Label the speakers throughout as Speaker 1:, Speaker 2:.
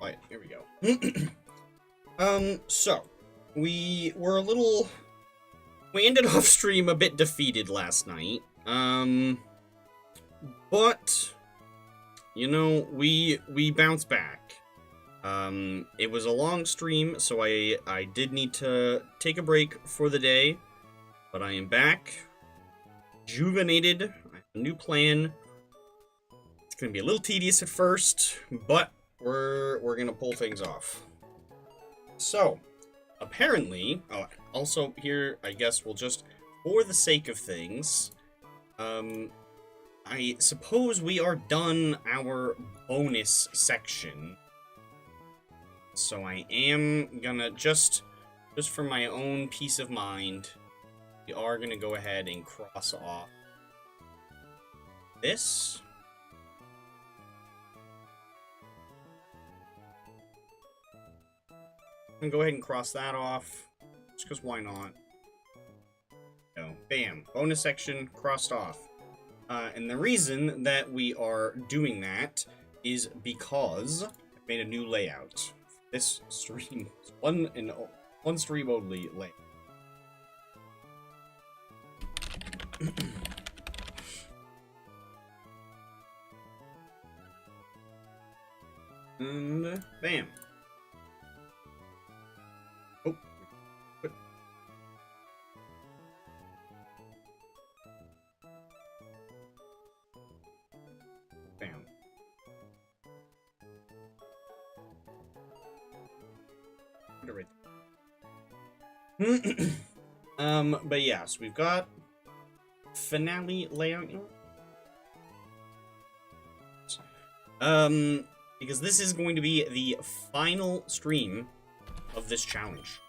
Speaker 1: Right, here we go. So, we were we ended off stream a bit defeated last night. But, you know, we bounced back. It was a long stream, so I did need to take a break for the day, but I am back, rejuvenated. I have a new plan. It's gonna be a little tedious at first, but we're gonna pull things off. So, apparently, also here, I guess we'll just, for the sake of things, I suppose we are done our bonus section. So I am gonna, just for my own peace of mind, we are gonna go ahead and cross off this. I'm gonna go ahead and cross that off, just because why not? So, bam, bonus section crossed off. And the reason that we are doing that is because I made a new layout. This stream is one stream only layout. And bam. Oh. Bam. But yes, we've got finale layout. Because this is going to be the final stream of this challenge.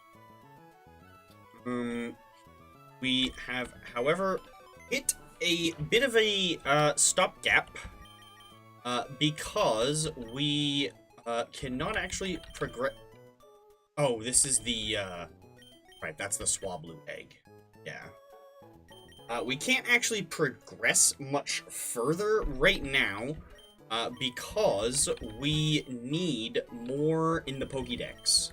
Speaker 1: We have, however, hit a bit of a stopgap because we cannot actually progress. Oh, this is the right. That's the Swablu egg. Yeah. We can't actually progress much further right now because we need more in the Pokédex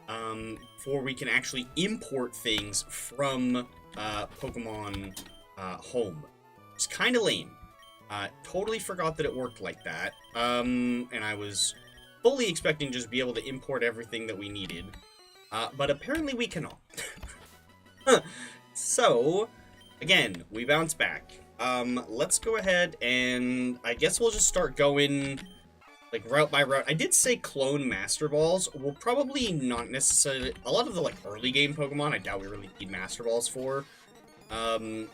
Speaker 1: before we can actually import things from Pokemon Home. It's kind of lame. Totally forgot that it worked like that. And I was fully expecting to just be able to import everything that we needed. But apparently we cannot. So, again, we bounce back. Let's go ahead and I guess we'll just start going, like, route by route. I did say clone Master Balls. We'll probably not necessarily, a lot of the, like, early game Pokemon, I doubt we really need Master Balls for. Okay,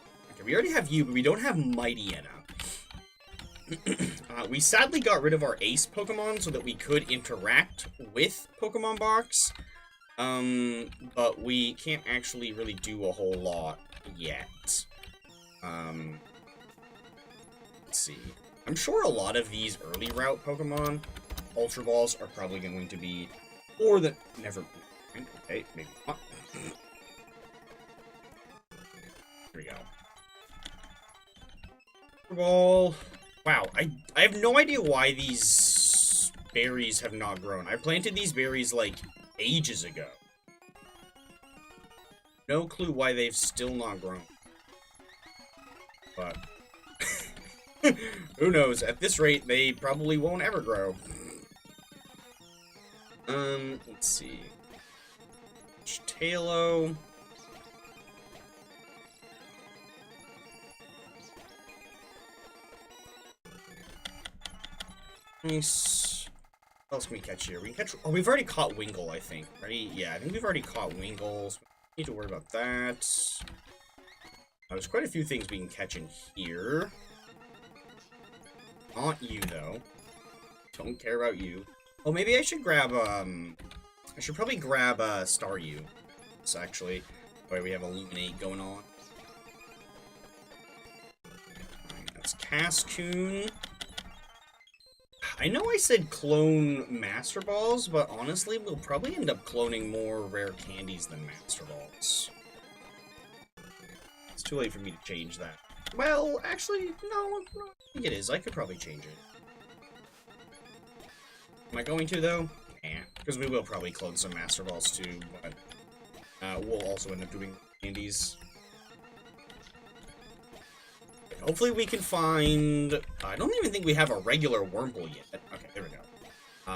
Speaker 1: we already have you, but we don't have Mightyena. We sadly got rid of our Ace Pokemon so that we could interact with Pokemon Box. But we can't actually really do a whole lot yet. Let's see. I'm sure a lot of these early route Pokemon, Ultra Balls, are probably going to be, or that never. Okay, maybe not. Here we go. Ultra Ball. Wow, I have no idea why these berries have not grown. I planted these berries, like, ages ago. No clue why they've still not grown. But who knows? At this rate, they probably won't ever grow. Let's see. Talo. Nice. What else can we catch here? We can catch. Oh, we've already caught Wingull, I think, right? Yeah, I think we've already caught Wingull. So we need to worry about that. There's quite a few things we can catch in here. Not you, though. Don't care about you. Oh, maybe I should grab, I should probably grab, Staryu. So, actually, where we have Illuminate going on. Right, that's Cascoon. I know I said clone Master Balls, but honestly, we'll probably end up cloning more rare candies than Master Balls. It's too late for me to change that. Well, actually, no, I think it is. I could probably change it. Am I going to, though? Yeah, because we will probably clone some Master Balls, too, but we'll also end up doing candies. Hopefully we can find... I don't even think we have a regular Wurmple yet. Okay, there we go.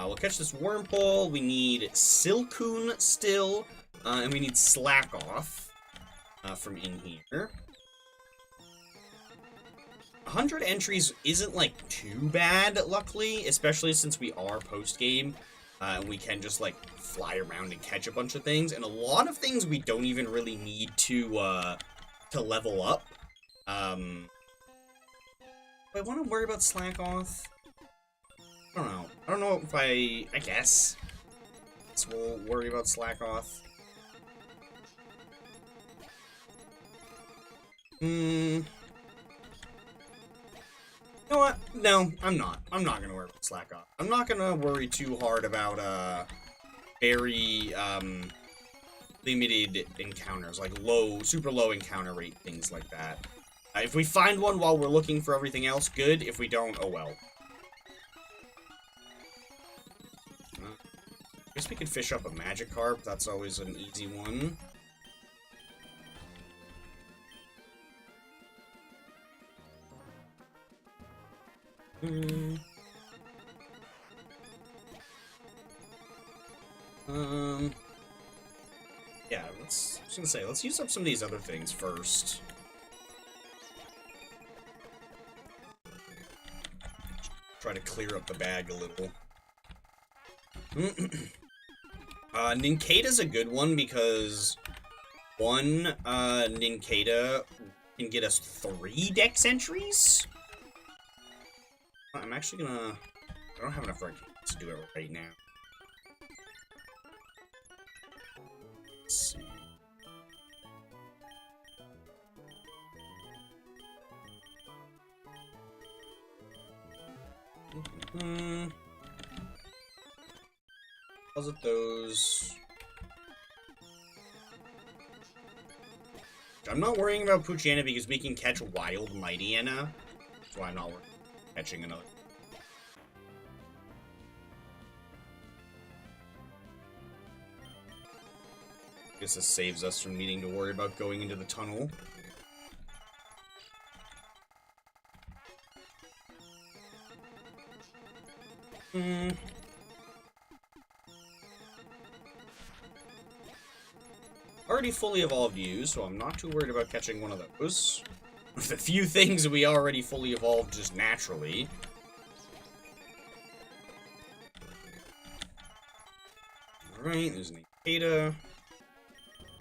Speaker 1: We'll catch this Wurmple. We need Silcoon still, and we need Slack Off from in here. 100 entries isn't, like, too bad, luckily, especially since we are post-game, and we can just, like, fly around and catch a bunch of things, and a lot of things we don't even really need to level up. Do I want to worry about Slack Off? I don't know. I don't know if I guess. So we'll worry about Slack Off. You know what? No, I'm not. I'm not gonna worry about Slack Off. I'm not gonna worry too hard about, very, limited encounters, like super low encounter rate, things like that. If we find one while we're looking for everything else, good. If we don't, oh well. I guess we could fish up a Magikarp. That's always an easy one. Yeah, I was gonna say, let's use up some of these other things first. Try to clear up the bag a little. Nincada's a good one because one, Nincada can get us 3 Dex entries. I'm actually gonna... I don't have enough right to do it right now. Let's see. How's it those? I'm not worrying about Poochyena because we can catch Wild Mightyena. That's why I'm not worrying about catching another. Guess this saves us from needing to worry about going into the tunnel. Already fully evolved you, so I'm not too worried about catching one of those. With a few things we already fully evolved just naturally. Alright, there's Nincada.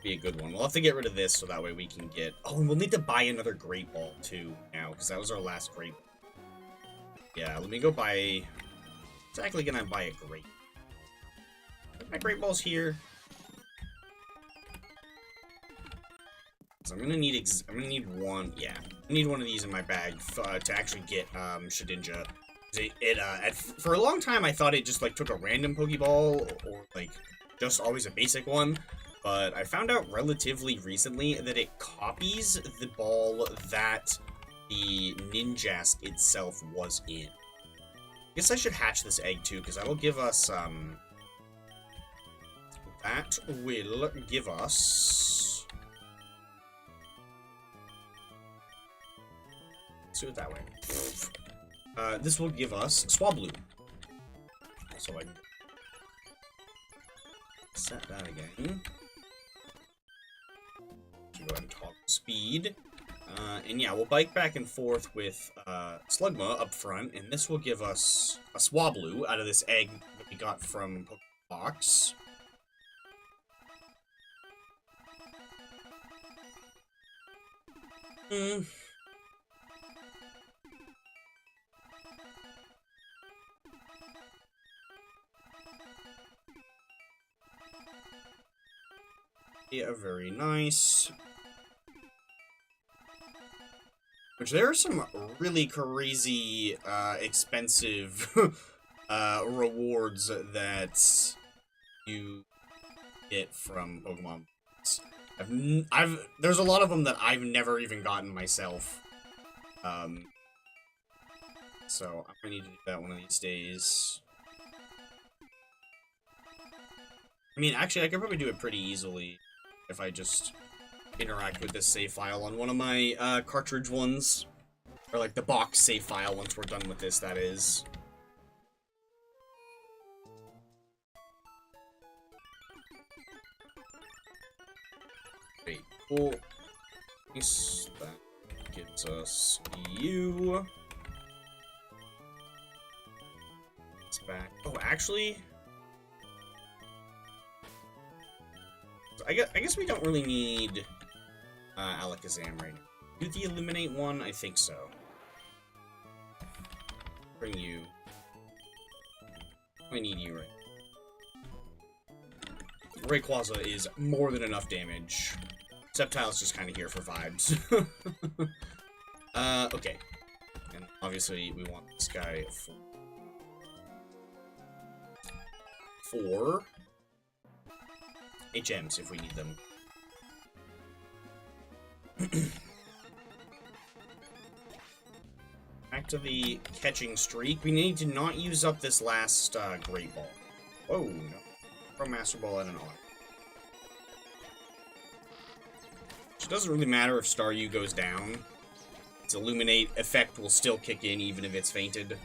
Speaker 1: Be a good one. We'll have to get rid of this so that way we can get... Oh, and we'll need to buy another Great Ball too now, because that was our last Great Ball. Yeah, let me go buy... Exactly gonna buy a Great. My Great Ball's here. So I'm gonna need one. Yeah, I need one of these in my bag to actually get Shedinja. For a long time I thought it just like took a random Pokeball or like just always a basic one, but I found out relatively recently that it copies the ball that the Ninjask itself was in. I guess I should hatch this egg too, because that'll give us Let's do it that way. This will give us Swablu. So I can set that again. So go ahead and toggle speed. And yeah, we'll bike back and forth with Slugma up front, and this will give us a Swablu out of this egg that we got from Pokébox. Yeah, very nice. Which there are some really crazy, expensive, rewards that you get from Pokemon. There's a lot of them that I've never even gotten myself. So I'm gonna need to do that one of these days. I mean, actually, I could probably do it pretty easily if I just interact with this save file on one of my cartridge ones. Or, like, the box save file once we're done with this, that is. Wait, cool. That gives us you. It's back. Oh, actually... I guess we don't really need Alakazam right now. Do the Illuminate one? I think so. Bring you. I need you right now. Rayquaza is more than enough damage. Sceptile's just kind of here for vibes. Okay. And obviously we want this guy for HMs if we need them. Back to the catching streak. We need to not use up this last Great Ball. Whoa, no. Throw Master Ball at an auto. So it doesn't really matter if Staryu goes down. Its Illuminate effect will still kick in even if it's fainted. In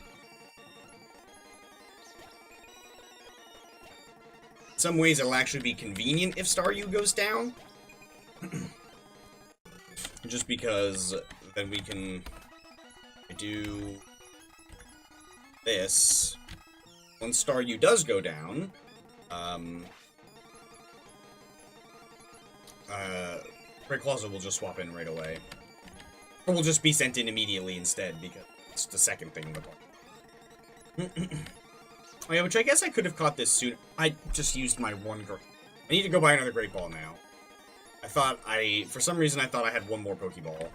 Speaker 1: some ways, it'll actually be convenient if Staryu goes down. Just because then we can do this. Once Staryu does go down, Rayquaza will just swap in right away. Or will just be sent in immediately instead, because it's the second thing in the ball. Oh yeah, which I guess I could have caught this sooner. I just used my one... I need to go buy another Great Ball now. For some reason, I thought I had one more Pokeball.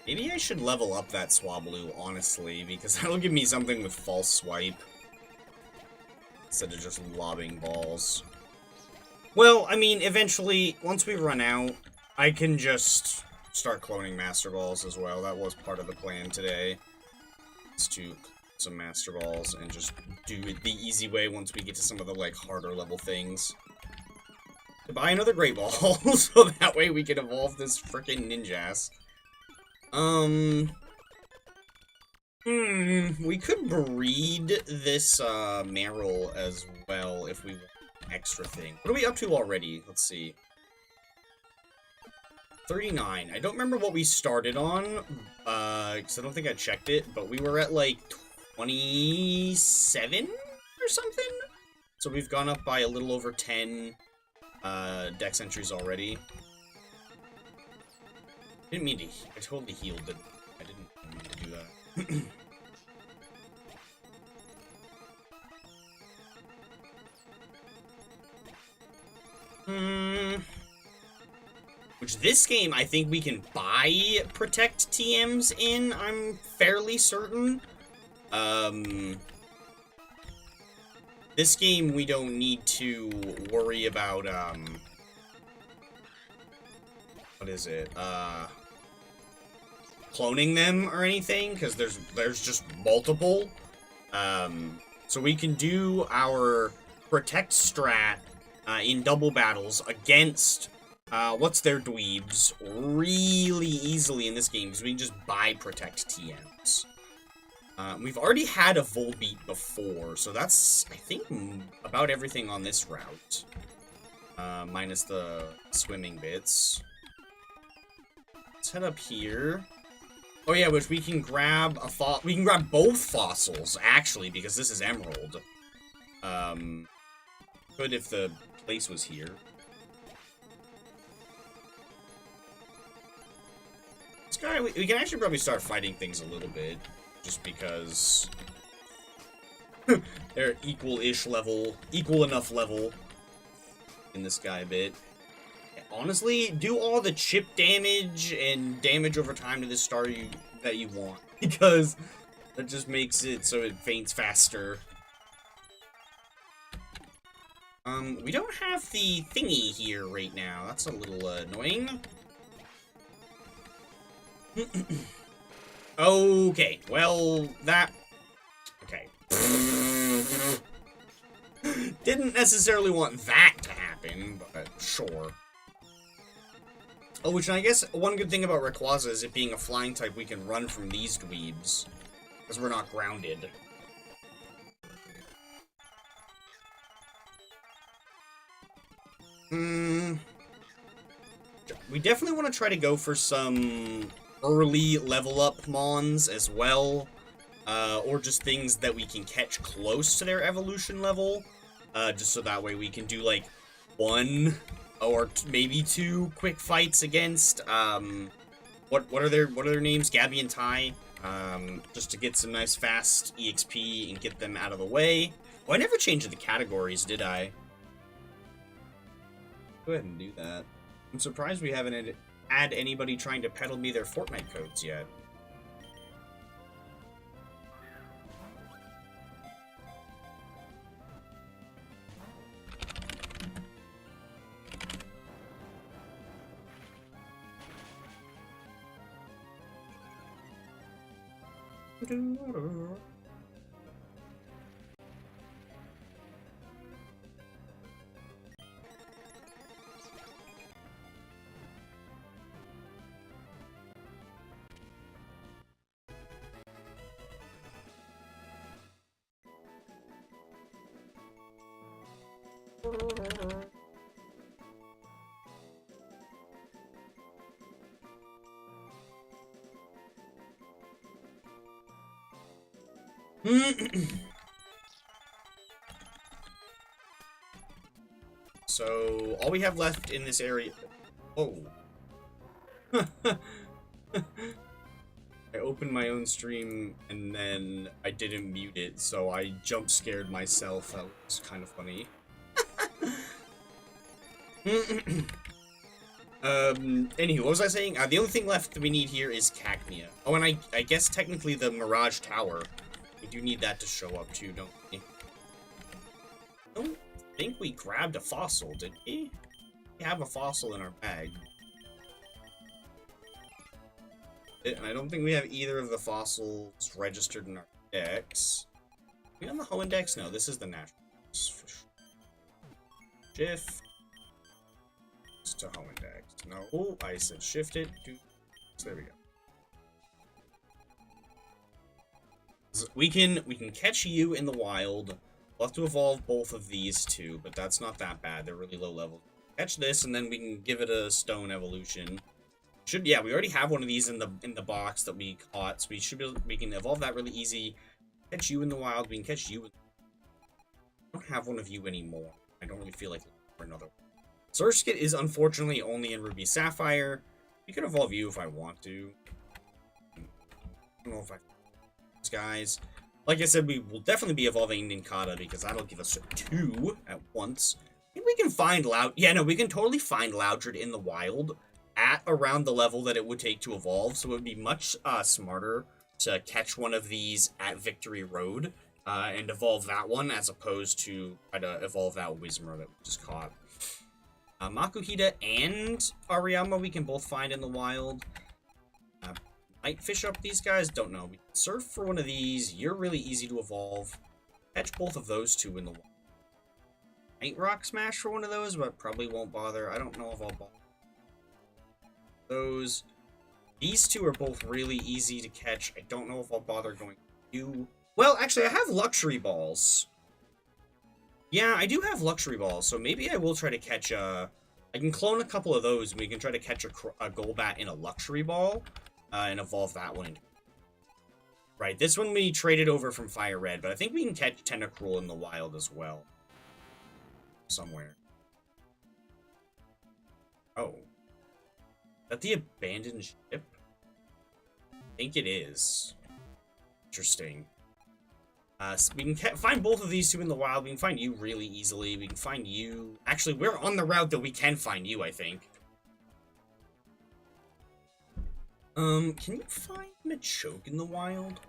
Speaker 1: Maybe I should level up that Swablu, honestly, because that'll give me something with False Swipe. Instead of just lobbing balls. Well, I mean, eventually, once we run out, I can just start cloning Master Balls as well. That was part of the plan today. Is to clone some Master Balls and just do it the easy way once we get to some of the, like, harder level things. To buy another Great Ball, so that way we can evolve this frickin' Ninjask. We could breed this, Marill as well if we want an extra thing. What are we up to already? Let's see. 39. I don't remember what we started on, because I don't think I checked it, but we were at, like, 27 or something? So we've gone up by a little over 10, Dex entries already. I didn't mean to... I totally healed it. I didn't mean to do that. Which this game, I think we can buy Protect TMs in, I'm fairly certain. This game, we don't need to worry about, what is it? Cloning them or anything, because there's just multiple. So we can do our Protect strat in double battles against what's their dweebs really easily in this game, because we can just buy Protect TMs. We've already had a Volbeat before, so that's, I think, about everything on this route. Minus the swimming bits. Let's head up here. Oh yeah, which we can grab we can grab both fossils, actually, because this is Emerald. Could if the place was here. This guy, we can actually probably start fighting things a little bit, just because they're equal enough level in this guy a bit. Honestly, do all the chip damage and damage over time to this Staryu that you want, because that just makes it so it faints faster. We don't have the thingy here right now. That's a little annoying. Okay, well, that... Okay. Didn't necessarily want that to happen, but sure. Oh, which I guess one good thing about Rayquaza is it being a flying type, we can run from these dweebs. Because we're not grounded. We definitely want to try to go for some early level up Mons as well. Or just things that we can catch close to their evolution level. Just so that way we can do, like, 1 or maybe 2 quick fights against, what are their names? Gabby and Ty. Just to get some nice fast EXP and get them out of the way. Oh, I never changed the categories, did I? Go ahead and do that. I'm surprised we haven't had anybody trying to peddle me their Fortnite codes yet. So, all we have left in this area... Oh. I opened my own stream, and then I didn't mute it, so I jump scared myself. That was kind of funny. Anywho, what was I saying? The only thing left that we need here is Cacnea. Oh, and I guess technically the Mirage Tower. We do need that to show up too, don't we? I don't think we grabbed a fossil, did we? We have a fossil in our bag. And I don't think we have either of the fossils registered in our dex. Are we on the Hoenn Dex? No, this is the natural. Shift. To Hoenn Dex. No, I said shift it. So there we go. So we can catch you in the wild. We'll have to evolve both of these two, but that's not that bad. They're really low level. Catch this, and then we can give it a stone evolution. Yeah, we already have one of these in the box that we caught, so we can evolve that really easy. Catch you in the wild. We can catch you. I don't have one of you anymore. I don't really feel like looking for another one. Surskit is unfortunately only in Ruby Sapphire. We can evolve you if I want to. I don't know if I... These guys. Like I said, we will definitely be evolving Nincada because that'll give us 2 at once. Maybe we can find Yeah, no, we can totally find Loudred in the wild at around the level that it would take to evolve. So it would be much smarter to catch one of these at Victory Road and evolve that one as opposed to try to evolve that Whismur that we just caught. Makuhita and Ariyama we can both find in the wild. Might fish up these guys, don't know. We can surf for one of these. You're really easy to evolve. Catch both of those two in the wild. Might Rock Smash for one of those, but probably won't bother. I don't know if I'll bother. Those. These two are both really easy to catch. I don't know if I'll bother going to you. Well, actually, I have Luxury Balls. Yeah, I do have Luxury Balls, so maybe I will try to catch a... I can clone a couple of those, and we can try to catch a Golbat in a Luxury Ball, and evolve that one into... Right, this one we traded over from Fire Red, but I think we can catch Tentacruel in the wild as well. Somewhere. Oh. Is that the abandoned ship? I think it is. Interesting. So we can find both of these two in the wild. We can find you really easily. We can find you... Actually, we're on the route that we can find you, I think. Can you find Machoke in the wild?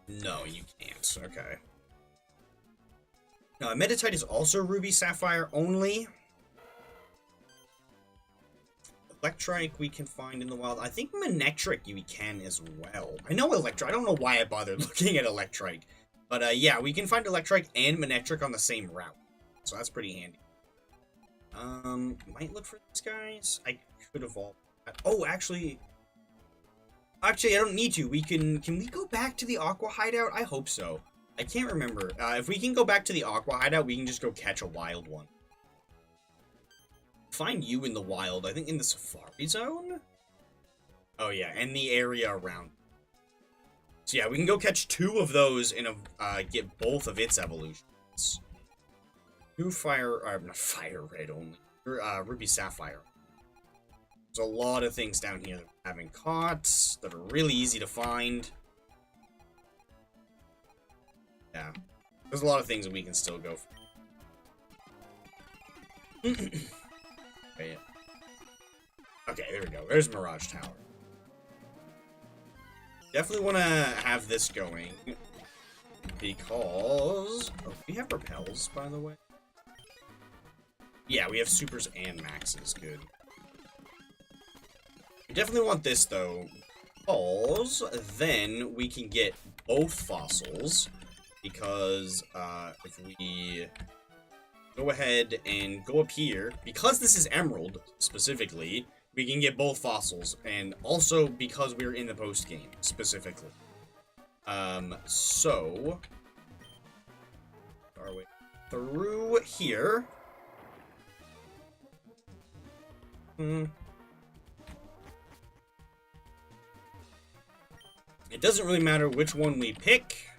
Speaker 1: No, you can't. Okay. Meditite is also Ruby Sapphire only. Electrike we can find in the wild. I think Manectric we can as well. I know Electrike. I don't know why I bothered looking at Electrike. But yeah, we can find Electrike and Manectric on the same route. So that's pretty handy. Might look for these guys. I could evolve. Oh, actually, I don't need to. Can we go back to the Aqua Hideout? I hope so. I can't remember. If we can go back to the Aqua Hideout, we can just go catch a wild one. Find you in the wild. I think in the Safari Zone? Oh, yeah, and the area around. So, yeah, we can go catch 2 of those and get both of its evolutions. New not Fire Red only. Ruby Sapphire. There's a lot of things down here that we haven't caught, that are really easy to find. Yeah. There's a lot of things that we can still go for. Okay, there we go. There's Mirage Tower. Definitely want to have this going. Because... Oh, we have repels, by the way. Yeah, we have supers and maxes. Good. We definitely want this, though. Because then we can get both fossils. Because if we go ahead and go up here, because this is Emerald, specifically, we can get both fossils. And also because we're in the post-game, specifically. So... Our way through here. It doesn't really matter which one we pick.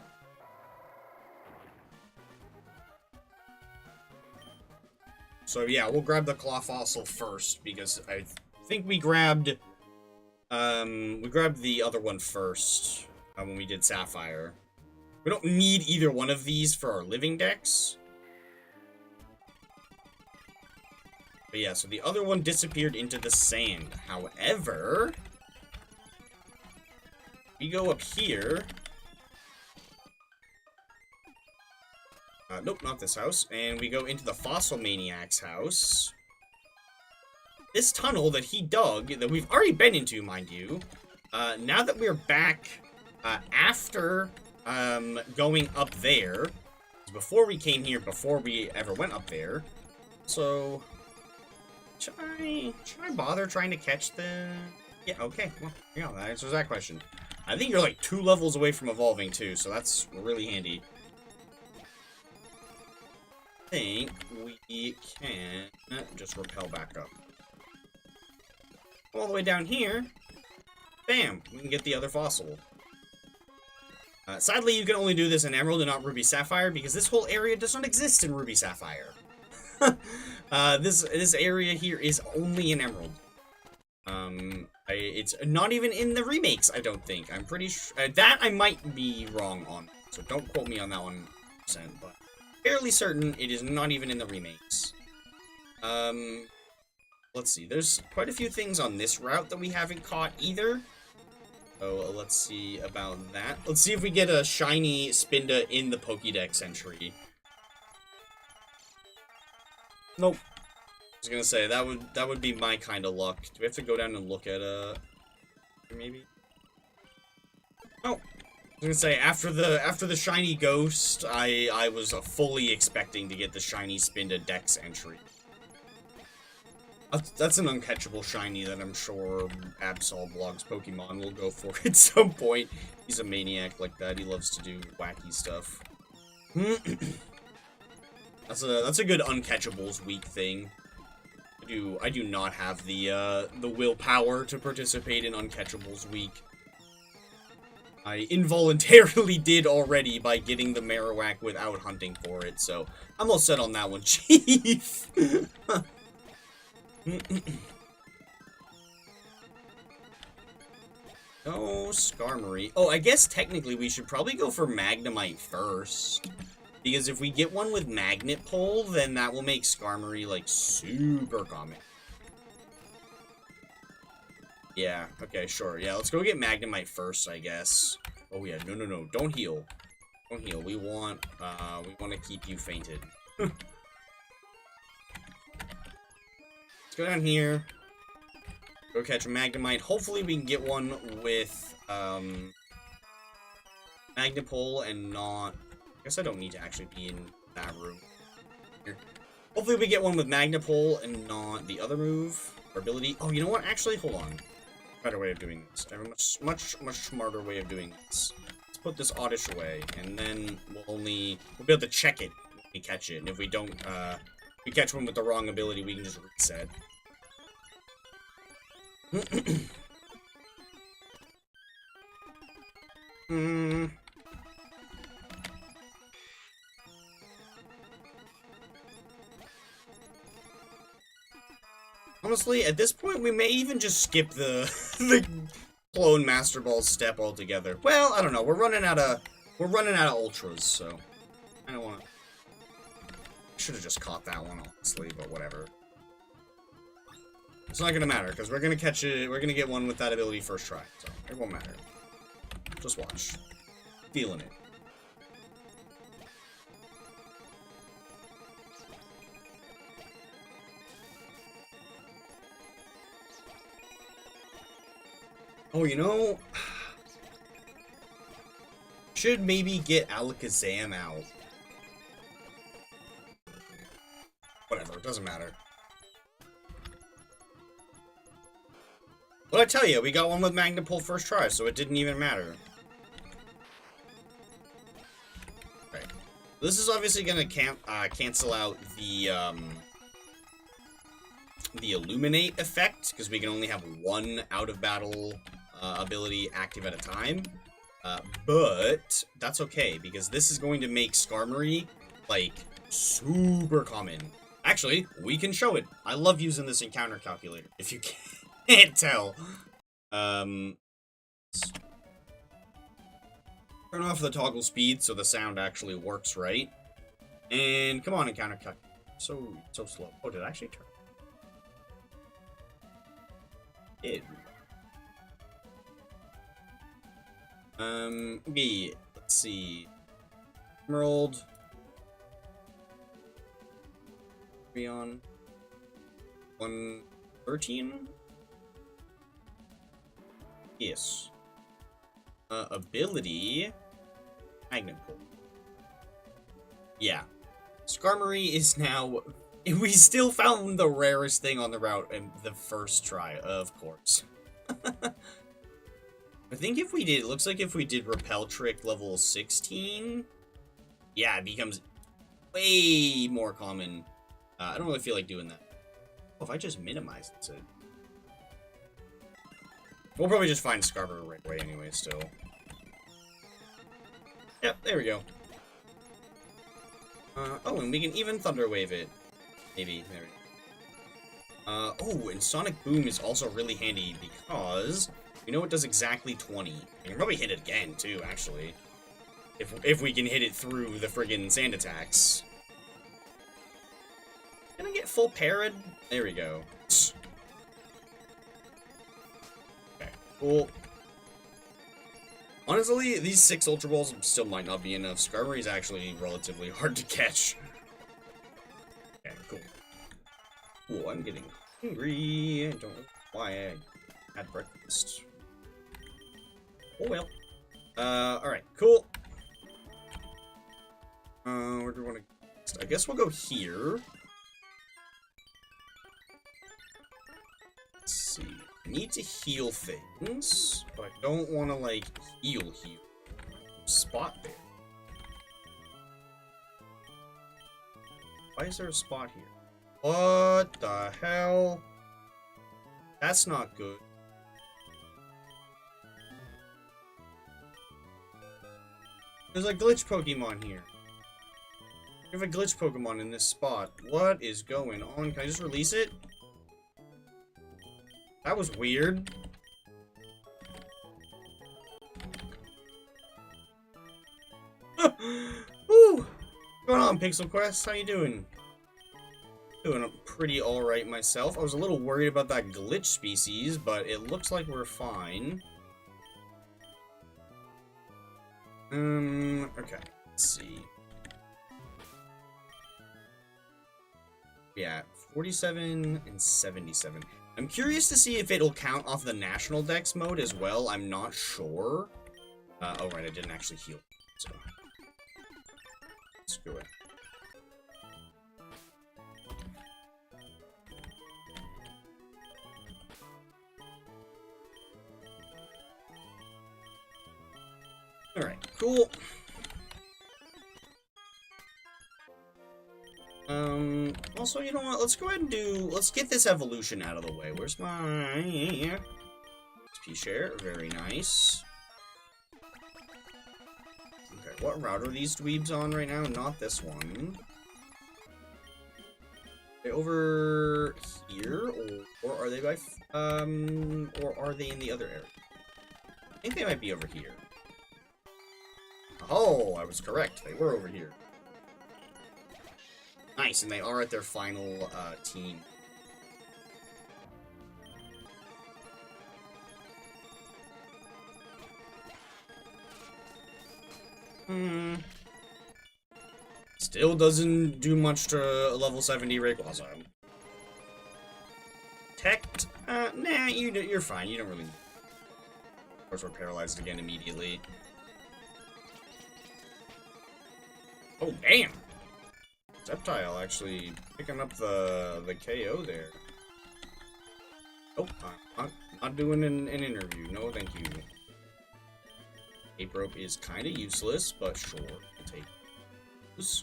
Speaker 1: So yeah, we'll grab the claw fossil first because I think we grabbed the other one first when we did Sapphire. We don't need either one of these for our living decks. But yeah, so the other one disappeared into the sand. However, we go up here. Nope, not this house. And we go into the Fossil Maniac's house. This tunnel that he dug, that we've already been into, mind you. Now that we're back after going up there, before we came here, before we ever went up there. So, should I bother trying to catch the... Yeah, okay. Well, yeah, that answers that question. I think you're like 2 levels away from evolving too, so that's really handy. I think we can just repel back up. All the way down here. Bam! We can get the other fossil. Sadly, you can only do this in Emerald and not Ruby Sapphire, because this whole area does not exist in Ruby Sapphire. This area here is only in Emerald. It's not even in the remakes, I don't think. I'm pretty sure... that I might be wrong on, so don't quote me on that 100%, but fairly certain it is not even in the remakes. Let's see. There's quite a few things on this route that we haven't caught either. So let's see about that. Let's see if we get a shiny Spinda in the Pokédex entry. Nope. I was gonna say that would be my kind of luck. Do we have to go down and look at maybe? Oh. I was gonna say after the shiny ghost, I was fully expecting to get the shiny Spinda Dex entry. That's an uncatchable shiny that I'm sure Absol Blogs Pokemon will go for at some point. He's a maniac like that. He loves to do wacky stuff. That's a good uncatchables week thing. I do not have the willpower to participate in uncatchables week. I involuntarily did already by getting the Marowak without hunting for it, so I'm all set on that one, Chief. Oh, Skarmory. Oh, I guess technically we should probably go for Magnemite first. Because if we get one with Magnet Pull, then that will make Skarmory, like, super common. Yeah, okay, sure. Yeah, let's go get Magnemite first, I guess. Oh, yeah, no. Don't heal. Don't heal. We want to keep you fainted. Let's go down here. Go catch a Magnemite. Hopefully we can get one with, Magnet Pull and not guess I don't need to actually be in that room. Here. Hopefully we get one with Magnapole and not the other move or ability. Oh, you know what? Actually, hold on. Better way of doing this. I have a much smarter way of doing this. Let's put this Oddish away, and then we'll be able to check it when we catch it. And if we don't, if we catch one with the wrong ability, we can just reset. Honestly, at this point, we may even just skip the the clone Master Ball step altogether. Well, I don't know. We're running out of ultras, so I don't want to. Should have just caught that one, honestly, but whatever. It's not gonna matter because we're gonna catch it. We're gonna get one with that ability first try, so it won't matter. Just watch. Feeling it. Oh, you know, should maybe get Alakazam out. Whatever, it doesn't matter. But I tell you, we got one with Magnapole first try, so it didn't even matter. Okay. This is obviously going to cancel out the Illuminate effect, because we can only have one out-of-battle ability active at a time. But that's okay, because this is going to make Skarmory, like, super common. Actually, we can show it. I love using this encounter calculator, if you can't tell. Turn off the toggle speed so the sound actually works right. And come on, encounter calculator. So slow. Oh, did I actually turn? Okay, let's see. Emerald. On 113? Yes. Ability. Magnapole. Yeah. Skarmory is now... We still found the rarest thing on the route in the first try, of course. I think if we did... It looks like if we did Repel Trick level 16... Yeah, it becomes way more common. I don't really feel like doing that. Oh, if I just minimize it, we'll probably just find Skarmory right away anyway, still. Yep, there we go. Oh, and we can even Thunder Wave it. Maybe. There we go. Oh, and Sonic Boom is also really handy because we know it does exactly 20. You can probably hit it again, too, actually. If we can hit it through the friggin' sand attacks. Can I get full parried? There we go. Okay, cool. Honestly, these 6 Ultra Balls still might not be enough. Skarmory is actually relatively hard to catch. Okay, cool. Cool, I'm getting hungry. I don't know why I had breakfast. Oh well. Alright, cool. Where do we want to go next? I guess we'll go here. Let's see. I need to heal things, but I don't want to, like, heal. Spot there. Why is there a spot here? What the hell? That's not good. There's a glitch Pokemon here. We have a glitch Pokemon in this spot. What is going on? Can I just release it? That was weird. Woo! What's going on, Pixel Quest? How you doing? Doing pretty alright myself. I was a little worried about that glitch species, but it looks like we're fine. Okay. Let's see. Yeah, 47 and 77. I'm curious to see if it'll count off the National Dex mode as well. I'm not sure. Oh, right, I didn't actually heal. So. Let's go ahead. Alright, cool. Also, you know what? Let's go ahead and let's get this evolution out of the way. Where's my XP share? Very nice. Okay, what route are these dweebs on right now? Not this one. Are they over here, or are they by, or are they in the other area? I think they might be over here. Oh, I was correct. They were over here. Nice, and they are at their final, team. Still doesn't do much to a level 70 Rayquaza. Tect? Nah, you're fine. You don't really... Of course, we're paralyzed again immediately. Oh, damn! Sceptile actually picking up the KO there. Oh, I'm not doing an interview. No, thank you. Ape rope is kind of useless, but sure, I'll take this.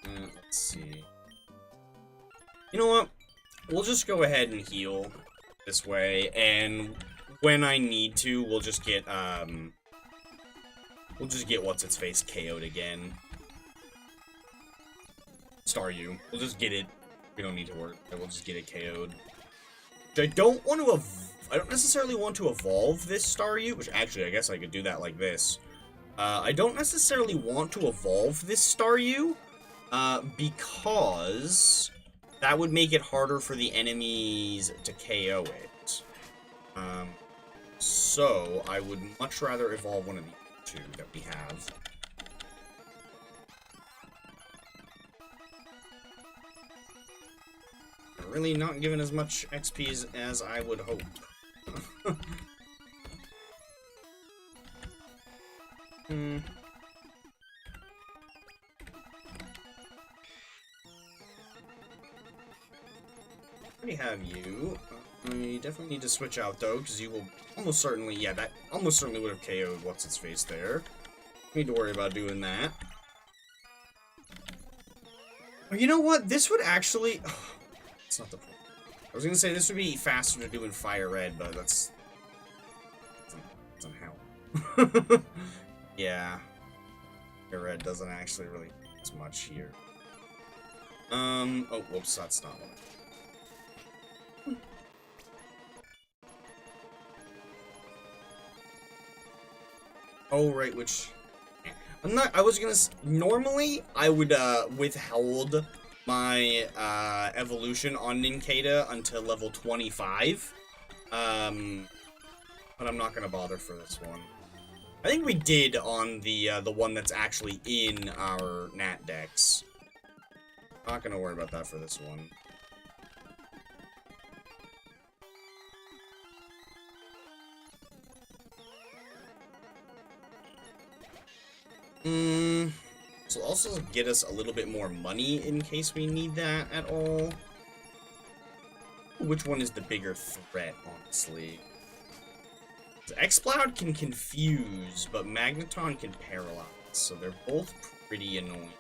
Speaker 1: Let's see. You know what? We'll just go ahead and heal this way, and when I need to, we'll just get what's its face KO'd again. Staryu. We'll just get it. We don't need to worry. We'll just get it KO'd. Which I don't want to I don't necessarily want to evolve this Staryu, which actually I guess I could do that like this. I don't necessarily want to evolve this Staryu, because that would make it harder for the enemies to KO it. So I would much rather evolve one of the two that we have. Really not giving as much XP as I would hope. Already have you. I definitely need to switch out though, because you will almost certainly, yeah, that almost certainly would have KO'd what's its face there. Need to worry about doing that. Oh, you know what? This would actually. It's not the point. I was gonna say this would be faster to do in Fire Red, but that's doesn't help. Yeah, Fire Red doesn't actually really do as much here. Oh, whoops, that's not one. Oh, right, which... I was gonna... Normally, I would, withhold my, evolution on Nincada until level 25. But I'm not gonna bother for this one. I think we did on the one that's actually in our Nat Dex. Not gonna worry about that for this one. This will also get us a little bit more money in case we need that at all. Which one is the bigger threat, honestly? Exploud can confuse, but Magneton can paralyze, so they're both pretty annoying.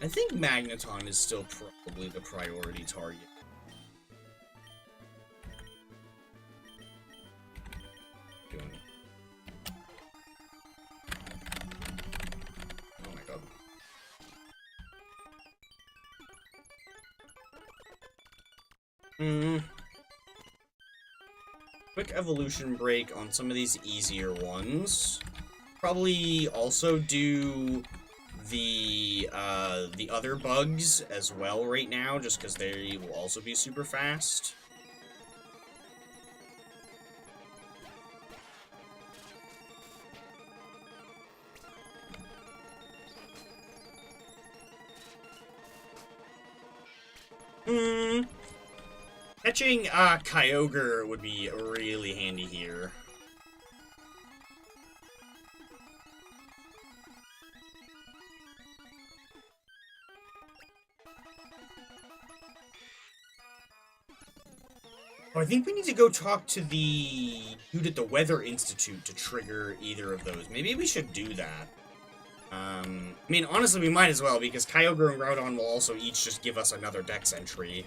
Speaker 1: I think Magneton is still probably the priority target. Oh my god. Quick evolution break on some of these easier ones. Probably also do the other bugs as well right now, just because they will also be super fast. Hmm. Catching Kyogre would be really handy here. Oh, I think we need to go talk to the dude at the Weather Institute to trigger either of those. Maybe we should do that. I mean, honestly, we might as well, because Kyogre and Groudon will also each just give us another Dex entry.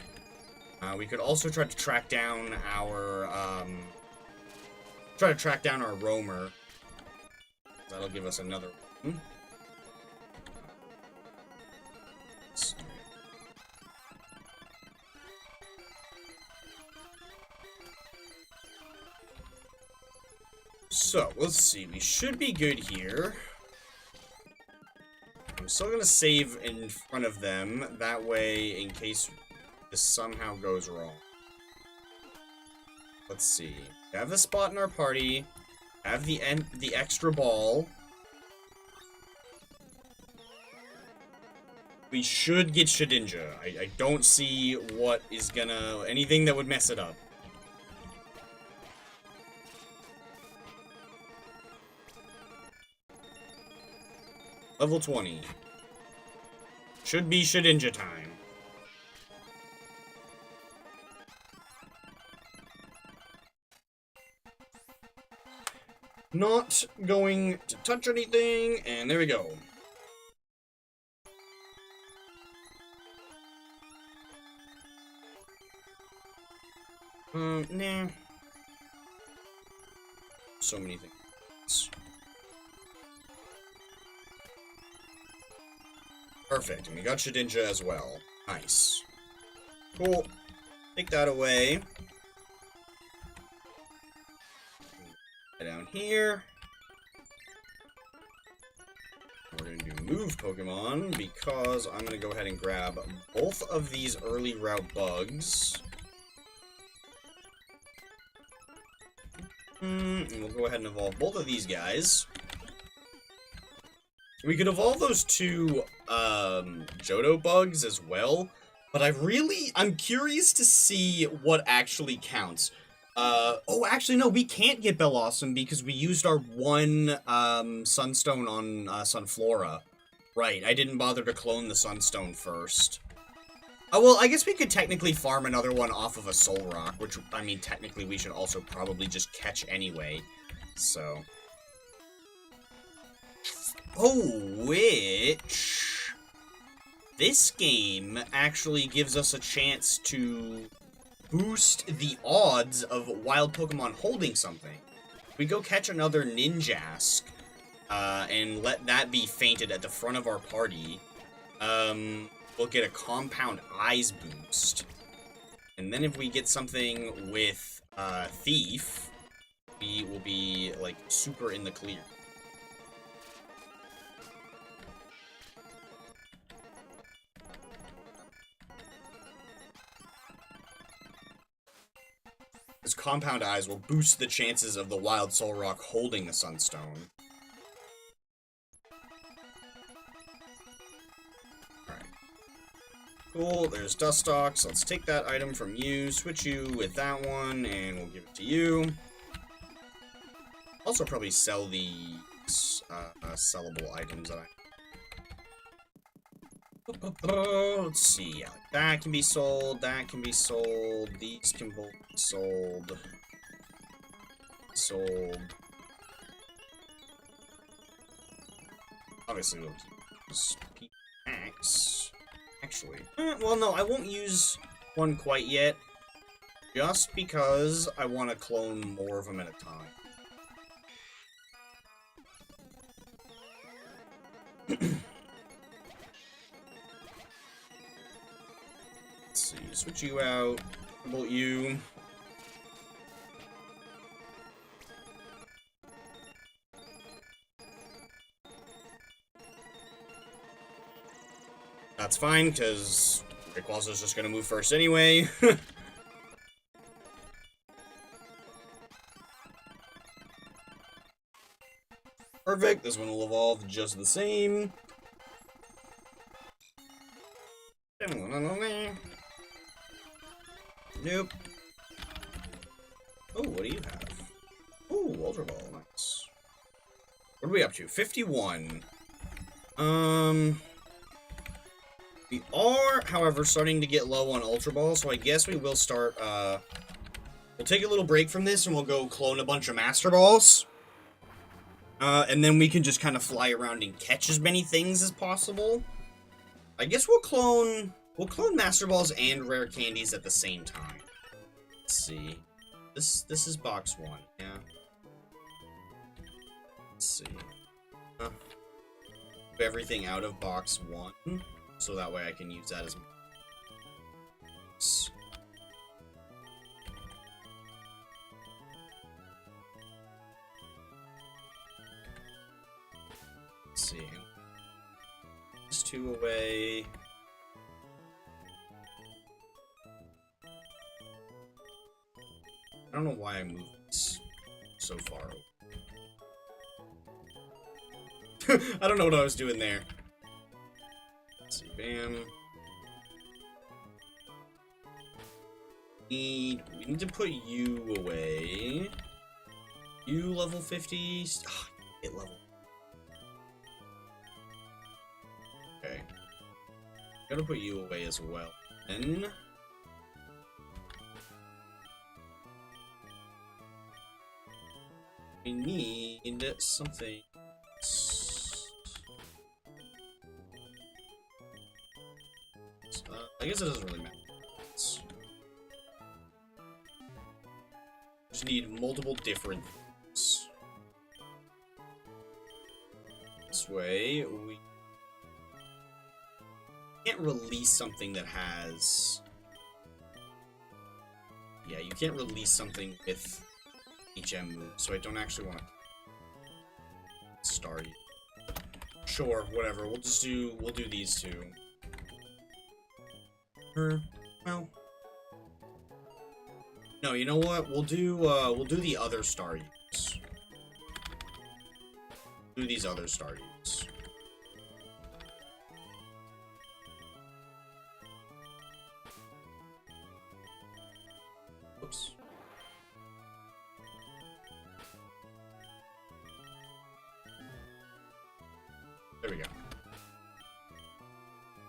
Speaker 1: We could also try to track down our, Roamer. That'll give us another one. So, let's see. We should be good here. I'm still gonna save in front of them. That way, in case this somehow goes wrong. Let's see. We have the spot in our party. Have the extra ball. We should get Shedinja. I don't see what is gonna... anything that would mess it up. Level 20. Should be Shedinja time. Not going to touch anything, and there we go. Nah. So many things. Perfect, and we got Shedinja as well. Nice. Cool. Take that away. Down here. We're going to do move Pokemon, because I'm going to go ahead and grab both of these early route bugs. And we'll go ahead and evolve both of these guys. We could evolve those two, Johto bugs as well, but I'm curious to see what actually counts. Oh, actually, no, we can't get Bellossom because we used our one, Sunstone on, Sunflora. Right, I didn't bother to clone the Sunstone first. Oh, well, I guess we could technically farm another one off of a Soul Rock, which, I mean, technically we should also probably just catch anyway, so... Oh, which... this game actually gives us a chance to boost the odds of wild Pokemon holding something. We go catch another Ninjask, and let that be fainted at the front of our party. We'll get a Compound Eyes boost. And then if we get something with, Thief, we will be, like, super in the clear. This Compound Eyes will boost the chances of the Wild Solrock holding the Sunstone. Alright. Cool, there's Dustox. Let's take that item from you, switch you with that one, and we'll give it to you. Also probably sell these sellable items that I... Let's see, that can be sold, these can both be sold. Obviously we'll use P-Max. Actually, well no, I won't use one quite yet, just because I want to clone more of them at a time. Let's see, switch you out, bolt you. That's fine, because Rayquaza's just gonna move first anyway. Perfect, this one will evolve just the same. Nope. Oh, what do you have? Oh, Ultra Ball, nice. What are we up to? 51. We are, however, starting to get low on Ultra Ball, so I guess we will start, we'll take a little break from this and we'll go clone a bunch of Master Balls. And then we can just kind of fly around and catch as many things as possible. I guess we'll clone Master Balls and Rare Candies at the same time. Let's see. This is box 1, yeah. Let's see. Everything out of box 1, so that way I can use that as my... Let's see. Just 2 away. I don't know why I moved this so far away. I don't know what I was doing there. Let's see, bam. We need to put you away. You level 50. Oh, hit level. Okay. Gotta put you away as well. Then we need something. I guess it doesn't really matter. Just need multiple different things. This way, we can't release something that has... Yeah, you can't release something with HM move, so I don't actually want to start you. Sure, whatever. We'll do these two. Well, no, you know what? We'll do the other Staryu's. Do these other Staryu's. Oops. There we go.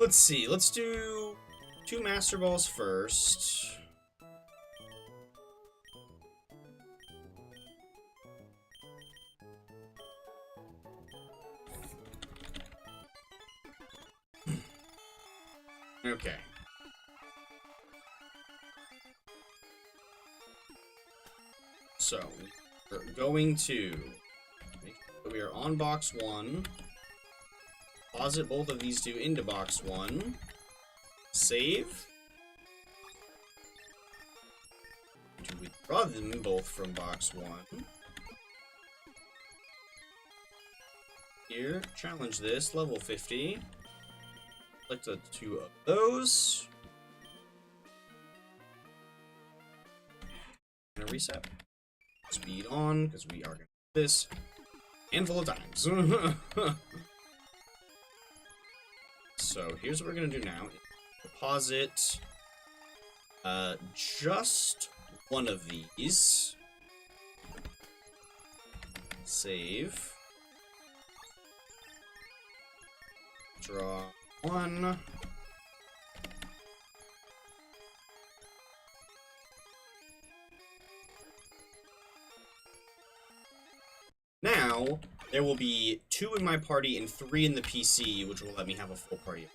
Speaker 1: Let's see. Let's do 2 Master Balls first. Okay. So, we're going to make sure we are on box 1. Deposit both of these 2 into box 1. Save. To withdraw them both from box 1. Here, challenge this, level 50. Select the 2 of those. Gonna reset. Speed on, because we are gonna do this a handful of times. So here's what we're gonna do now. Deposit just one of these. Save. Draw 1. Now, there will be 2 in my party and 3 in the PC, which will let me have a full party.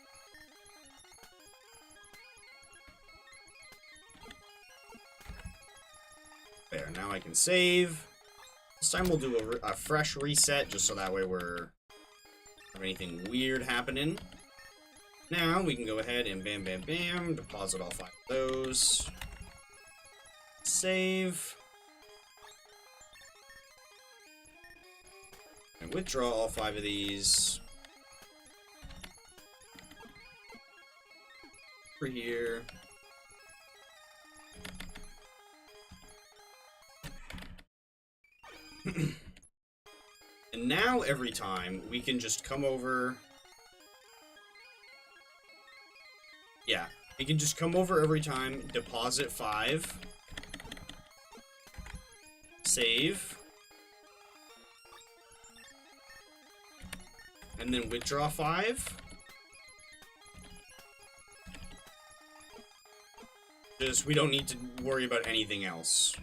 Speaker 1: There, now I can save. This time we'll do a fresh reset, just so that way we're... have anything weird happening. Now, we can go ahead and bam, bam, bam, deposit all 5 of those. Save. And withdraw all 5 of these. Over here. And now every time we can just come over. Yeah, You can just come over every time, deposit 5, save, and then withdraw 5. Just, we don't need to worry about anything else.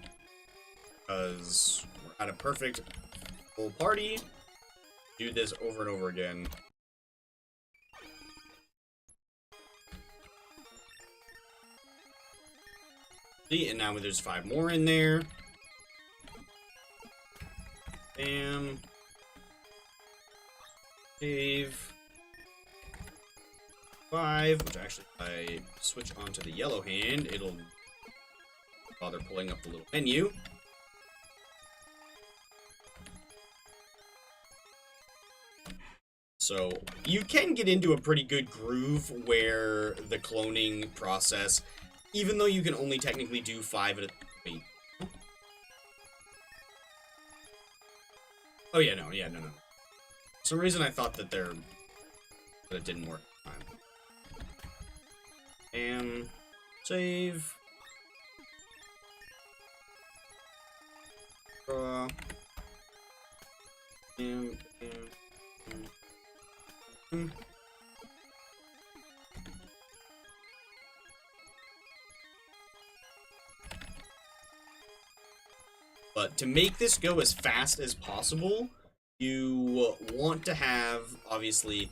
Speaker 1: Because we're at a perfect full party. Do this over and over again. See, and now there's 5 more in there. Bam. Save. 5, which actually, if I switch onto the yellow hand, it'll bother pulling up the little menu. So, you can get into a pretty good groove where the cloning process, even though you can only technically do 5 at a... Wait. Oh, yeah, no. For some reason I thought that that it didn't work. And save. Draw. And. But to make this go as fast as possible, you want to have, obviously,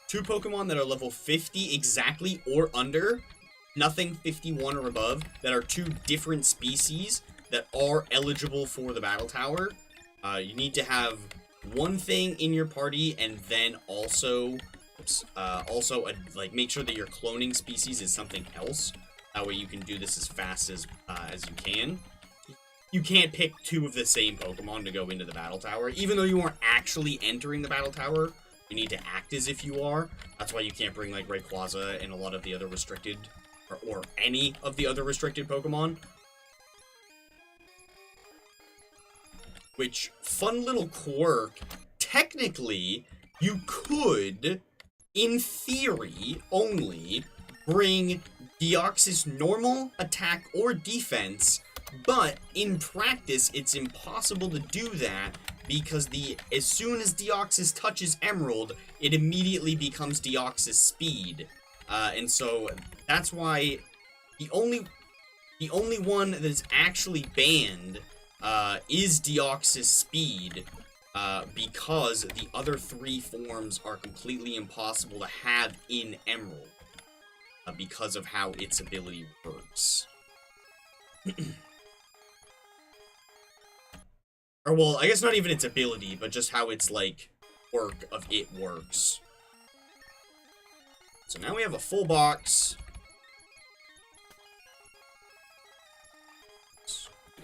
Speaker 1: 2 Pokemon that are level 50 exactly or under, nothing 51 or above, that are 2 different species that are eligible for the Battle Tower. You need to have one thing in your party, and then also, make sure that your cloning species is something else. That way you can do this as fast as you can. You can't pick 2 of the same Pokemon to go into the Battle Tower, even though you aren't actually entering the Battle Tower. You need to act as if you are. That's why you can't bring, like, Rayquaza and a lot of the other restricted, or any of the other restricted Pokemon. Which, fun little quirk, technically, you could, in theory, only bring Deoxys normal, attack, or defense, but in practice, it's impossible to do that, because as soon as Deoxys touches Emerald, it immediately becomes Deoxys speed. And so that's why the only one that is actually banned is Deoxys speed, because the other 3 forms are completely impossible to have in Emerald, because of how its ability works. Or, well, I guess not even its ability, but just how its, like, quirk of it works. So now we have a full box.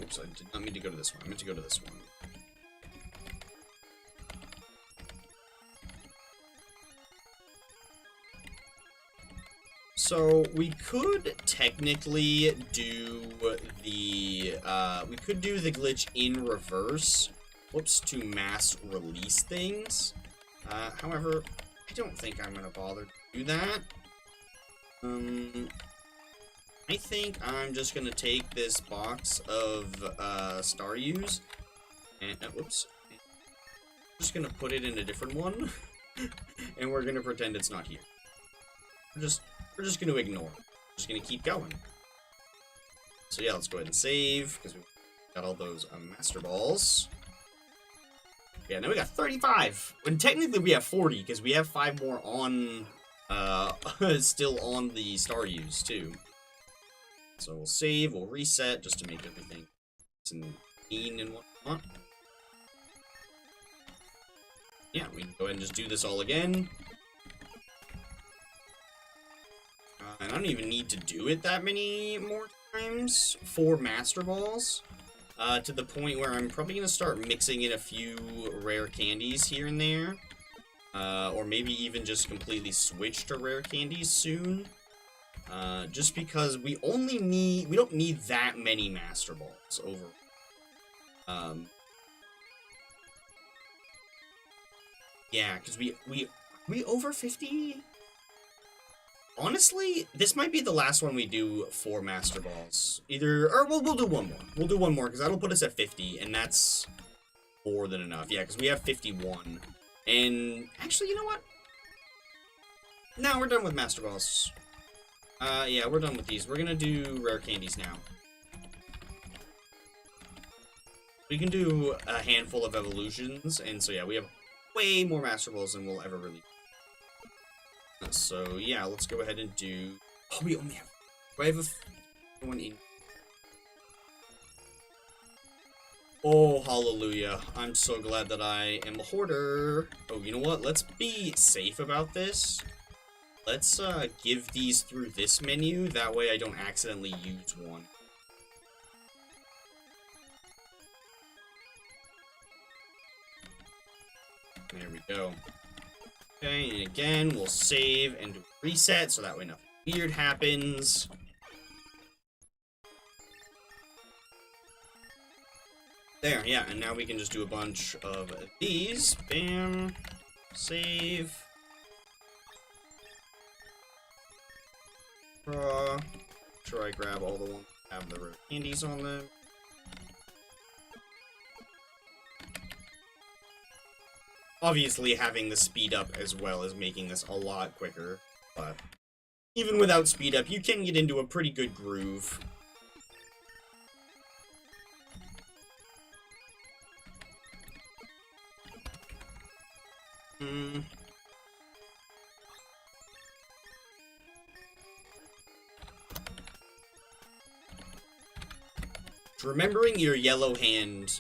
Speaker 1: Oops, I did not mean to go to this one. I meant to go to this one. So, we could technically do the glitch in reverse, to mass release things. However, I don't think I'm gonna bother to do that. I think I'm just gonna take this box of, Staryus, and, just gonna put it in a different one, and we're gonna pretend it's not here. We're just going to ignore it. We're just going to keep going. So yeah, let's go ahead and save, because we got all those Master Balls. Yeah, now we got 35! When technically we have 40, because we have 5 more on, still on the Staryus, too. So we'll save, we'll reset, just to make everything clean and whatnot. Yeah, we can go ahead and just do this all again. I don't even need to do it that many more times for Master Balls, to the point where I'm probably going to start mixing in a few rare candies here and there, or maybe even just completely switch to rare candies soon, just because we don't need that many Master Balls over, yeah, because we over 50? honestly, this might be the last one we do for Master Balls. Or we'll do one more. We'll do one more, because that'll put us at 50, and that's more than enough. Yeah, because we have 51. And, actually, you know what? No, we're done with Master Balls. Yeah, we're done with these. We're gonna do rare candies now. We can do a handful of evolutions, and so yeah, we have way more Master Balls than we'll ever really. So yeah, let's go ahead and do. Oh, we only have. Do I have one in? Oh, hallelujah! I'm so glad that I am a hoarder. Oh, you know what? Let's be safe about this. Let's give these through this menu. That way, I don't accidentally use one. There we go. Okay, and again, we'll save and do a reset, so that way nothing weird happens. There, yeah, and now we can just do a bunch of these. Bam. Save. Sure I grab all the ones that have the rare candies on them. Obviously, having the speed up as well is making this a lot quicker, but even without speed up, you can get into a pretty good groove. Remembering your yellow hand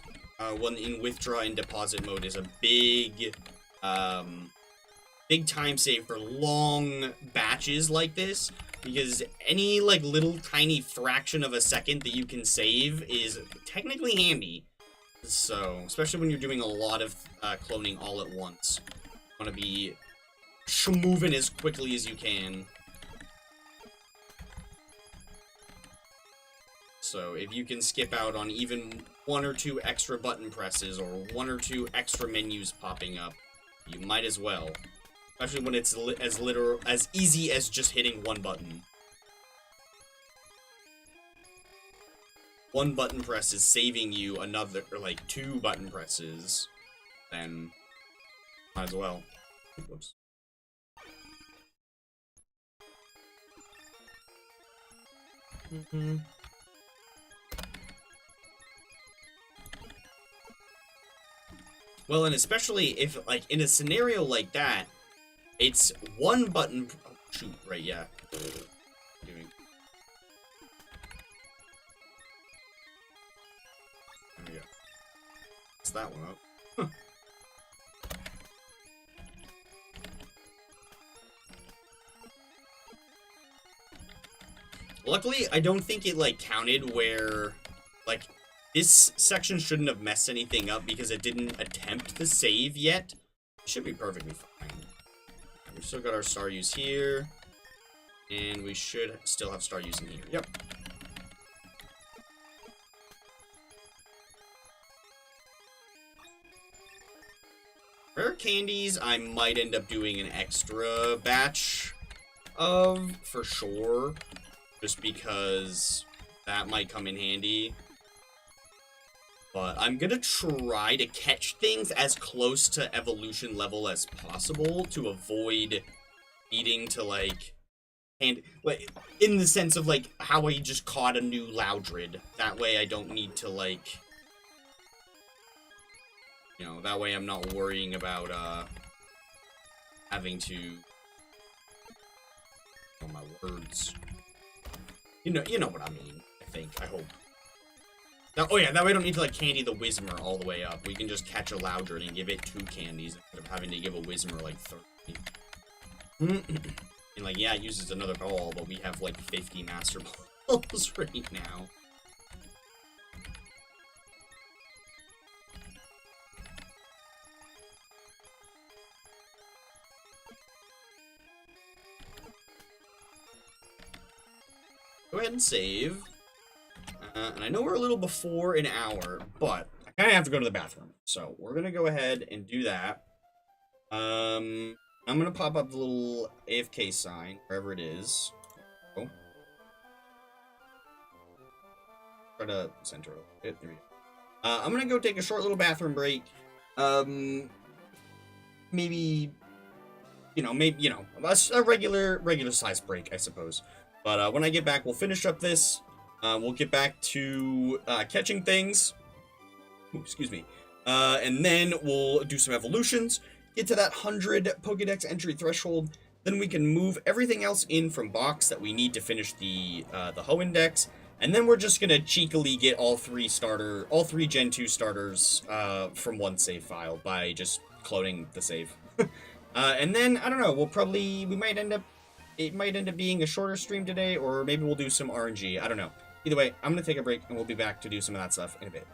Speaker 1: when in withdraw and deposit mode is a big time save for long batches like this, because any like little tiny fraction of a second that you can save is technically handy. So, especially when you're doing a lot of cloning all at once, you want to be moving as quickly as you can. So if you can skip out on even 1 or 2 extra button presses or 1 or 2 extra menus popping up, you might as well. Especially when it's as easy as just hitting one button. One button press is saving you another, or like 2 button presses, then might as well. Whoops. Well, and especially if, like, in a scenario like that, it's one button. Oh, shoot, right, yeah. There we go. That's that one up. Huh. Luckily, I don't think it, like, counted where, like, this section shouldn't have messed anything up because it didn't attempt to save yet. It should be perfectly fine. We've still got our star use here. And we should still have star use in here. Yep. Rare candies, I might end up doing an extra batch of, for sure. Just because that might come in handy. But I'm gonna try to catch things as close to evolution level as possible to avoid needing to, like, and, like, in the sense of, like, how I just caught a new Loudred. That way I don't need to, like, you know, that way I'm not worrying about, having to, oh, my words. You know what I mean, I think, I hope. Now, oh yeah, that way I don't need to, like, candy the Whismur all the way up. We can just catch a Loudred and give it 2 candies instead of having to give a Whismur, like, 30. And, like, yeah, it uses another ball, but we have, like, 50 Master Balls right now. Go ahead and save. And I know we're a little before an hour, but I kind of have to go to the bathroom. So we're going to go ahead and do that. I'm gonna pop up the little AFK sign, wherever it is. Oh. Try to center it. There we go. I'm gonna go take a short little bathroom break. Maybe, a regular size break, I suppose. But when I get back, we'll finish up this. We'll get back to catching things. Ooh, excuse me. And then we'll do some evolutions, get to that 100 Pokédex entry threshold. Then we can move everything else in from box that we need to finish the Ho Index. And then we're just gonna cheekily get all three Gen 2 starters from one save file by just cloning the save. And then I don't know. It might end up being a shorter stream today, or maybe we'll do some RNG. I don't know. Either way, I'm gonna take a break, and we'll be back to do some of that stuff in a bit.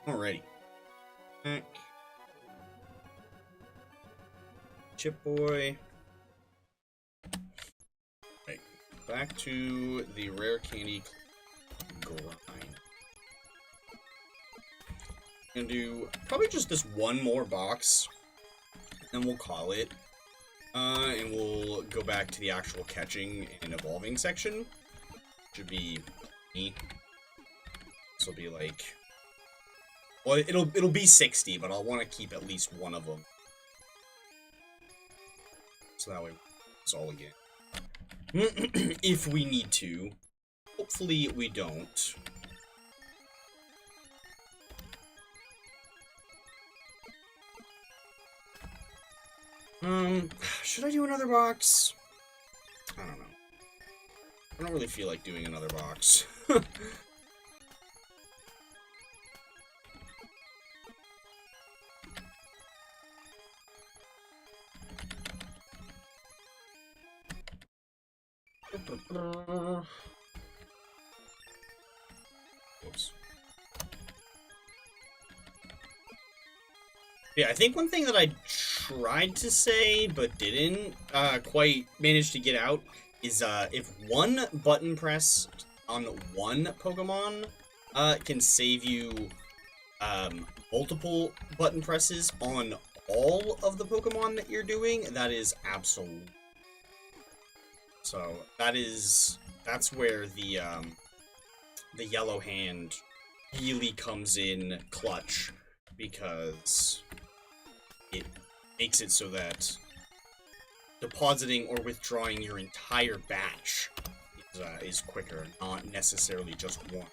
Speaker 1: Alrighty. Back. Chip Boy. Right. Back to the rare candy grind. Gonna do probably just this one more box, and we'll call it. And we'll go back to the actual catching and evolving section. Should be me. This will be like, well, it'll be 60, but I'll want to keep at least one of them, so that way it's all again. If we need to, hopefully we don't. Should I do another box? I don't know. I don't really feel like doing another box. Oops. Yeah, I think one thing that I tried to say but didn't quite manage to get out is if one button press on one Pokemon can save you multiple button presses on all of the Pokemon that you're doing, that is absolute. So that's where the yellow hand really comes in clutch, because it makes it so that depositing or withdrawing your entire batch is quicker, not necessarily just one.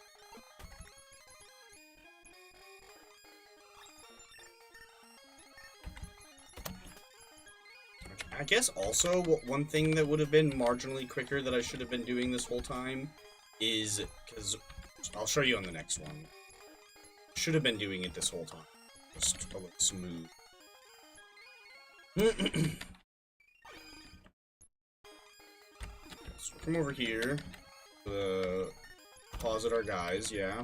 Speaker 1: I guess also one thing that would have been marginally quicker that I should have been doing this whole time is, because I'll show you on the next one. Should have been doing it this whole time. Just a little smooth. So come over here. Deposit our guys, yeah.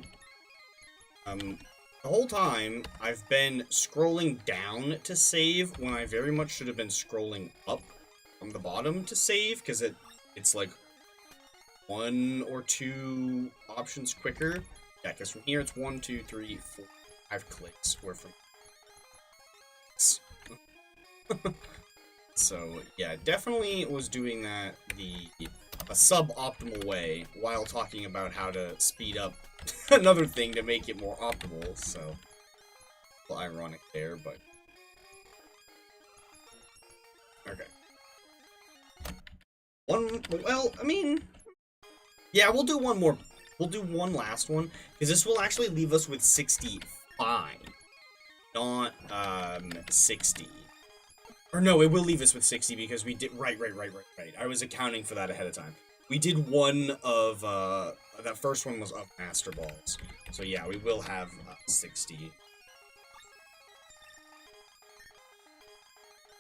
Speaker 1: The whole time, I've been scrolling down to save when I very much should have been scrolling up from the bottom to save, because it's like 1 or 2 options quicker. Yeah, because from here it's 1, 2, 3, 4, 5 clicks, or from... So, yeah, definitely was doing that a suboptimal way while talking about how to speed up another thing to make it more optimal, so a little ironic there, but okay. Well, I mean, yeah, we'll do one more. We'll do one last one, because this will actually leave us with 65, not 60. Or no, it will leave us with 60 because we did right. I was accounting for that ahead of time. We did one of that first one was of Master Balls. So yeah, we will have 60.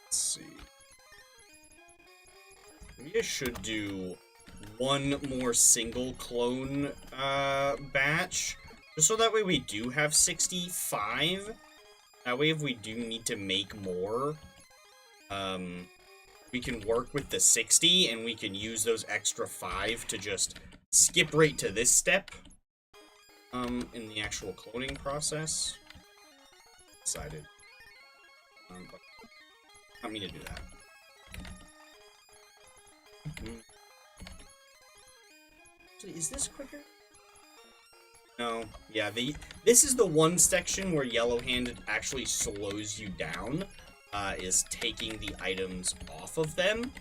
Speaker 1: Let's see. Maybe I should do one more single clone batch, just so that way we do have 65. That way, if we do need to make more, we can work with the 60, and we can use those extra 5 to just skip right to this step, in the actual cloning process. Decided. But I don't mean to do that. Actually, is this quicker? No. Yeah, this is the one section where Yellow Hand actually slows you down. Is taking the items off of them.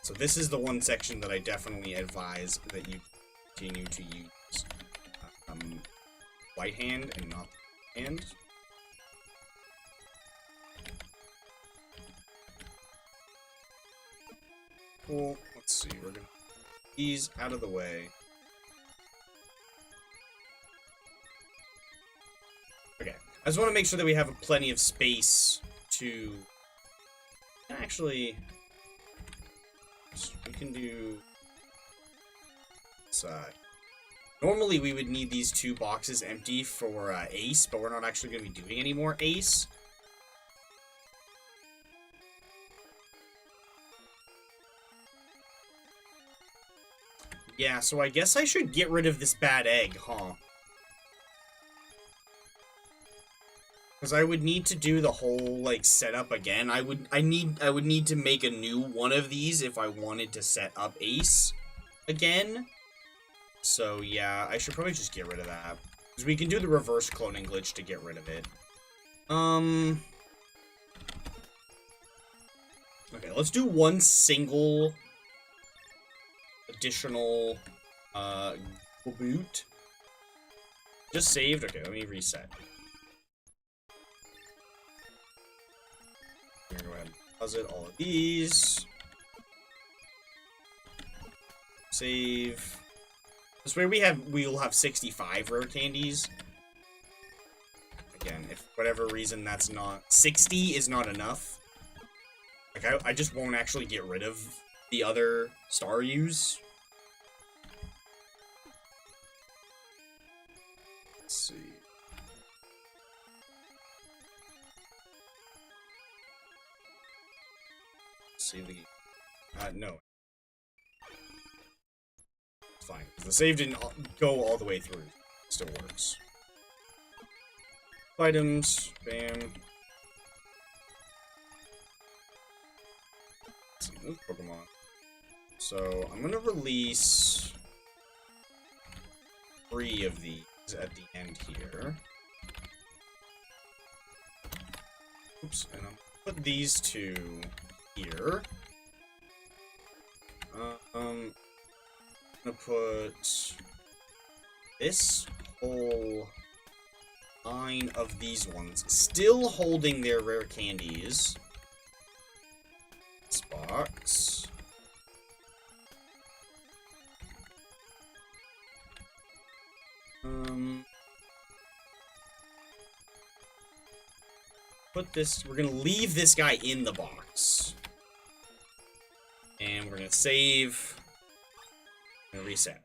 Speaker 1: So this is the one section that I definitely advise that you continue to use white hand and not hand. Cool. Let's see. We're gonna get these out of the way. Okay. I just want to make sure that we have plenty of space to actually. We can do side. Normally, we would need these 2 boxes empty for Ace, but we're not actually going to be doing any more Ace. Yeah, so I guess I should get rid of this bad egg, huh? Because I would need to do the whole, like, setup again. I would need to make a new one of these if I wanted to set up Ace again. So, yeah, I should probably just get rid of that. Because we can do the reverse cloning glitch to get rid of it. Okay, let's do one single additional, boot. Just saved? Okay, let me reset. I'm gonna go ahead and deposit all of these. Save. This way we'll have 65 rare candies. Again, if for whatever reason that's not 60 is not enough. Like I just won't actually get rid of the other Staryus. Let's see. Save the game. No. It's fine. The save didn't go all the way through. It still works. Items. Bam. Let's see. Move Pokemon. So, I'm gonna release 3 of these at the end here. Oops. And I'm gonna put these 2 here. I'm gonna put this whole 9 of these ones, still holding their rare candies. This box. Put this, we're gonna leave this guy in the box. And we're gonna save and reset.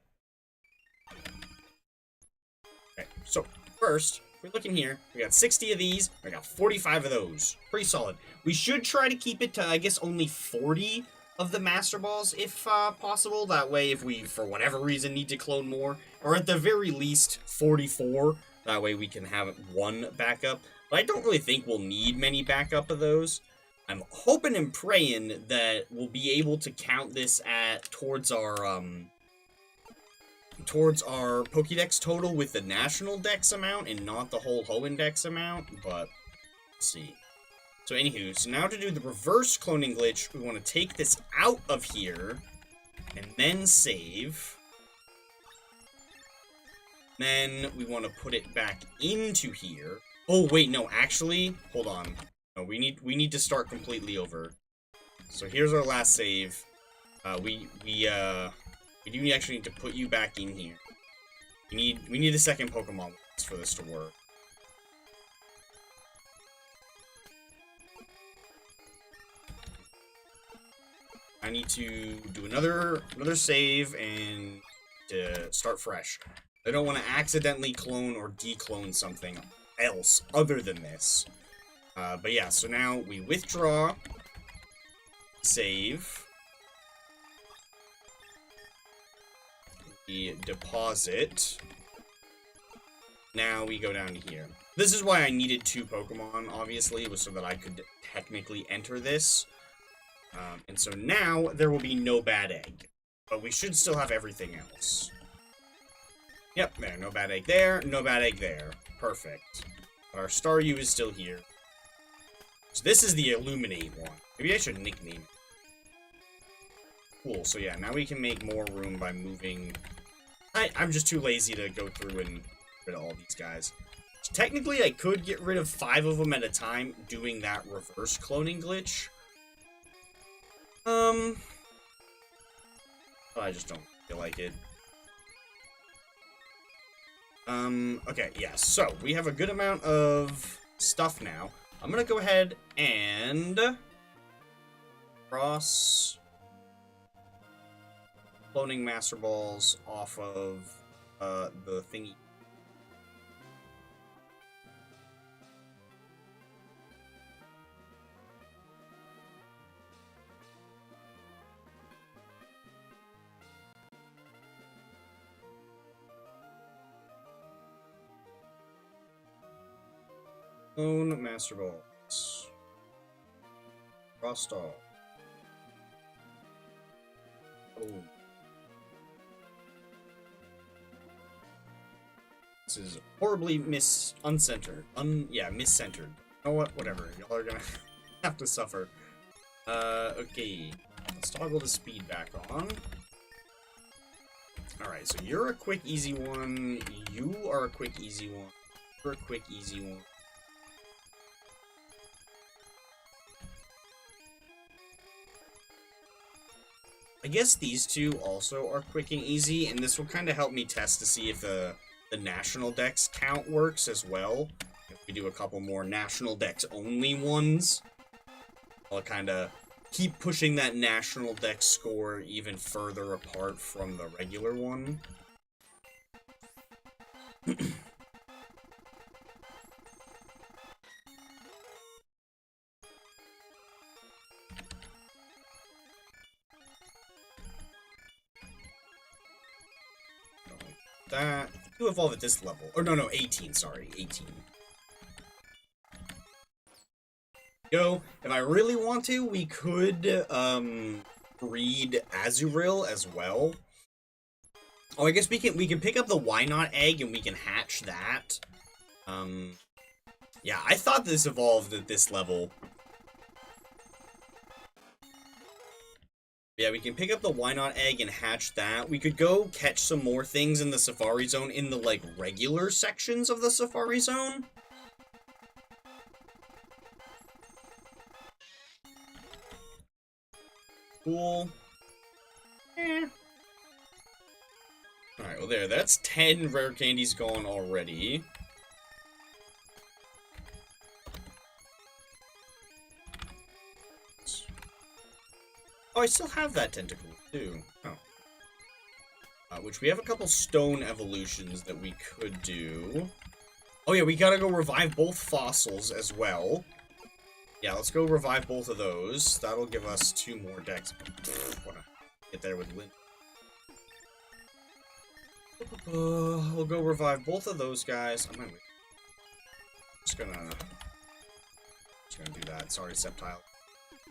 Speaker 1: Okay, so first, if we look in here, we got 60 of these, we got 45 of those. Pretty solid. We should try to keep it to, I guess, only 40 of the Master Balls, if possible. That way, if we, for whatever reason, need to clone more, or at the very least, 44. That way we can have 1 backup. But I don't really think we'll need many backup of those. I'm hoping and praying that we'll be able to count this towards our Pokédex total with the National Dex amount and not the whole Hoenn Dex amount, but let's see. So anywho, so now to do the reverse cloning glitch, we want to take this out of here and then save. Then we want to put it back into here. Oh wait, no, actually, hold on. No, we need to start completely over. So here's our last save. We do actually need to put you back in here. We need a second Pokemon for this to work. I need to do another save and to start fresh. I don't want to accidentally clone or declone something else other than this. But yeah, so now we withdraw, save, we deposit. Now we go down to here. This is why I needed 2 Pokemon, obviously, was so that I could technically enter this. And so now there will be no bad egg, but we should still have everything else. Yep, there, no bad egg there, no bad egg there. Perfect. But our Staryu is still here. So this is the Illuminate one. Maybe I should nickname it. Cool, so yeah, now we can make more room by moving. I'm just too lazy to go through and get rid of all these guys. So technically, I could get rid of 5 of them at a time doing that reverse cloning glitch. I just don't feel like it. Okay, yeah, so we have a good amount of stuff now. I'm gonna go ahead and cross cloning Master Balls off of the thingy. Own Master Balls. Frostal. Oh. This is horribly uncentered. Yeah, miscentered. You know what? Whatever. Y'all are gonna have to suffer. Okay. Let's toggle the speed back on. Alright, so you're a quick, easy one. You are a quick, easy one. You're a quick, easy one. I guess these two also are quick and easy, and this will kind of help me test to see if the national dex count works as well. If we do a couple more national dex only ones, I'll kind of keep pushing that national dex score even further apart from the regular one. That to evolve at this level, or no, 18. Sorry, 18. Go. If I really want to, we could breed Azuril as well. Oh, I guess we can pick up the why not egg and we can hatch that. Yeah, I thought this evolved at this level. Yeah, we can pick up the why not egg and hatch that. We could go catch some more things in the Safari Zone in the, like, regular sections of the Safari Zone. Cool. Alright, well there, that's 10 rare candies gone already. Oh, I still have that tentacle, too. Oh. Which we have a couple stone evolutions that we could do. Oh yeah, we gotta go revive both fossils as well. Yeah, let's go revive both of those. That'll give us 2 more decks. Wanna get there with Lynn. We'll go revive both of those guys. I might wait. Just gonna do that. Sorry, Sceptile.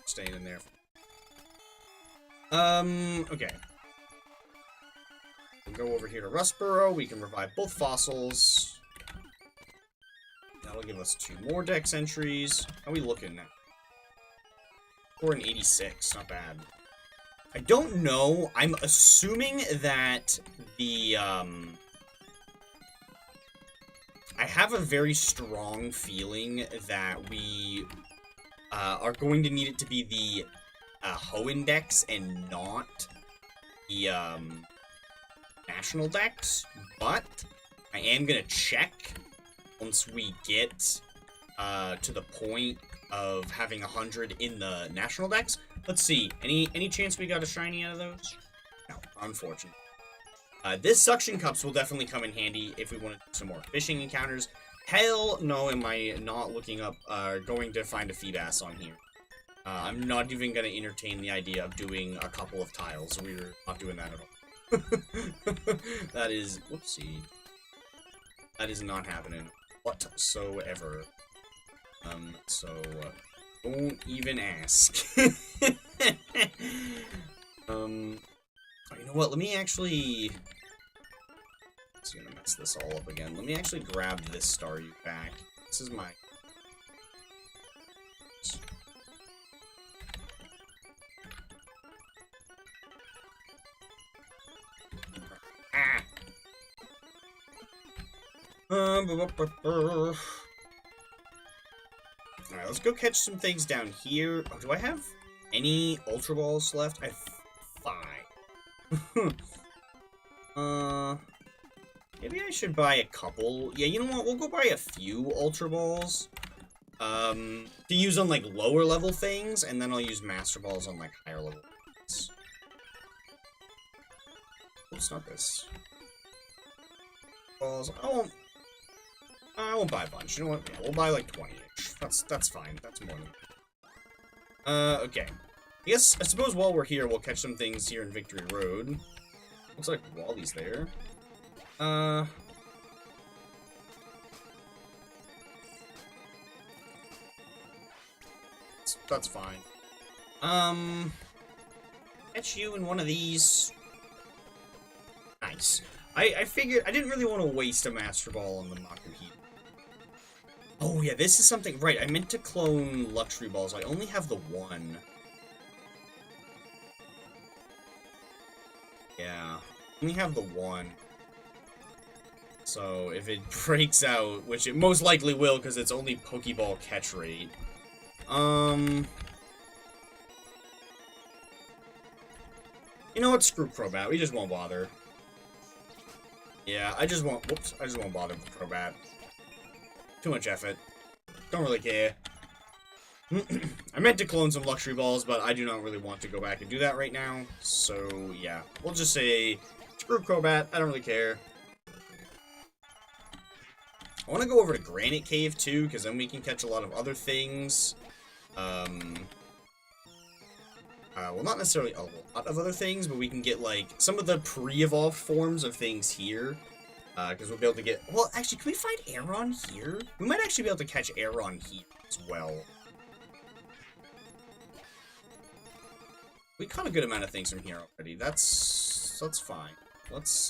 Speaker 1: Staying in there. Okay. We'll go over here to Rustboro. We can revive both fossils. That'll give us 2 more dex entries. How are we looking now? 486. Not bad. I don't know. I'm assuming that the, I have a very strong feeling that we, are going to need it to be the Hoenn Dex and not the national Dex, but I am gonna check once we get to the point of having 100 in the national Dex. Let's see, any chance we got a shiny out of those? No, unfortunately. This suction cups will definitely come in handy if we want to do some more fishing encounters. Hell no, am I not looking up, going to find a Feebass on here. I'm not even going to entertain the idea of doing a couple of tiles. We're not doing that at all. That is... Whoopsie. That is not happening whatsoever. Don't even ask. Oh, you know what? Let me actually... It's gonna mess this all up again. Let me actually grab this Staryu back. This is my... Alright, let's go catch some things down here. Oh, do I have any Ultra Balls left? I have 5. Maybe I should buy a couple. Yeah, you know what? We'll go buy a few Ultra Balls. To use on, like, lower level things, and then I'll use Master Balls on, like, higher level things. Oops, not this. balls. I won't buy a bunch. You know what? Yeah, we'll buy like 20-ish. That's fine. That's more than... okay. I suppose while we're here, we'll catch some things here in Victory Road. Looks like Wally's there. That's fine. Catch you in one of these. Nice. I figured I didn't really want to waste a Master Ball on the Makuhita. Oh yeah, this is something, right, I meant to clone Luxury Balls. I only have the one. Yeah, I only have the one. So if it breaks out, which it most likely will because it's only Pokeball catch rate. You know what? Screw Crobat. We just won't bother. Yeah, I just won't bother with Crobat. Too much effort. Don't really care. I meant to clone some Luxury Balls, but I do not really want to go back and do that right now. So, yeah. We'll just say, screw Crobat. I don't really care. I want to go over to Granite Cave, too, because then we can catch a lot of other things. Well, not necessarily a lot of other things, but we can get, like, some of the pre-evolved forms of things here. Because we'll be able to get... Well, actually, can we find Aeron here? We might actually be able to catch Aeron here as well. We caught a good amount of things from here already. That's fine. Let's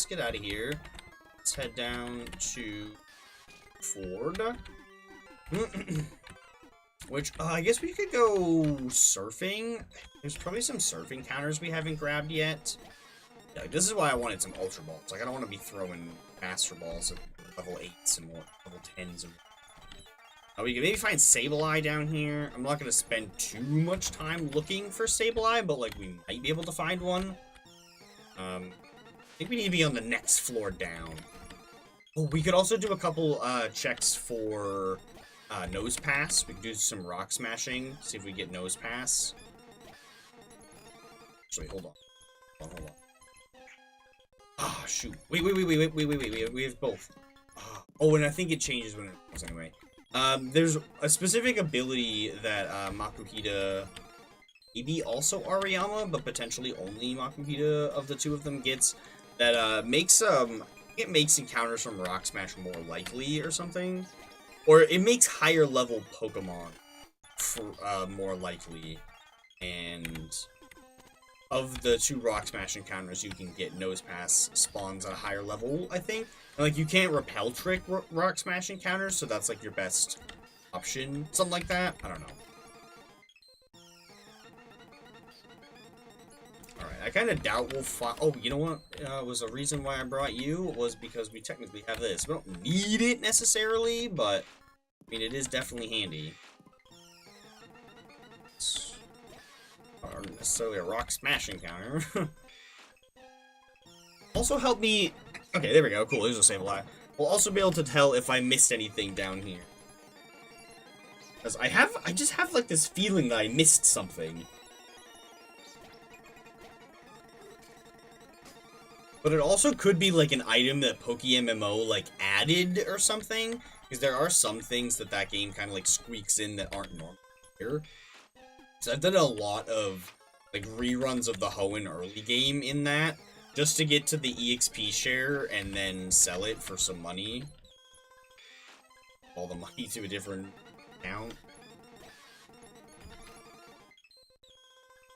Speaker 1: get out of here. Let's head down to Ford. Which, I guess we could go surfing. There's probably some surfing counters we haven't grabbed yet. Yeah, this is why I wanted some Ultra Balls. Like, I don't want to be throwing Master Balls at level 8s and more, level 10s. We can maybe find Sableye down here. I'm not going to spend too much time looking for Sableye, but, like, we might be able to find one. I think we need to be on the next floor down. Oh, we could also do a couple, checks for... Nose Pass. We can do some rock smashing. See if we get Nose Pass. Actually, hold on. Hold on. Ah, oh, shoot. Wait. We have both. Oh, and I think it changes when it goes anyway. There's a specific ability that, Makuhita, maybe also Ariyama, but potentially only Makuhita of the two of them gets, that, makes, it makes encounters from Rock Smash more likely or something. Or it makes higher level Pokemon for, more likely. And of the two Rock Smash encounters you can get, Nose Pass spawns at a higher level, I think. And, like, you can't Repel Trick Rock Smash encounters, so that's, like, your best option. Something like that. I don't know. Alright, I kind of doubt we'll find... Oh, you know what? Was a reason why I brought you was because we technically have this. We don't need it necessarily, but... I mean, it is definitely handy. It's not necessarily a rock smash encounter. Also help me... Okay, there we go. Cool, there's a Sableye. We'll also be able to tell if I missed anything down here. Because I just have, like, this feeling that I missed something. But it also could be, like, an item that PokeMMO, like, added or something. Because there are some things that game kind of, like, squeaks in that aren't normal here. So I've done a lot of, like, reruns of the Hoenn early game in that. Just to get to the EXP share and then sell it for some money. All the money to a different account.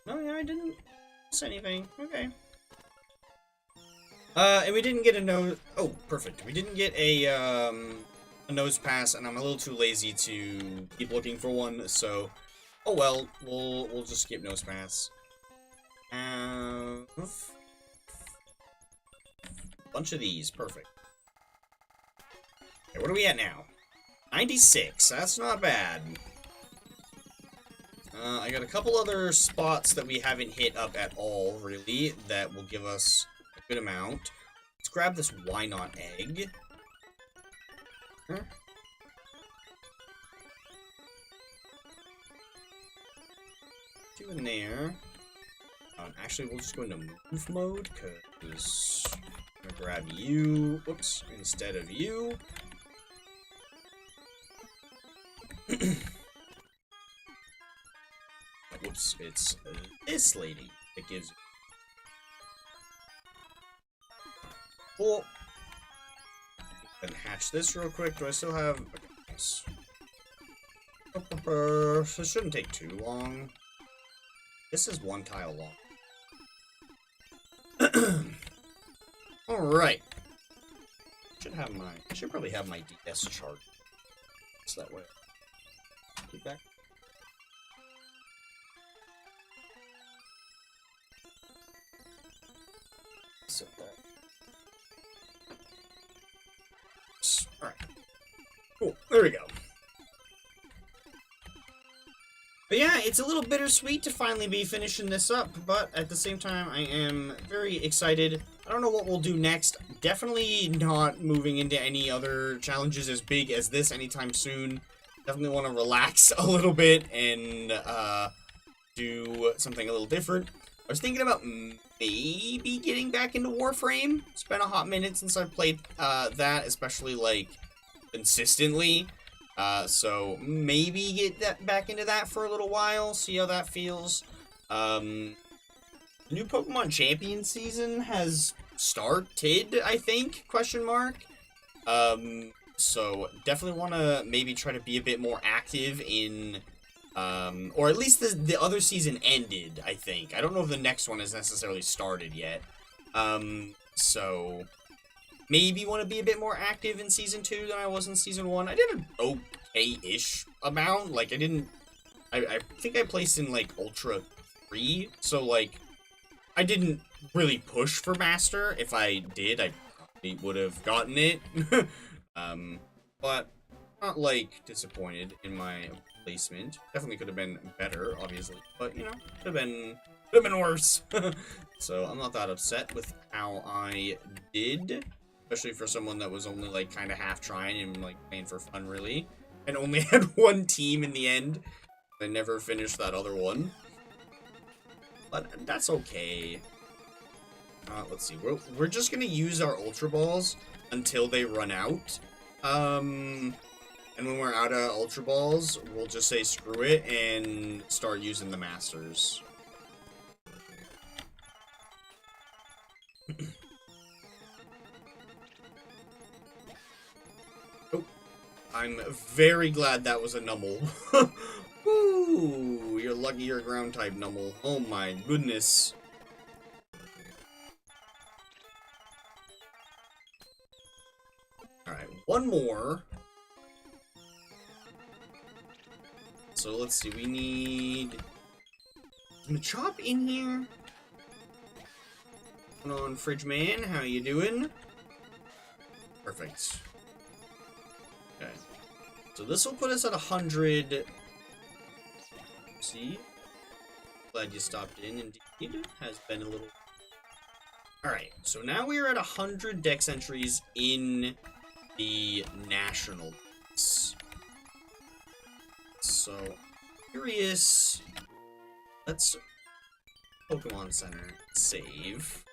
Speaker 1: No, yeah, I didn't miss anything. Okay. And we didn't get a nose... Oh, perfect. We didn't get a Nose Pass, and I'm a little too lazy to keep looking for one, so... Oh well, we'll just skip Nose Pass. Bunch of these, perfect. Okay, what are we at now? 96, that's not bad. I got a couple other spots that we haven't hit up at all, really, that will give us a good amount. Let's grab this Why Not egg. Huh? Two in there. Actually, we'll just go into move mode, because I'm grab you. Whoops, instead of you. Whoops, it's this lady that gives. Cool. And hatch this real quick. Do I still have? Okay, nice. This shouldn't take too long. This is one tile long. All right. I should probably have my DS chart. It's that way. Keep back. Set that. Alright. Cool. There we go. But yeah, it's a little bittersweet to finally be finishing this up, but at the same time, I am very excited. I don't know what we'll do next. Definitely not moving into any other challenges as big as this anytime soon. Definitely want to relax a little bit and do something a little different. I was thinking about maybe getting back into Warframe. It's been a hot minute since I've played that, especially like consistently. So maybe get that back into that for a little while, see how that feels. New Pokemon Champion season has started, I think, question mark. So definitely want to maybe try to be a bit more active in, or at least the other season ended, I think. I don't know if the next one has necessarily started yet. So maybe want to be a bit more active in Season 2 than I was in Season 1. I did an okay-ish amount. Like, I think I placed in, like, Ultra 3. So, like, I didn't really push for Master. If I did, I probably would have gotten it. But not, like, disappointed in my placement. Definitely could have been better, obviously. But, you know, could have been worse. So, I'm not that upset with how I did. Especially for someone that was only, like, kind of half trying and, like, playing for fun, really. And only had one team in the end. I never finished that other one. But that's okay. Let's see. We're just gonna use our Ultra Balls until they run out. And when we're out of Ultra Balls, we'll just say screw it and start using the Masters. Oh, I'm very glad that was a Numble. Ooh, you're lucky you're a ground type Numble. Oh my goodness. Alright, one more. So let's see, we need Machop in here. What's going on, Fridge Man? How you doing? Perfect. Okay. So this will put us at 100. See? Glad you stopped in, indeed. Has been a little... Alright, so now we are at 100 Dex entries in the National Dex. So, curious. Let's Pokemon Center save.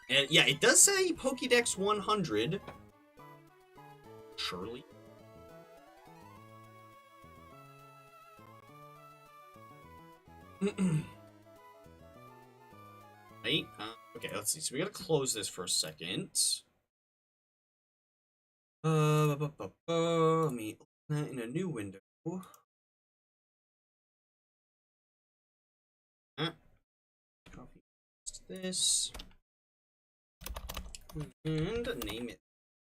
Speaker 1: And yeah, it does say Pokédex 100. Surely. Right? Okay, let's see. So we gotta close this for a second. Let me open that in a new window. Copy this. And name it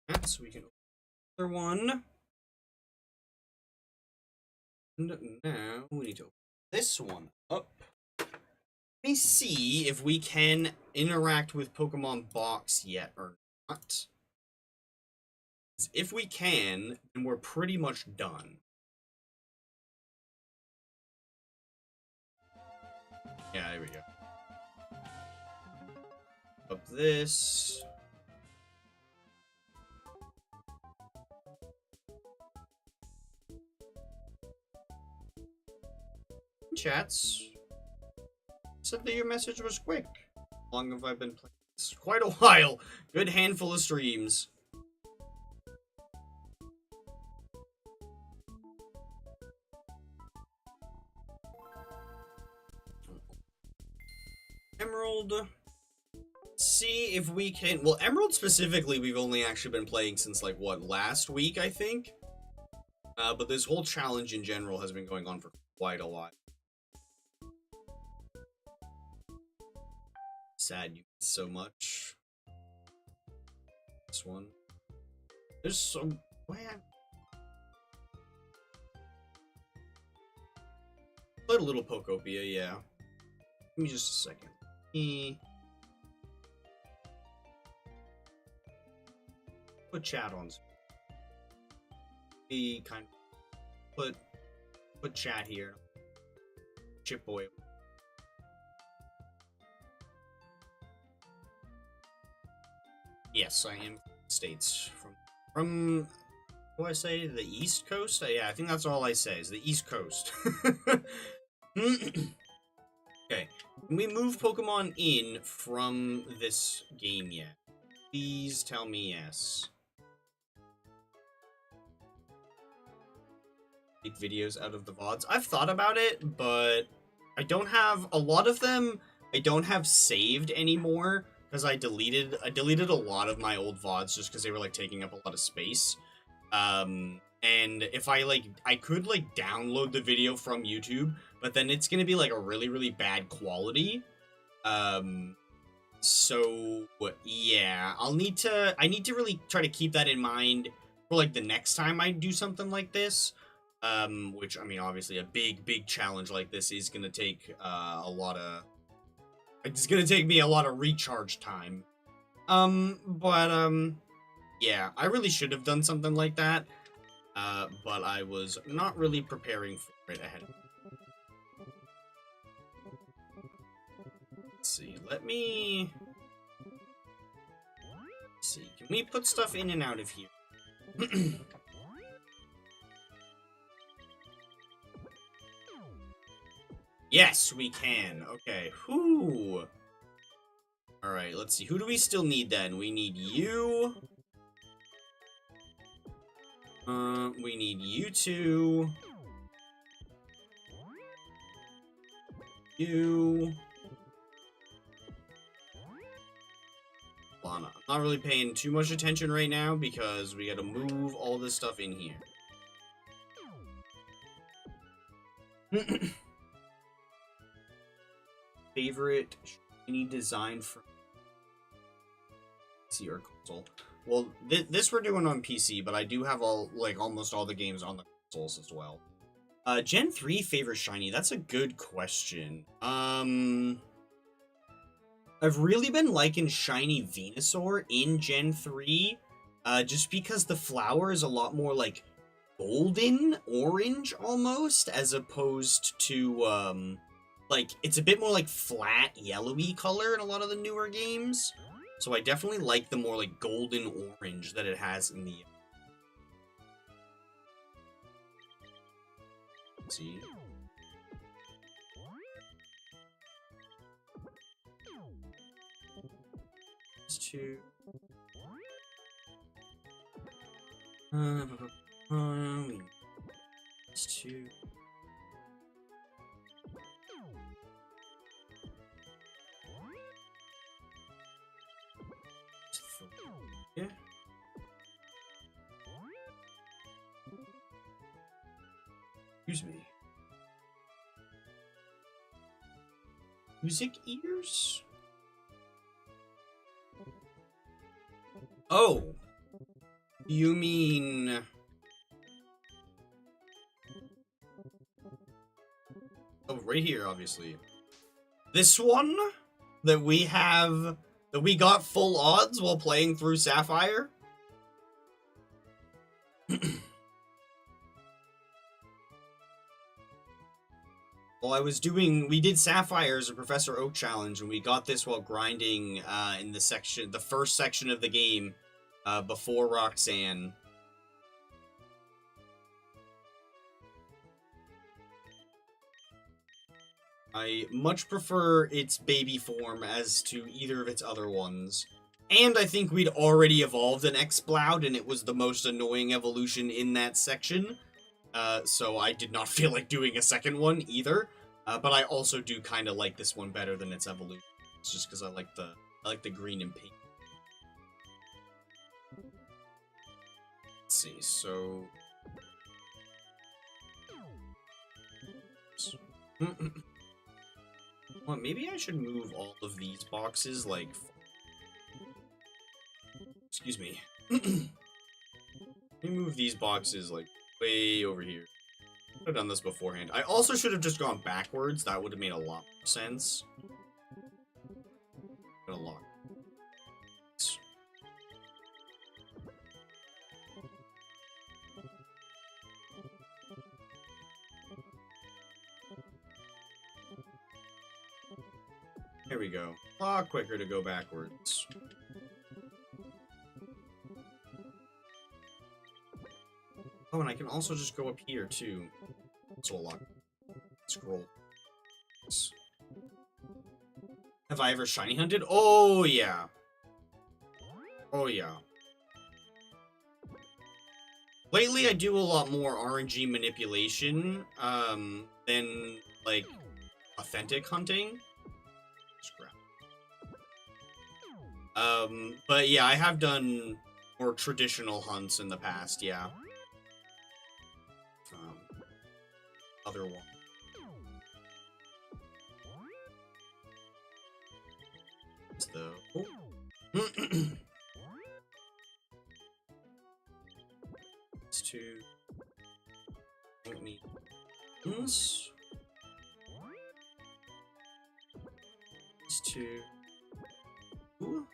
Speaker 1: that so we can open another one. And now we need to open this one up. Let me see if we can interact with Pokemon Box yet or not. If we can, then we're pretty much done. Yeah, there we go. Up this. Chats. Said that your message was quick. How long have I been playing It's quite a while. Good handful of streams. Emerald. See if we can... Well, Emerald specifically, we've only actually been playing since, like, what, last week, I think? But this whole challenge in general has been going on for quite a while. Sad you missed so much. This one. There's so... Man. Played a little Pokopia, yeah. Give me just a second. Put chat on. He kind of put chat here. Chip boy. Yes, I am States from what do I say? The East Coast? Yeah, I think that's all I say is the East Coast. Okay, can we move Pokemon in from this game yet? Please tell me yes. Make videos out of the VODs. I've thought about it, but I don't have a lot of them. I don't have saved anymore because I deleted a lot of my old VODs just because they were like taking up a lot of space. And if I could like download the video from YouTube, but then it's gonna be like a really, really bad quality. So yeah, I need to really try to keep that in mind for like the next time I do something like this. Which I mean, obviously a big challenge like this is gonna take it's gonna take me a lot of recharge time. Yeah, I really should have done something like that. But I was not really preparing for it ahead of time. Let's see, let me see. Can we put stuff in and out of here? Yes, we can. Okay. Whoo. Alright, let's see. Who do we still need then? We need you. We need you two. You. Lana. I'm not really paying too much attention right now because we gotta move all this stuff in here. Favorite shiny design for PC or console? Well, this we're doing on PC, but I do have almost all the games on the consoles as well. Gen 3 favorite shiny? That's a good question. I've really been liking shiny Venusaur in Gen 3, just because the flower is a lot more like golden orange almost, as opposed to like it's a bit more like flat yellowy color in a lot of the newer games. So I definitely like the more like golden orange that it has in the... Let's see. These two. These two. Yeah. Excuse me. Music ears? Oh. You mean... Oh, right here, obviously. This one? That we have... That we got full odds while playing through Sapphire? Well, we did Sapphire as a Professor Oak challenge, and we got this while grinding in the first section of the game, before Roxanne. I much prefer its baby form as to either of its other ones. And I think we'd already evolved an X-Bloud, and it was the most annoying evolution in that section. So I did not feel like doing a second one either. But I also do kind of like this one better than its evolution. It's just because I like the green and pink. Let's see, so... Well, maybe I should move all of these boxes, like... Excuse me. Let me move these boxes, like, way over here. I could have done this beforehand. I also should have just gone backwards. That would have made a lot more sense. A lot. There we go. A lot quicker to go backwards. Oh, and I can also just go up here, too. So a lot. Scroll. Have I ever shiny hunted? Oh, yeah. Oh, yeah. Lately, I do a lot more RNG manipulation, than, like, authentic hunting. But yeah, I have done more traditional hunts in the past, yeah. Other one. Though. These two. Don't need these. These two. Ooh.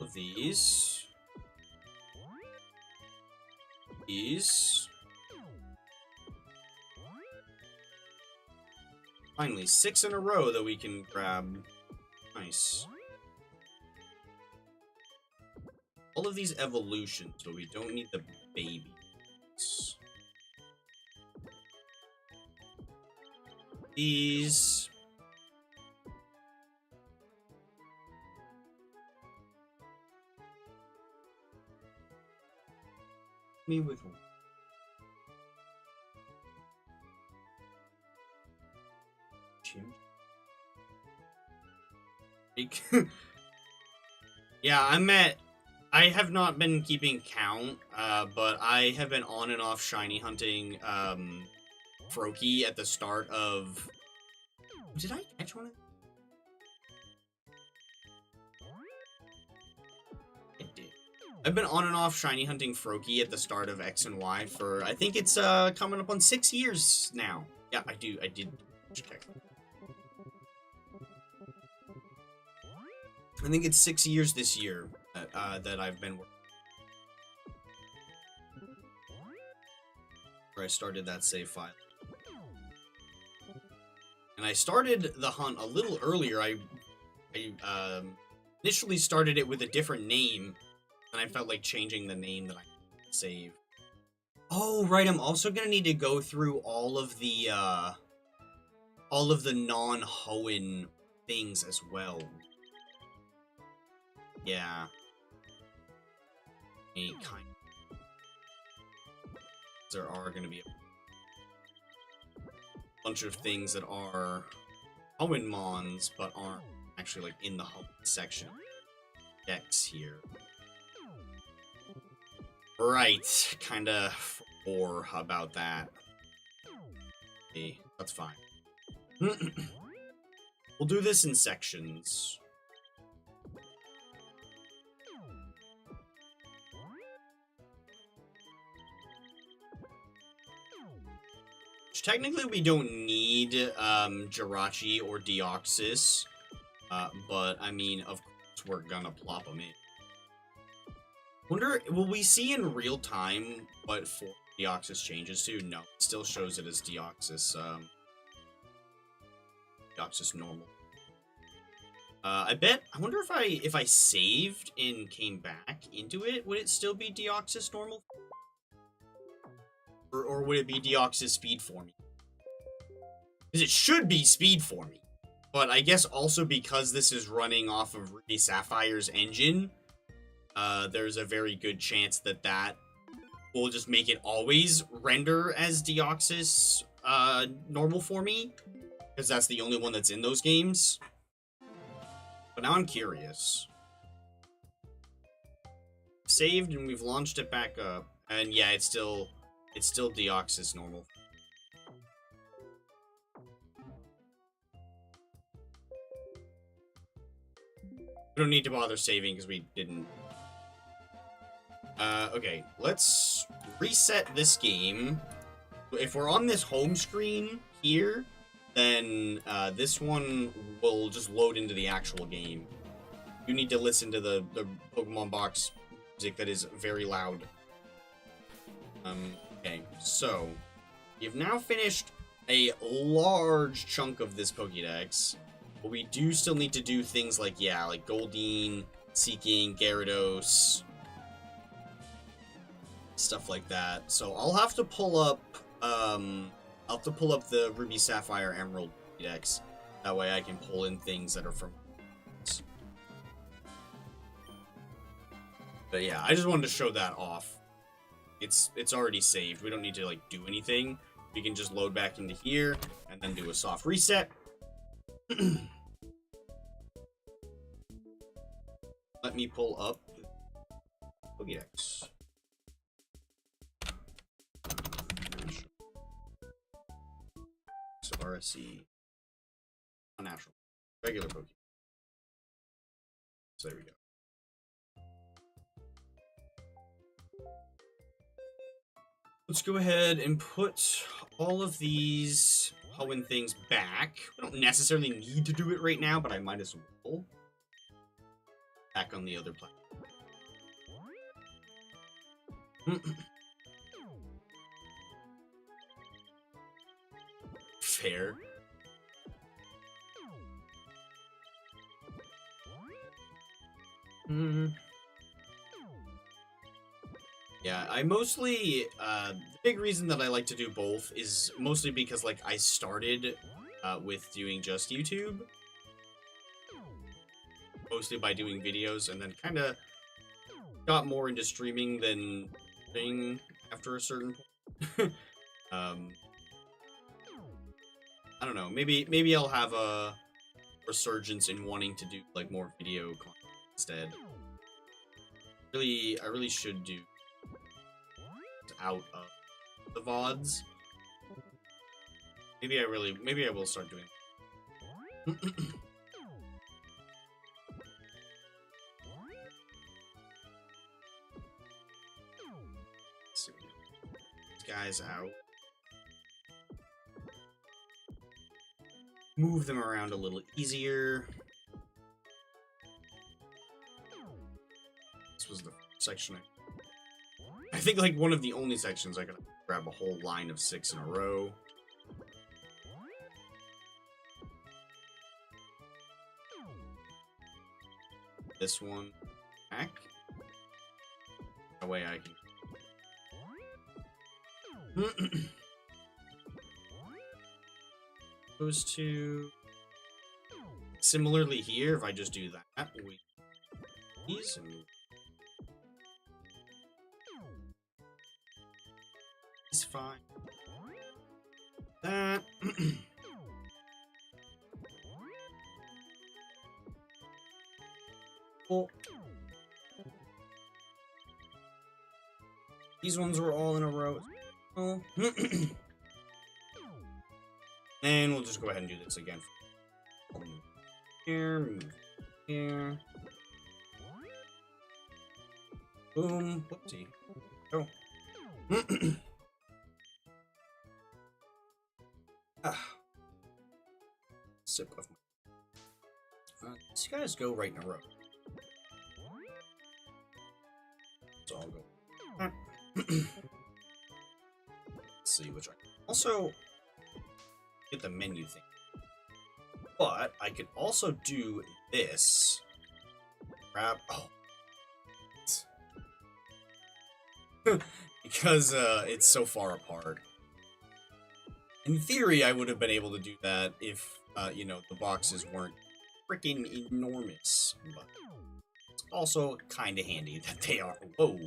Speaker 1: Of these. These. Finally, 6 in a row that we can grab. Nice. All of these evolutions, but we don't need the babies. These. Me with one. Yeah, I have not been keeping count, but I have been on and off shiny hunting, Froakie at the start of... Did I catch one of them? I did. I've been on and off shiny hunting Froakie at the start of X and Y for, I think it's, coming up on 6 years now. Yeah, I did check. I think it's 6 years this year that I've been working. Where I started that save file. And I started the hunt a little earlier. I initially started it with a different name, and I felt like changing the name that I save. Oh, right, I'm also gonna need to go through all of the non-Hoenn things as well. Yeah. Kind of. There are going to be a bunch of things that are Hoenn Mons, but aren't actually, like, in the Hoenn section. Dex here. Right. Kind of or about that. Okay, that's fine. We'll do this in sections. Technically, we don't need Jirachi or Deoxys, but I mean, of course, we're gonna plop them in. Wonder, will we see in real time what Deoxys changes to? No, it still shows it as Deoxys, Deoxys normal. I wonder if I saved and came back into it, would it still be Deoxys normal? Or would it be Deoxys speed forming? Because it should be speed forming. But I guess also because this is running off of Ruby Sapphire's engine, there's a very good chance that that will just make it always render as Deoxys normal for me. Because that's the only one that's in those games. But now I'm curious. Saved and we've launched it back up. And yeah, it's still Deoxys normal. We don't need to bother saving because we didn't. Okay, let's reset this game. If we're on this home screen here, then this one will just load into the actual game. You need to listen to the Pokemon box music that is very loud. Okay, so you've now finished a large chunk of this Pokédex. But we do still need to do things like, yeah, like Goldeen, Seeking, Gyarados, stuff like that. So I'll have to pull up, the Ruby, Sapphire, Emerald Pokédex. That way I can pull in things that are from. But yeah, I just wanted to show that off. It's already saved. We don't need to like do anything. We can just load back into here and then do a soft reset. Let me pull up Pokédex. So RSC, unnatural, regular Pokédex. So there we go. Let's go ahead and put all of these Hoenn things back. We don't necessarily need to do it right now, but I might as well. Back on the other platform. Fair. Yeah, I mostly, the big reason that I like to do both is mostly because, like, I started with doing just YouTube. Mostly by doing videos, and then kind of got more into streaming than thing after a certain point. I don't know, maybe I'll have a resurgence in wanting to do, like, more video content instead. I really should do out of the VODs. Maybe I will start doing guys out. Move them around a little easier. This was the section I think like one of the only sections I could grab a whole line of 6 in a row. This one back. That way I can goes to similarly here. If I just do that, we these and it's fine. That cool. These ones were all in a row. And we'll just go ahead and do this again. Here, move here. Boom. Whoopsie. Go. Sip of my. These guys go right in a row. So I'll go. Let's see which I can also get the menu thing. But I could also do this. Grab because it's so far apart. In theory, I would have been able to do that if, you know, the boxes weren't freaking enormous. But it's also kind of handy that they are. Whoa.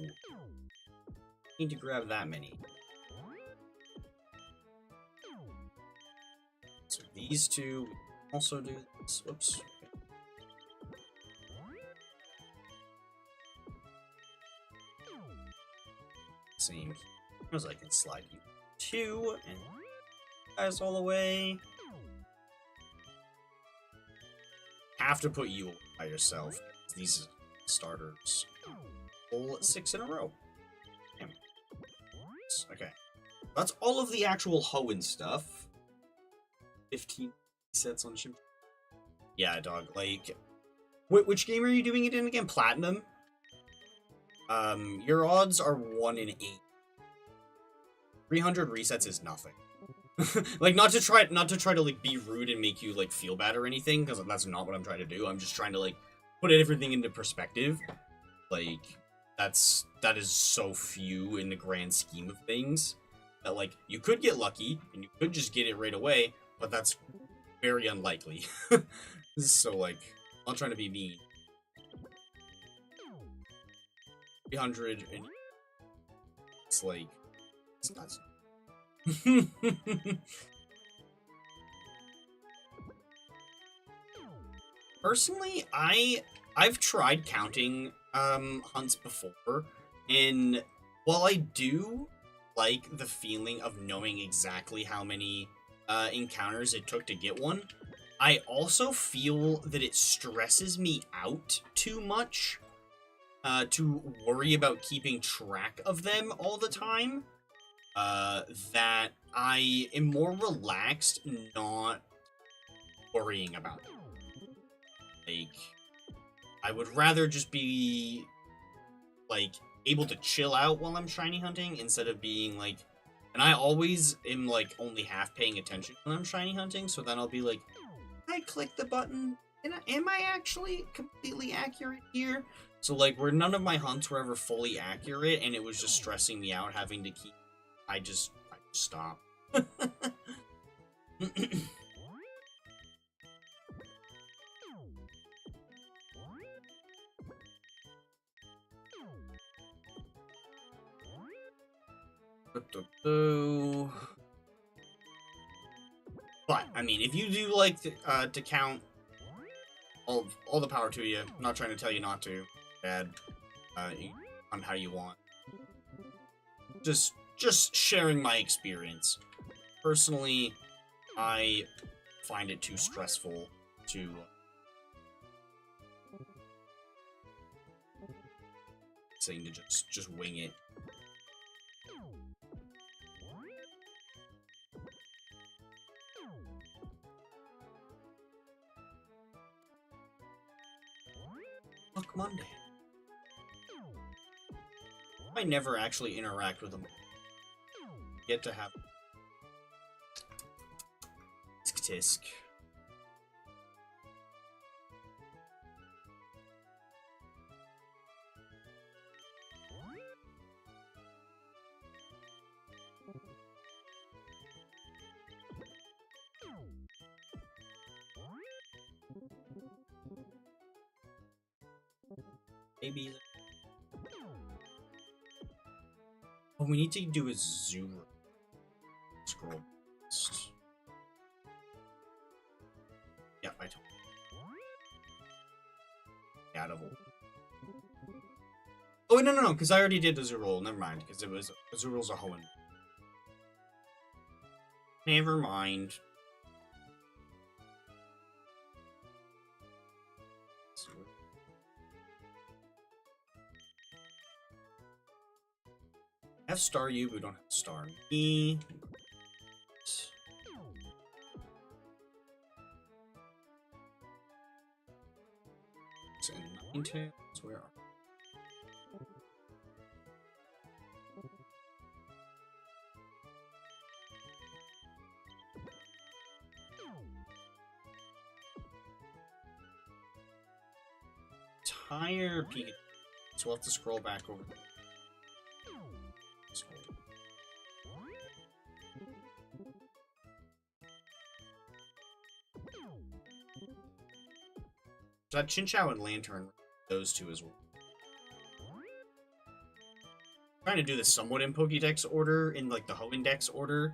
Speaker 1: Need to grab that many. So these two we also do this. Whoops. Okay. Same as I can slide you two and guys all the way. Have to put you by yourself. These starters. Full 6 in a row. Damn. Okay. That's all of the actual Hoenn stuff. 15 sets on Shim. Yeah, dog. Like, which game are you doing it in again? Platinum? Your odds are 1 in 8. 300 resets is nothing. Like, not to try to like be rude and make you like feel bad or anything, because that's not what I'm trying to do. I'm just trying to like put everything into perspective. Like, that is so few in the grand scheme of things that like you could get lucky and you could just get it right away, but that's very unlikely. So like, I'm not trying to be mean. 300 and it's like it's nuts. Personally, I've tried counting hunts before, and while I do like the feeling of knowing exactly how many encounters it took to get one, I also feel that it stresses me out too much to worry about keeping track of them all the time. That I am more relaxed not worrying about them. Like, I would rather just be, like, able to chill out while I'm shiny hunting instead of being, like... And I always am, like, only half paying attention when I'm shiny hunting, so then I'll be like, I click the button, and am I actually completely accurate here? So, like, where none of my hunts were ever fully accurate, and it was just stressing me out having to keep... I just stopped. But I mean, if you do like to count, all the power to you. I'm not trying to tell you not to. Bad, on how you want. Just sharing my experience. Personally, I find it too stressful to saying to just wing it. Fuck Monday. I never actually interact with them. Get to have tisk. Maybe. What we need to do is zoom. Scroll. Yeah, I told you. Out of all. Oh, no, because I already did the Azurill. Never mind, because it was Azurill's a Hoenn. Never mind. I have Star You, but we don't have Star Me. It's in 9 tails. Where are Tire Pikachu. So we'll have to scroll back over. Scroll. So that Chinchou and Lantern, those two as well. I'm trying to do this somewhat in Pokédex order, in like the Ho-Index order.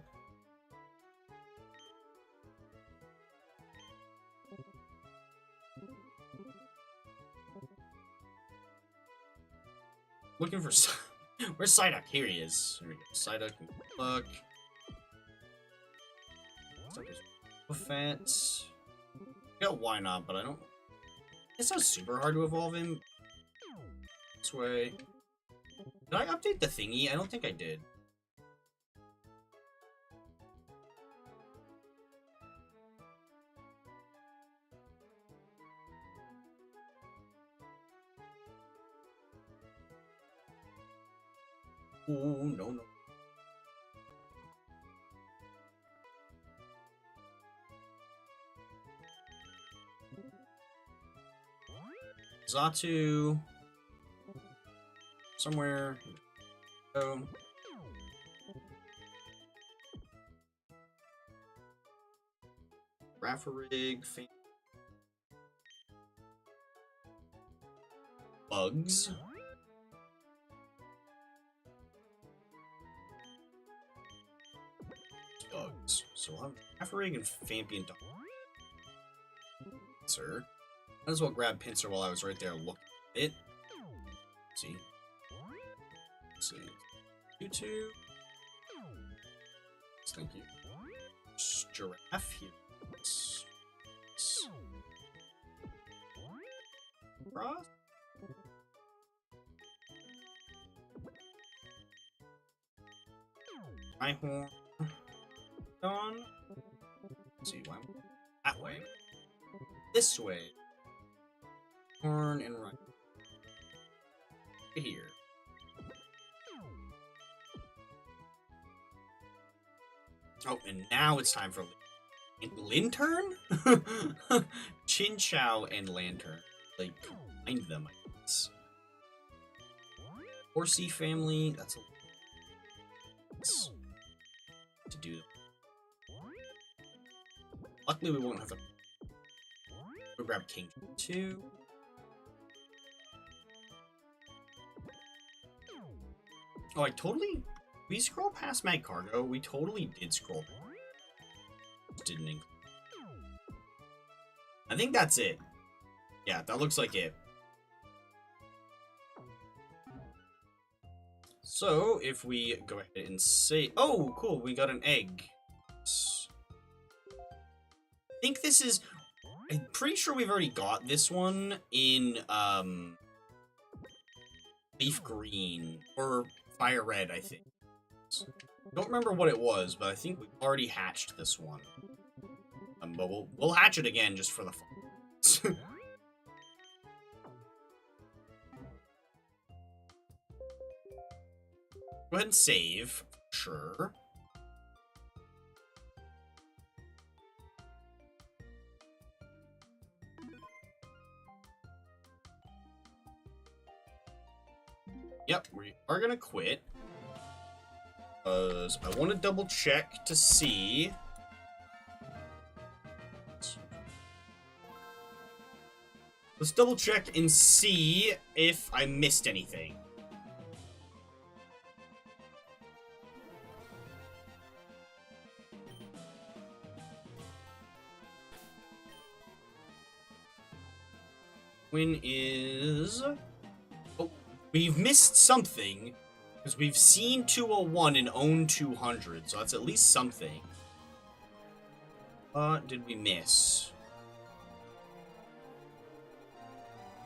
Speaker 1: Looking for... Where's Psyduck? Here he is. Here we go. Psyduck and Look. Psyduck is fat. Yeah, why not? But I don't... It's not super hard to evolve him. This way. Did I update the thingy? I don't think I did. Ooh, no. Xatu. Somewhere. Go. Raffarig. Bugs. Bugs. So I'll have Raffarig and Fampian Dog. Sir. Might as well grab Pinsir while I was right there looking at it. See. Let's see. You two. Thank you. Giraffe here. Cross. Rhyhorn. On. Let's see, why? That way. This way. Horn and run. Here. Oh, and now it's time for Lantern? Chinchou and Lantern. Like, combine them, I guess. Horsey family, that's a to do. Luckily, we won't have to. We'll grab King 2. Oh, I totally... We scroll past Mag Cargo. We totally did scroll. Didn't include. I think that's it. Yeah, that looks like it. So, if we go ahead and say... Oh, cool, we got an egg. I think this is... I'm pretty sure we've already got this one in, Leaf Green, or Fire Red, I think. Don't remember what it was, but I think we've already hatched this one. But we'll hatch it again just for the fun. Go ahead and save. Sure. Yep, we are gonna quit. Because I want to double check to see. Let's double check and see if I missed anything. When is... Oh, we've missed something. Because we've seen 201 and own 200, so that's at least something. What did we miss?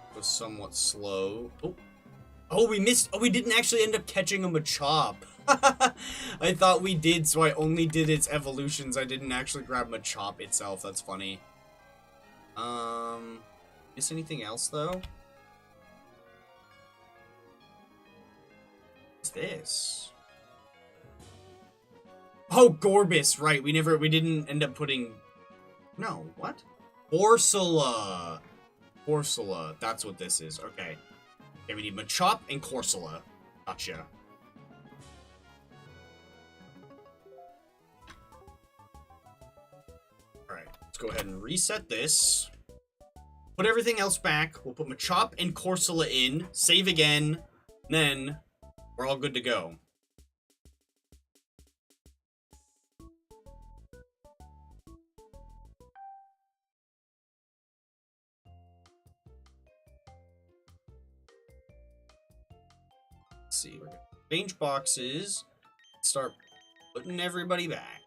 Speaker 1: It was somewhat slow. Oh, we missed. Oh, we didn't actually end up catching a Machop. I thought we did, so I only did its evolutions. I didn't actually grab Machop itself. That's funny. Miss anything else though? What's this? Oh, Gorbis, right. We didn't end up putting... No, what? Corsola. Corsola, that's what this is. Okay. Okay, we need Machop and Corsola. Gotcha. Alright, let's go ahead and reset this. put everything else back. We'll put Machop and Corsola in, save again, then we're all good to go. Let's see, we're gonna change boxes, start putting everybody back.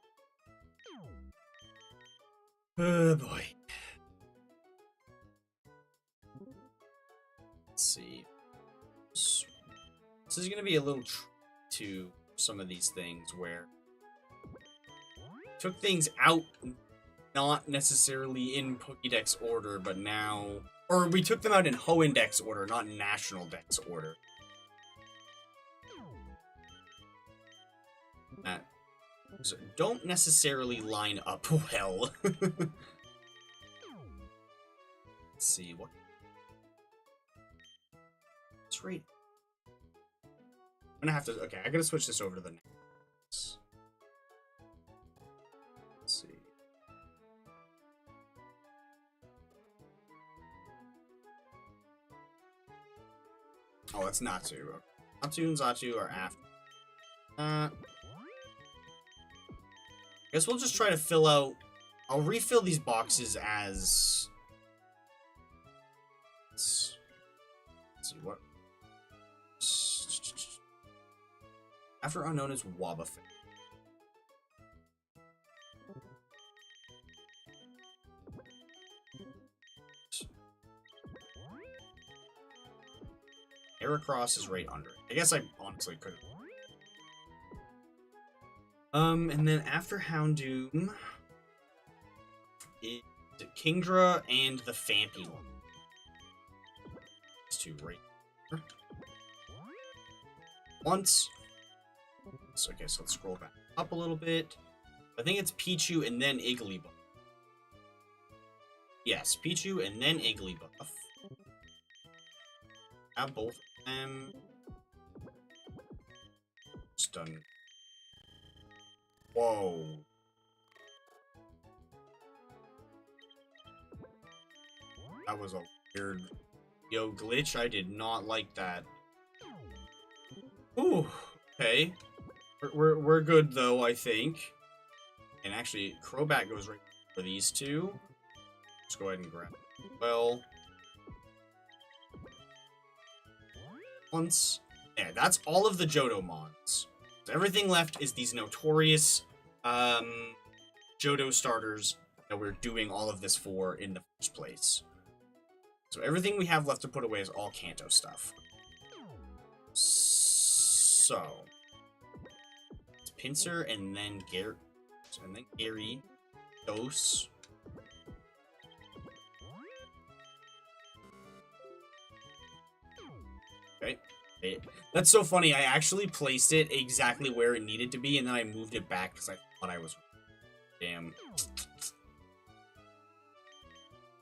Speaker 1: Oh boy. Let's see. This is gonna be a little to some of these things where took things out not necessarily in Pokédex order, but now, or we took them out in Ho-Index order, not National Dex order. So don't necessarily line up well. Let's see what. Let's read. I'm gonna have to. Okay, I gotta switch this over to the next. Let's see. Oh, it's Natu. Natu and Zatu are after. I guess we'll just try to fill out. I'll refill these boxes as. Let's see what. After unknown is Wobbuffet. Heracross is right under it. I guess I honestly could have. And then after Houndoom is Kingdra and the Phanpy one. These two right here. Once. So, okay, so let's scroll back up a little bit. I think it's Pichu and then Igglybuff. Yes, Pichu and then Igglybuff. Have both of them. Just done. Whoa. That was a weird glitch. I did not like that. Ooh, okay. We're good though, I think. And actually, Crobat goes right for these two. Let's go ahead and grab it. Well, once. Yeah, that's all of the Johtomons. So everything left is these notorious Johto starters that we're doing all of this for in the first place. So everything we have left to put away is all Kanto stuff. So it's Pinsir and then Gary, Dose. Okay. That's so funny. I actually placed it exactly where it needed to be, and then I moved it back because I thought I was. Damn.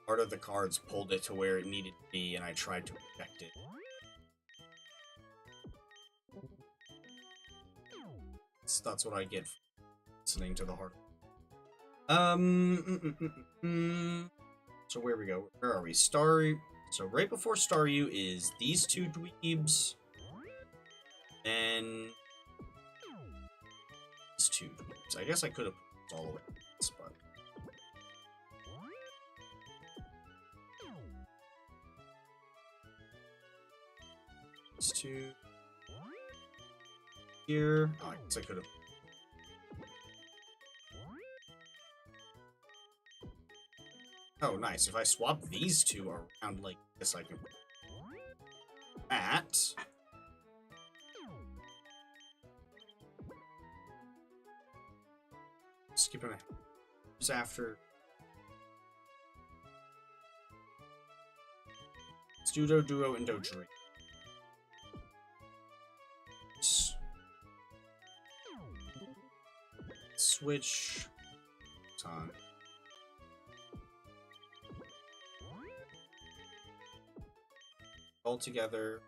Speaker 1: Part of the cards pulled it to where it needed to be, and I tried to protect it. So that's what I get for listening to the heart. So where we go? Where are we? So right before Staryu is these two dweebs. And these two dweebs. I guess I could have put all the way to this, but these two here. Oh, I guess I could have. Oh, nice. If I swap these two around like this, I can that. Skipping ahead. Just after. Studo, Duo, and Dodri. Switch. Time. All together.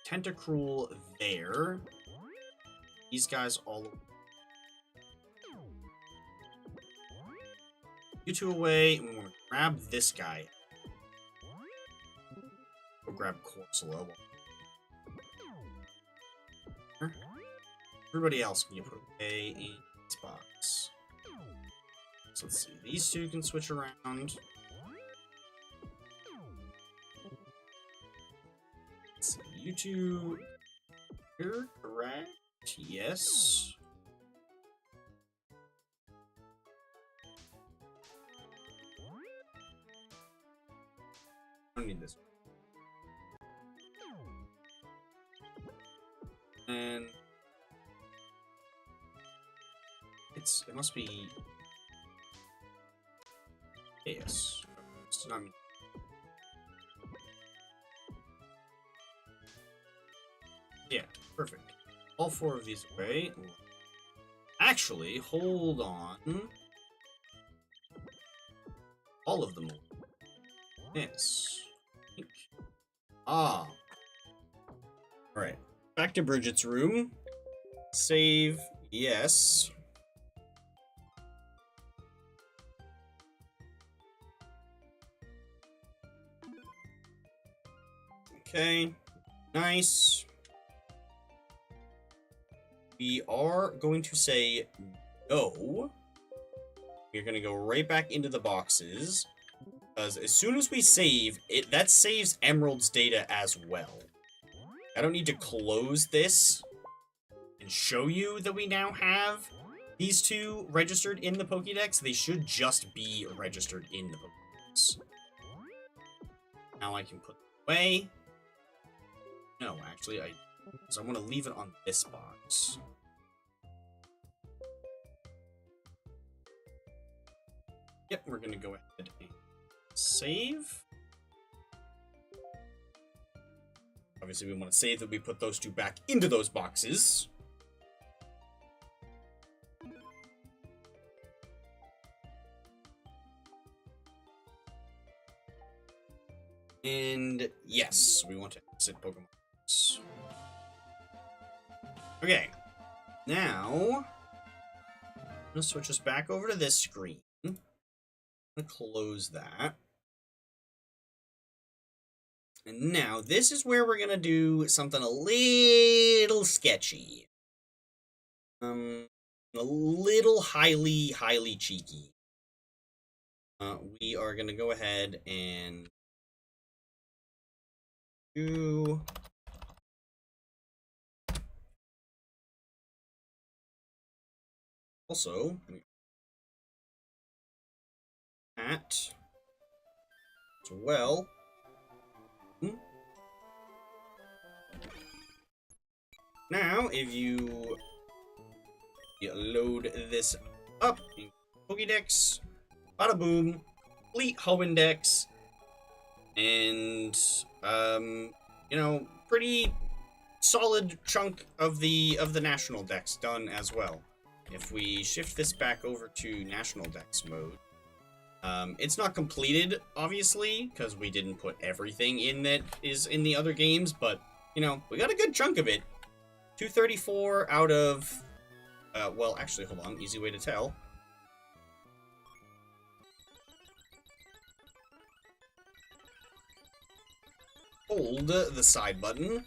Speaker 1: Tentacruel there. These guys all. you two away, and we're gonna grab this guy. We'll grab Corsola. Everybody else can you put away in this box. So let's see, these two can switch around. Let's see, you two here, correct? Yes. I don't need this. And it must be yes. It's not me. Yeah, perfect. All four of these away. Actually, hold on. All of them away. Yes. Ah. Alright. Back to Bridget's room. Save. Yes. Okay. Nice. We are going to say no. We're going to go right back into the boxes. Because as soon as we save, that saves Emerald's data as well. I don't need to close this and show you that we now have these two registered in the Pokédex. They should just be registered in the Pokédex. Now I can put it away. No, actually, because I want to leave it on this box. Yep, we're going to go ahead and save. Obviously, we want to save that we put those two back into those boxes. And yes, we want to exit Pokemon. Okay, now I'm gonna switch us back over to this screen. I'm gonna close that. And now this is where we're gonna do something a little sketchy. A little highly cheeky. We are gonna go ahead and do also at as well. Now, if you load this up in Pokédex, bada boom, complete Hoendex, and you know, pretty solid chunk of the National Dex done as well. If we shift this back over to National Dex mode, it's not completed, obviously, because we didn't put everything in that is in the other games, but, you know, we got a good chunk of it. 234 out of, well, actually, hold on, easy way to tell. Hold the side button.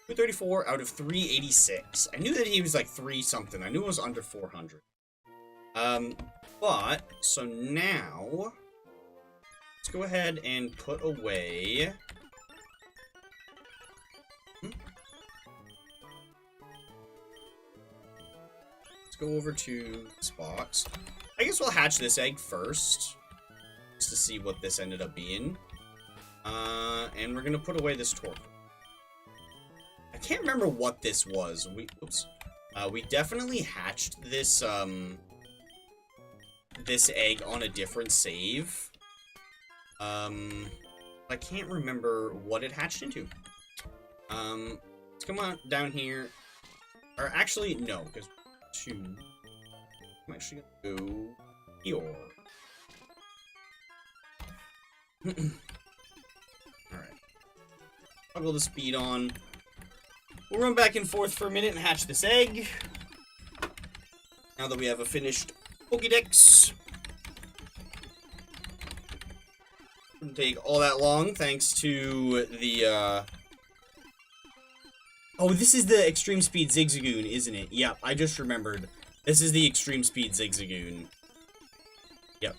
Speaker 1: 234 out of 386. I knew that he was like 3 something. I knew it was under 400. But, so now, let's go ahead and put away. Let's go over to this box. I guess we'll hatch this egg first, just to see what this ended up being. And we're gonna put away this Torque. I can't remember what this was. We definitely hatched this, this egg on a different save. I can't remember what it hatched into. Let's come on down here. Or actually, no, because I'm actually gonna go here. Alright. Toggle the speed on. We'll run back and forth for a minute and hatch this egg. Now that we have a finished Pokédex. Didn't take all that long, thanks to the, Oh, this is the Extreme Speed Zigzagoon, isn't it? Yep, I just remembered. This is the Extreme Speed Zigzagoon. Yep.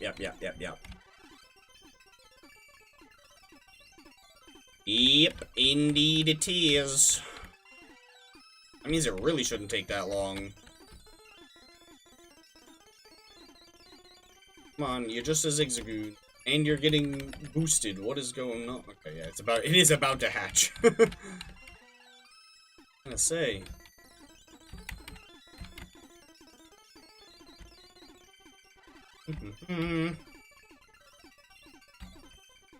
Speaker 1: Yep, indeed it is. That means it really shouldn't take that long. Come on, you're just a Zigzagoon. And you're getting boosted. What is going on? Okay, yeah, it is about to hatch. I'm gonna say.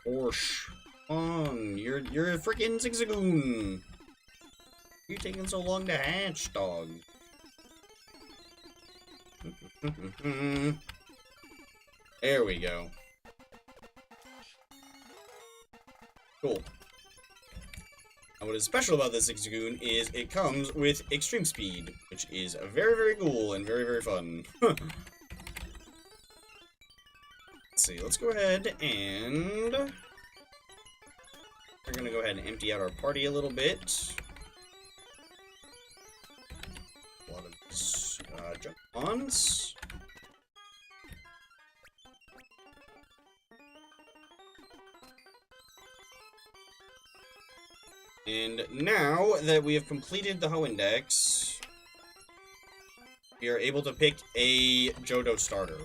Speaker 1: Orsh. Come on, you're a freaking Zigzagoon. You're taking so long to hatch, dog. There we go. Cool. And what is special about this Zigzagoon is it comes with Extreme Speed, which is very, very cool and very, very fun. Let's see, let's go ahead and... We're gonna go ahead and empty out our party a little bit. A lot of jump ons. And now that we have completed the Ho Index, we are able to pick a Johto starter.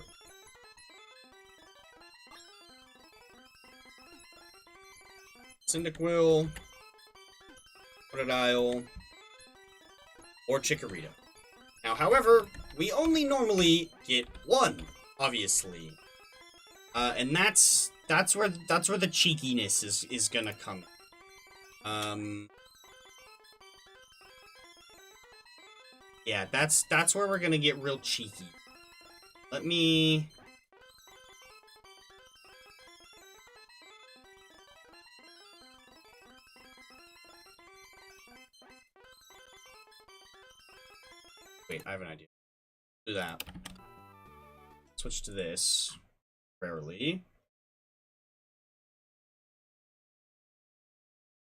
Speaker 1: Cyndaquil, Crocodile, or Chikorita. Now, however, we only normally get one, obviously, and that's where the cheekiness is gonna come. Yeah, that's where we're gonna get real cheeky. Let me. Wait, I have an idea. Do that. Switch to this. Rarely.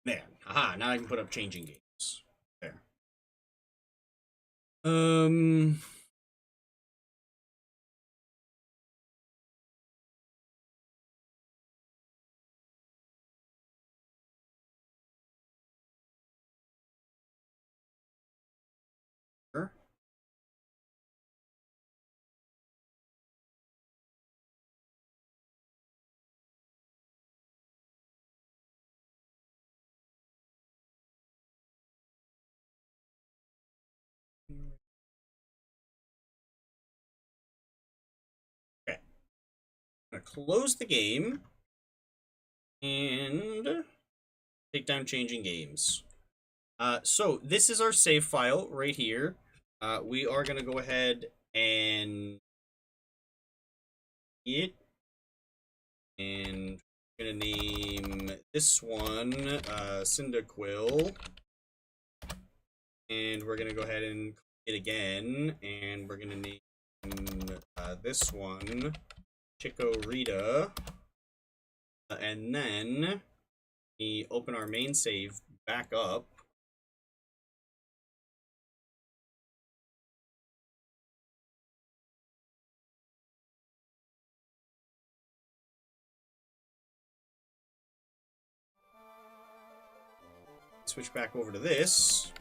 Speaker 1: There. Haha, now I can put up changing games. There. Sure. Okay. I'm gonna close the game and take down changing games. So this is our save file right here. We are gonna go ahead and and we're gonna name this one Cyndaquil, and we're gonna go ahead and click it again, and we're gonna name this one Chikorita, and then we open our main save back up. Switch back over to this.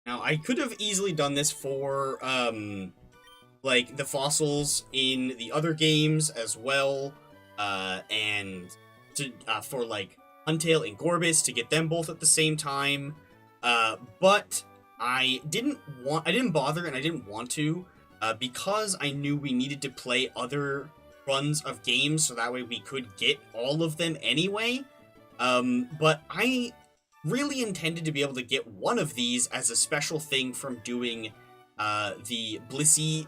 Speaker 1: Now, I could have easily done this for, like, the fossils in the other games as well, and to, for, like, Huntail and Gorbis to get them both at the same time, but I didn't bother and I didn't want to, because I knew we needed to play other runs of games so that way we could get all of them anyway. But I really intended to be able to get one of these as a special thing from doing the Blissey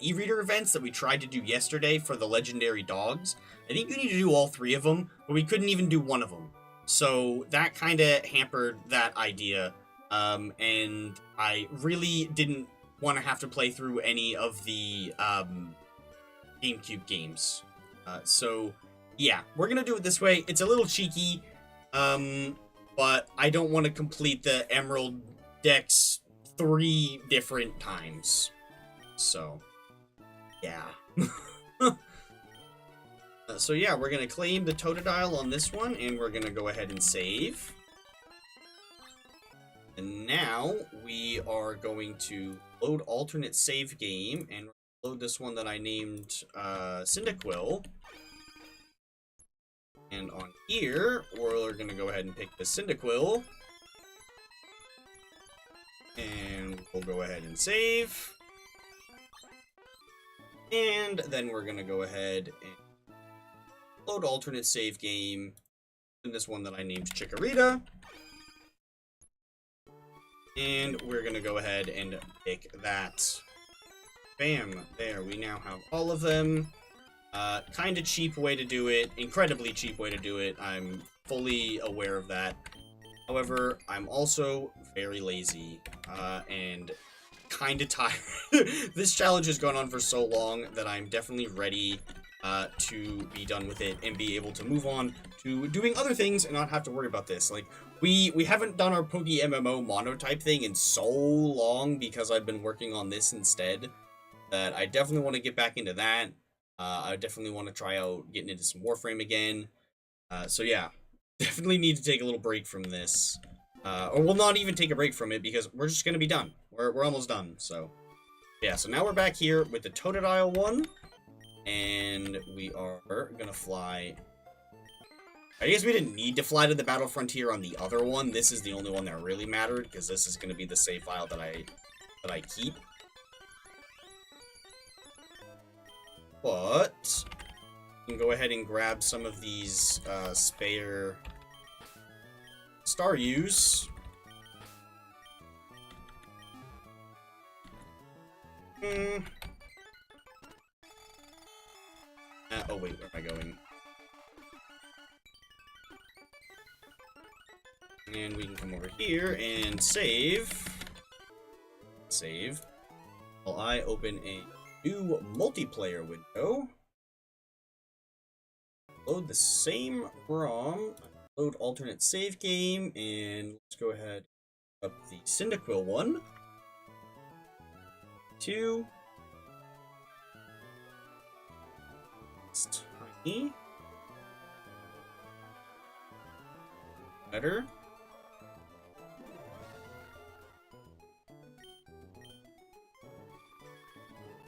Speaker 1: e-reader events that we tried to do yesterday for the legendary dogs. I think you need to do all three of them, but we couldn't even do one of them. So that kind of hampered that idea. And I really didn't want to have to play through any of the GameCube games. So, yeah, we're gonna do it this way. It's a little cheeky, but I don't want to complete the Emerald Dex 3 different times. So, yeah. So yeah, we're gonna claim the Totodile on this one, and we're gonna go ahead and save. And now we are going to load alternate save game, and load this one that I named Cyndaquil. And on here, we're gonna go ahead and pick the Cyndaquil. And we'll go ahead and save. And then we're gonna go ahead and load alternate save game. And this one that I named Chikorita. And we're gonna go ahead and pick that. Bam! There, we now have all of them. Kinda cheap way to do it. Incredibly cheap way to do it. I'm fully aware of that. However, I'm also very lazy. And kinda tired. This challenge has gone on for so long that I'm definitely ready to be done with it and be able to move on to doing other things and not have to worry about this. Like, we haven't done our Poke MMO monotype thing in so long because I've been working on this instead that I definitely want to get back into that. I definitely want to try out getting into some Warframe again. So yeah, definitely need to take a little break from this. Or we'll not even take a break from it because we're just going to be done. We're almost done, so yeah. So now we're back here with the Totodile one. And we are gonna fly. I guess we didn't need to fly to the Battle Frontier on the other one. This is the only one that really mattered, because this is gonna be the save file that I keep. But we can go ahead and grab some of these spare Staryus. Oh wait, where am I going? And we can come over here and save. Save. While I open a new multiplayer window. Load the same ROM. Load alternate save game, and let's go ahead and up the Cyndaquil one. 2. Tiny. Better.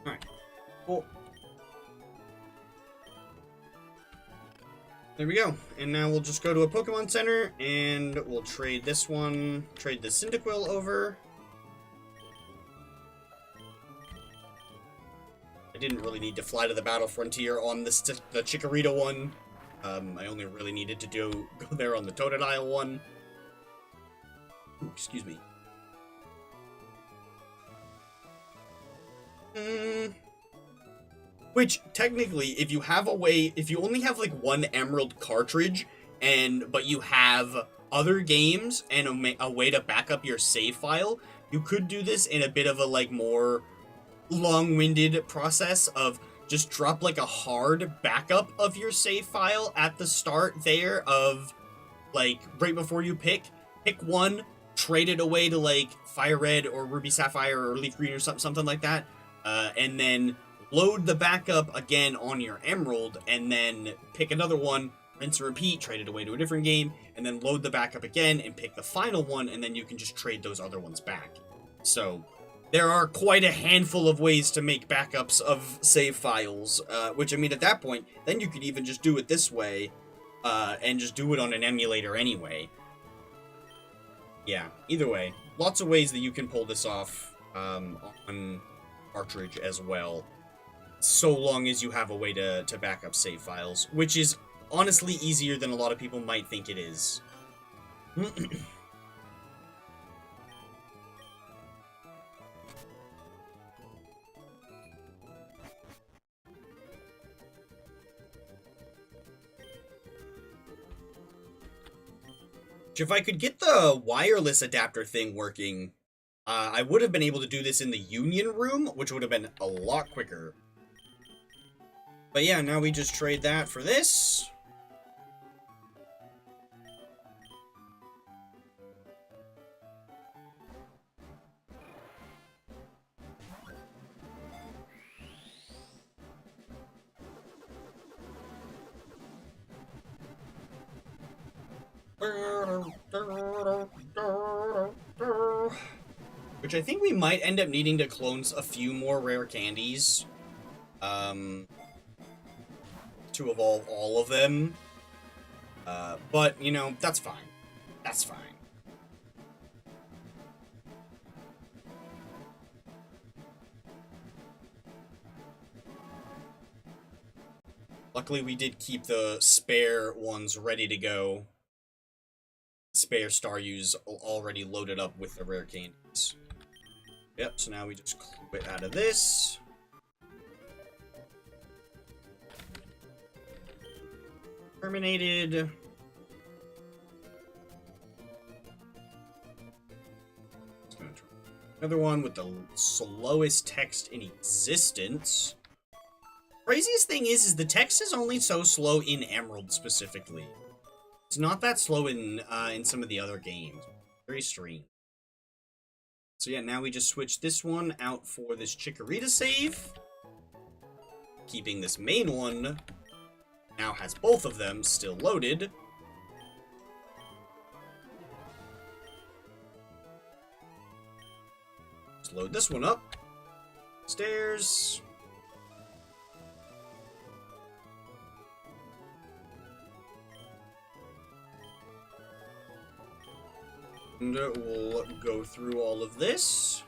Speaker 1: Alright. Cool. There we go. And now we'll just go to a Pokemon Center and we'll trade this one, trade the Cyndaquil over. I didn't really need to fly to the Battle Frontier on the Chikorita one. I only really needed to go there on the Totodile one. Ooh, excuse me. Which, technically, if you have a way, if you only have like one Emerald cartridge, but you have other games and a way to back up your save file, you could do this in a bit of a like more long-winded process of just drop like a hard backup of your save file at the start there of like right before you pick one, trade it away to like Fire Red or Ruby Sapphire or Leaf Green or something like that, and then load the backup again on your Emerald, and then pick another one, rinse and repeat, trade it away to a different game, and then load the backup again and pick the final one, and then you can just trade those other ones back. So there are quite a handful of ways to make backups of save files, which, I mean, at that point, then you could even just do it this way, and just do it on an emulator anyway. Yeah, either way, lots of ways that you can pull this off on cartridge as well, so long as you have a way to back up save files, which is honestly easier than a lot of people might think it is. If I could get the wireless adapter thing working, I would have been able to do this in the Union Room, which would have been a lot quicker. But yeah, now we just trade that for this. Which I think we might end up needing to clone a few more rare candies. To evolve all of them. But, you know, that's fine. That's fine. Luckily, we did keep the spare ones ready to go. Spare Staryus already loaded up with the rare candies. Yep, so now we just quit out of this. Terminated. Another one with the slowest text in existence. Craziest thing is the text is only so slow in Emerald specifically. It's not that slow in some of the other games. Very strange. So yeah, now we just switch this one out for this Chikorita save. Keeping this main one. Now has both of them still loaded. Let's load this one up. Stairs. And we'll go through all of this.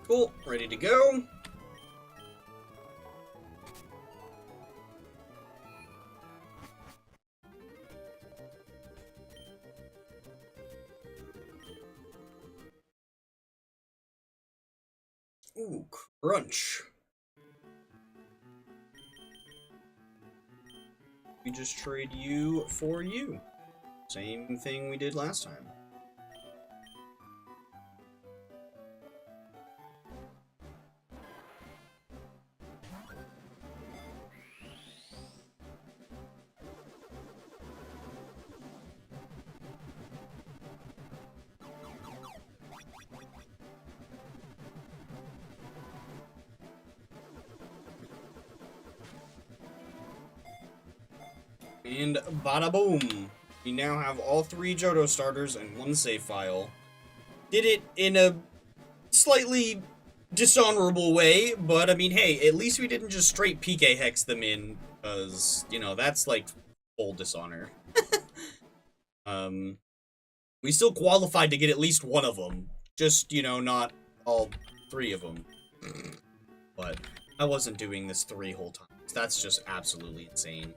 Speaker 1: Cool, ready to go. Ooh, crunch. We just trade you for you. Same thing we did last time. And bada boom! We now have all 3 Johto starters and 1 save file. Did it in a slightly dishonorable way, but I mean, hey, at least we didn't just straight PK hex them in, because, you know, that's like full dishonor. We still qualified to get at least one of them. Just, you know, not all 3 of them. But I wasn't doing this 3 whole times. That's just absolutely insane.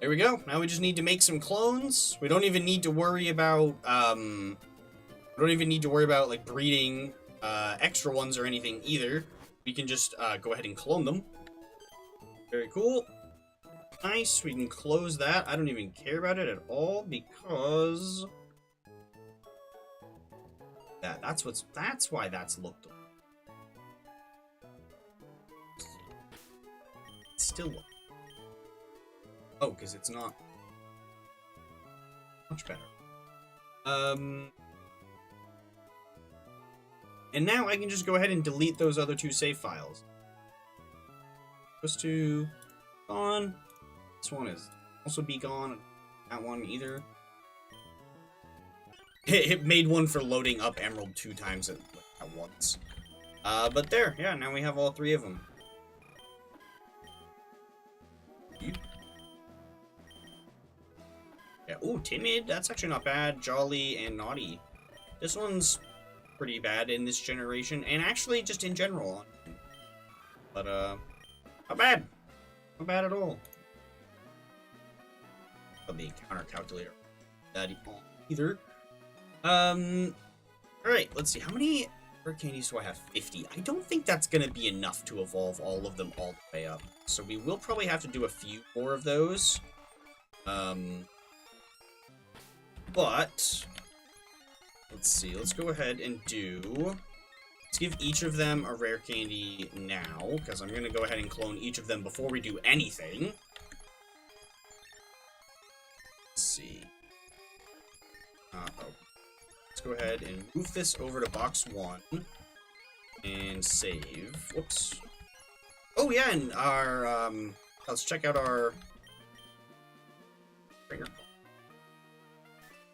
Speaker 1: There we go. Now we just need to make some clones. We don't even need to worry about, like, breeding, extra ones or anything either. We can just, go ahead and clone them. Very cool. Nice. We can close that. I don't even care about it at all because... that's why that's looked... Still... Oh, because it's not much better. And now I can just go ahead and delete those other 2 save files. Those 2 gone. This one is also be gone. That one either. It made one for loading up Emerald 2 times at once. But there, yeah, now we have all 3 of them. Yeah, ooh, Timid, that's actually not bad. Jolly and Naughty. This one's pretty bad in this generation, and actually just in general. But, not bad. Not bad at all. Of the encounter calculator. That either. Alright, let's see. How many Rare candies do I have? 50. I don't think that's going to be enough to evolve all of them all the way up. So we will probably have to do a few more of those. But let's see. Let's go ahead and do... Let's give each of them a rare candy now, because I'm going to go ahead and clone each of them before we do anything. Let's see. Let's go ahead and move this over to box 1 and save. Whoops. Oh yeah, and our let's check out our trainer.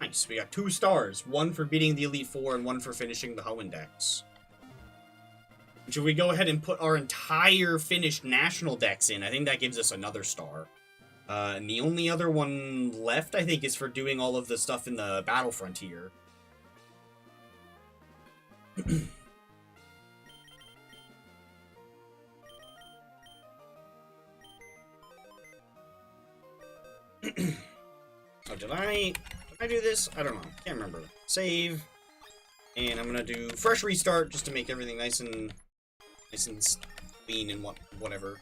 Speaker 1: Nice. We got 2 stars, one for beating the Elite Four and one for finishing the Pokédex. Should we go ahead and put our entire finished national dex in? I think that gives us another star. And the only other one left, I think, is for doing all of the stuff in the Battle Frontier. Oh, did I do this? I don't know. Can't remember. Save. And I'm gonna do fresh restart just to make everything nice and clean and whatever.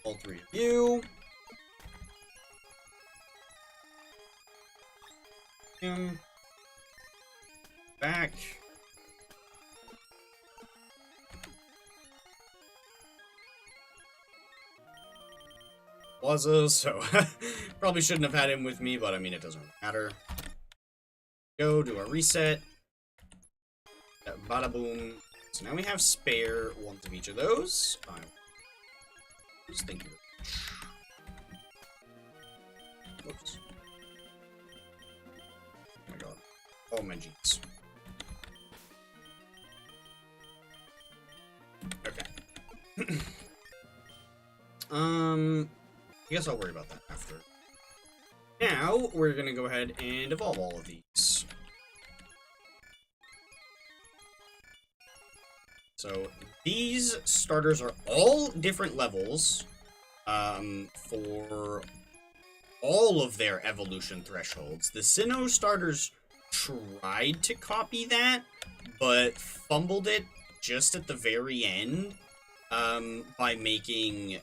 Speaker 1: All 3 of you. Back. Plaza, so probably shouldn't have had him with me, but I mean, it doesn't matter. Go do a reset. Bada boom. So now we have spare ones of each of those. Just thank you. Whoops. Oh my god. Oh my jeez. Okay. I guess I'll worry about that after. Now, we're gonna go ahead and evolve all of these. So, these starters are all different levels, for all of their evolution thresholds. The Sinnoh starters tried to copy that, but fumbled it just at the very end, by making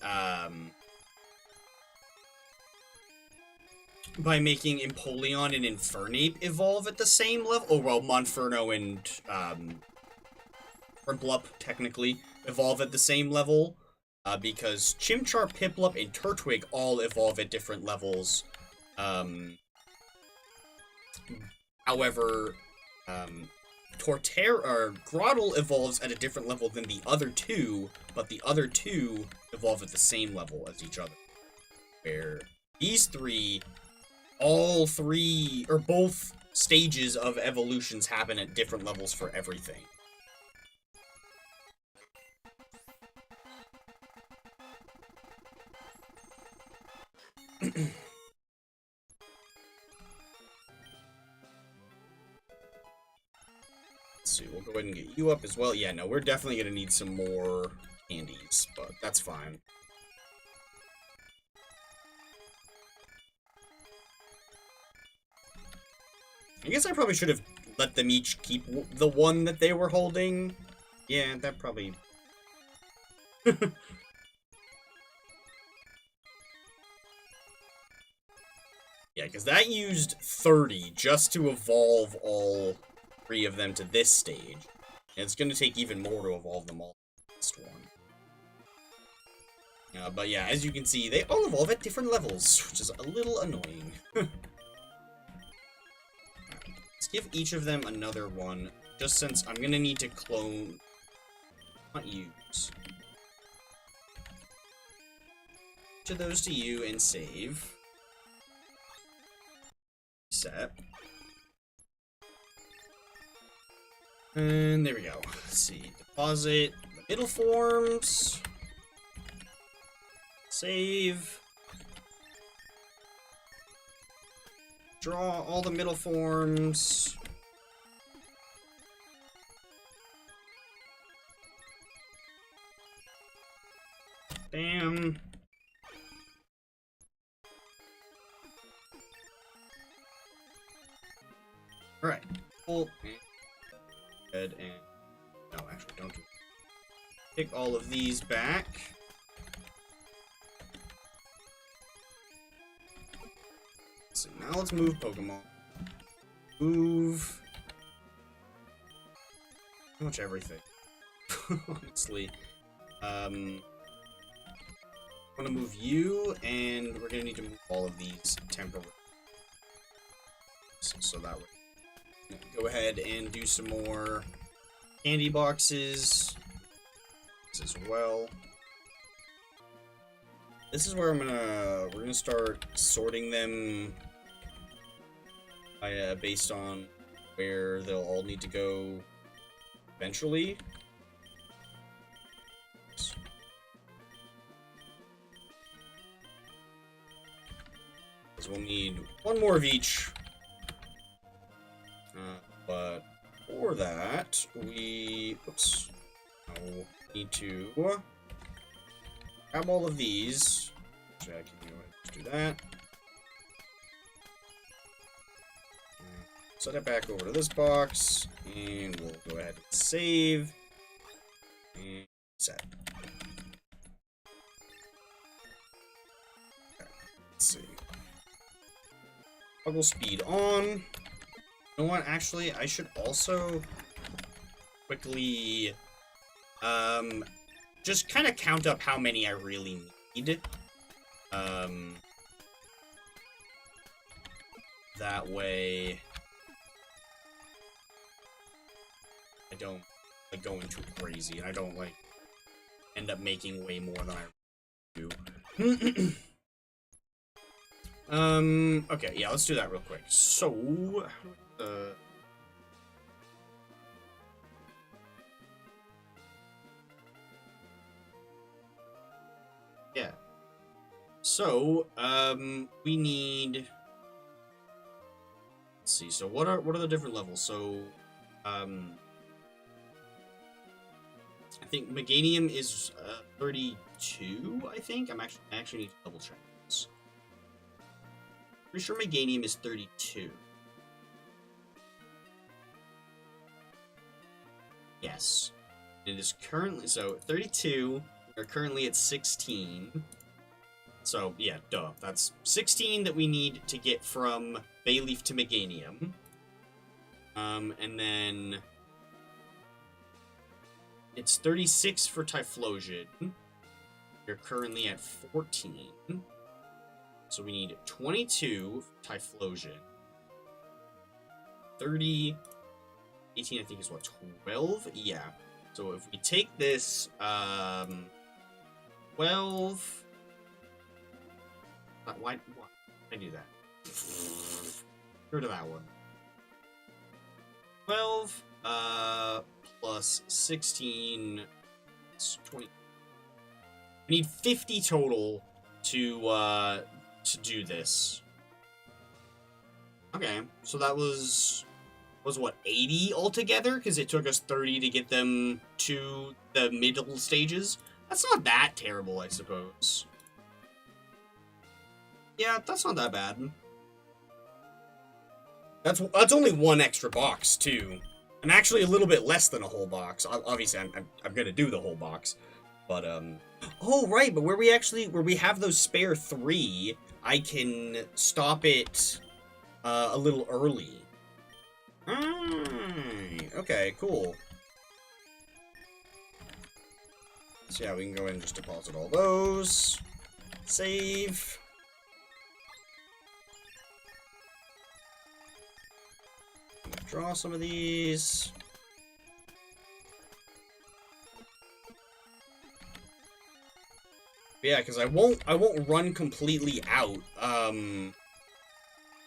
Speaker 1: Empoleon and Infernape evolve at the same level. Oh, well, Monferno and, Prinplup, technically, evolve at the same level, because Chimchar, Piplup, and Turtwig all evolve at different levels. However, Groddle evolves at a different level than the other 2, but the other 2 evolve at the same level as each other. Where these 3, all 3, or both stages of evolutions happen at different levels for everything. Let's see, we'll go ahead and get you up as well. Yeah, no, we're definitely going to need some more candies, but that's fine. I guess I probably should have let them each keep the one that they were holding. Yeah, that probably... Yeah, because that used 30 just to evolve all 3 of them to this stage. And it's going to take even more to evolve them all to this one. But yeah, as you can see, they all evolve at different levels, which is a little annoying. Let's give each of them another one, just since I'm going to need to clone... Not use. Each of those to you and save. Set. And there we go. Let's see. Deposit the middle forms. Save. Draw all the middle forms. Bam. Alright. Cool. and no, actually, don't do. Pick all of these back. So now let's move Pokemon. Move. Pretty much everything. Honestly. I'm gonna move you, and we're gonna need to move all of these temporarily. So that way. Go ahead and do some more candy boxes as well. This is where we're gonna start sorting them by, based on where they'll all need to go eventually. Because we'll need one more of each. But for that, we need to grab all of these. Actually, I can just do that. Set it back over to this box, and we'll go ahead and save. And set. Okay, let's see. Toggle speed on. You know what? Actually, I should also quickly just kind of count up how many I really need. That way I don't like go into crazy, and I don't like end up making way more than I do. Okay, yeah, let's do that real quick. So, yeah. So, we need. Let's see. So, what are the different levels? So, I think Meganium is 32. I think I actually need to double check this. Pretty sure Meganium is 32. Yes. It is currently, so 32, we're currently at 16. So, yeah, duh. That's 16 that we need to get from Bayleaf to Meganium. And then it's 36 for Typhlosion. We're currently at 14. So we need 22 for Typhlosion. 30... 18, I think, is what, 12? Yeah. So if we take this, 12... Why I do that? Go to that one. 12, plus 16, 20. I need 50 total to do this. Okay, so that was what, 80 altogether? Because it took us 30 to get them to the middle stages. That's not that terrible, I suppose. Yeah, that's not that bad. That's only one extra box too, and actually a little bit less than a whole box. Obviously, I'm gonna do the whole box, but oh right, but where we have those spare 3, I can stop it a little early. Okay, cool. So yeah, we can go ahead and just deposit all those. Save. Draw some of these. Yeah, because I won't run completely out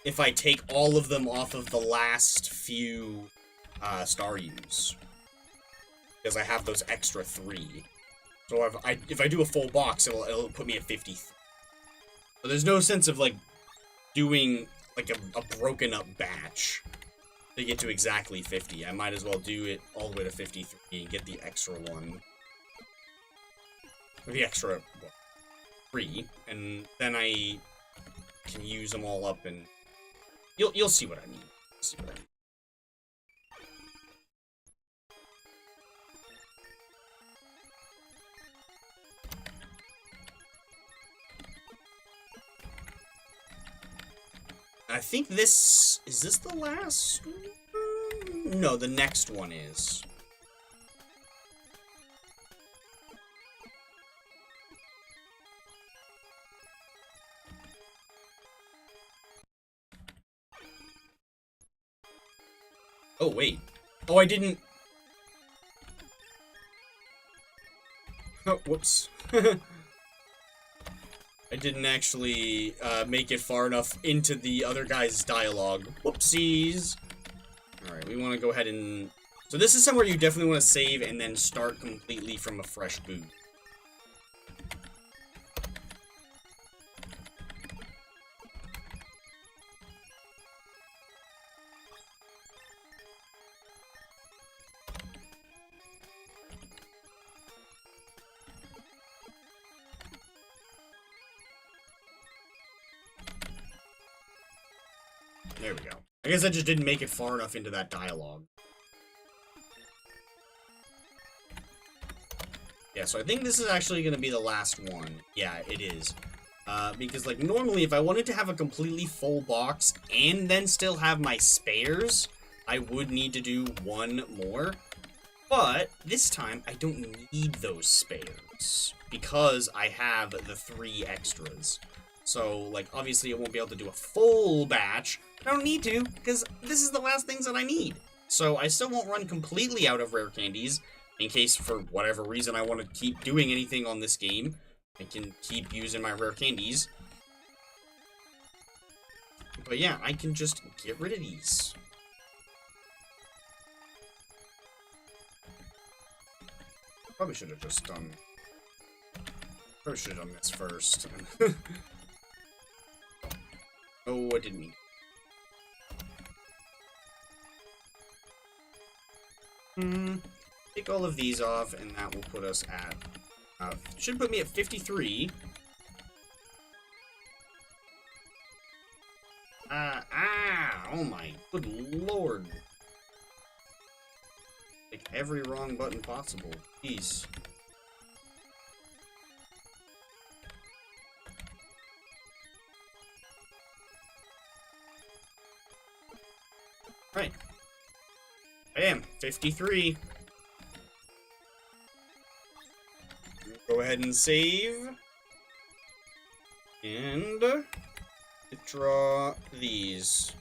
Speaker 1: if I take all of them off of the last few Staryus. Because I have those extra 3. So if I do a full box, it'll put me at 50. So there's no sense of like doing like a broken up batch to get to exactly 50. I might as well do it all the way to 53 and get the extra one. Or the extra, what, 3, and then I can use them all up, and you'll see what I mean. I think this... Is this the last one? No, the next one is. Oh, wait. Oh, I didn't... Oh, whoops. I didn't actually make it far enough into the other guy's dialogue. Whoopsies. Alright, we want to go ahead and... So this is somewhere you definitely want to save and then start completely from a fresh boot. There we go. I guess I just didn't make it far enough into that dialogue. Yeah, so I think this is actually going to be the last one. Yeah, it is. Because, like, normally if I wanted to have a completely full box and then still have my spares, I would need to do one more. But this time, I don't need those spares because I have the 3 extras. So, like, obviously I won't be able to do a full batch. I don't need to, because this is the last things that I need. So I still won't run completely out of rare candies, in case for whatever reason I want to keep doing anything on this game. I can keep using my rare candies. But yeah, I can just get rid of these. Probably should have just done... Probably should have done this first. Oh, I didn't mean. Take all of these off, and that will put us at... should put me at 53. Oh my good lord. Like, every wrong button possible. Jeez. Right. Bam, 53. Go ahead and save. And draw these.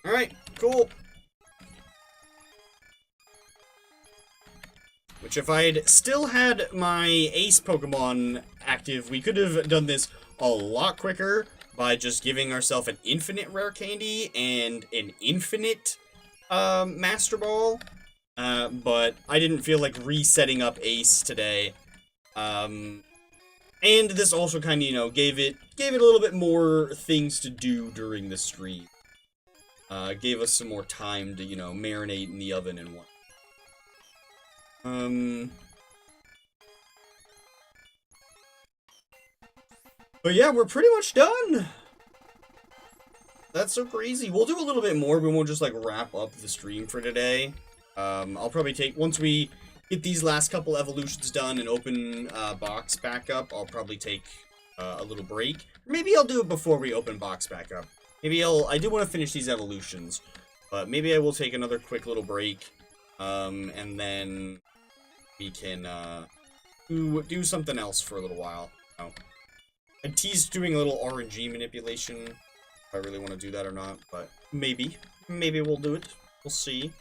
Speaker 1: Alright, cool. Which, if I'd still had my ace Pokemon active, we could have done this a lot quicker by just giving ourselves an infinite rare candy and an infinite Master Ball. But I didn't feel like resetting up ace today. And this also kind of, you know, gave it a little bit more things to do during the stream. Gave us some more time to, you know, marinate in the oven and whatnot. But yeah, we're pretty much done. That's so crazy. We'll do a little bit more. We won't just, like, wrap up the stream for today. I'll probably take, once we get these last couple evolutions done and open box back up, I'll probably take a little break. Maybe I'll do it before we open box back up. Maybe I do want to finish these evolutions, but maybe I will take another quick little break, and then we can do something else for a little while. Oh. I teased doing a little RNG manipulation, if I really want to do that or not, but maybe we'll do it. We'll see.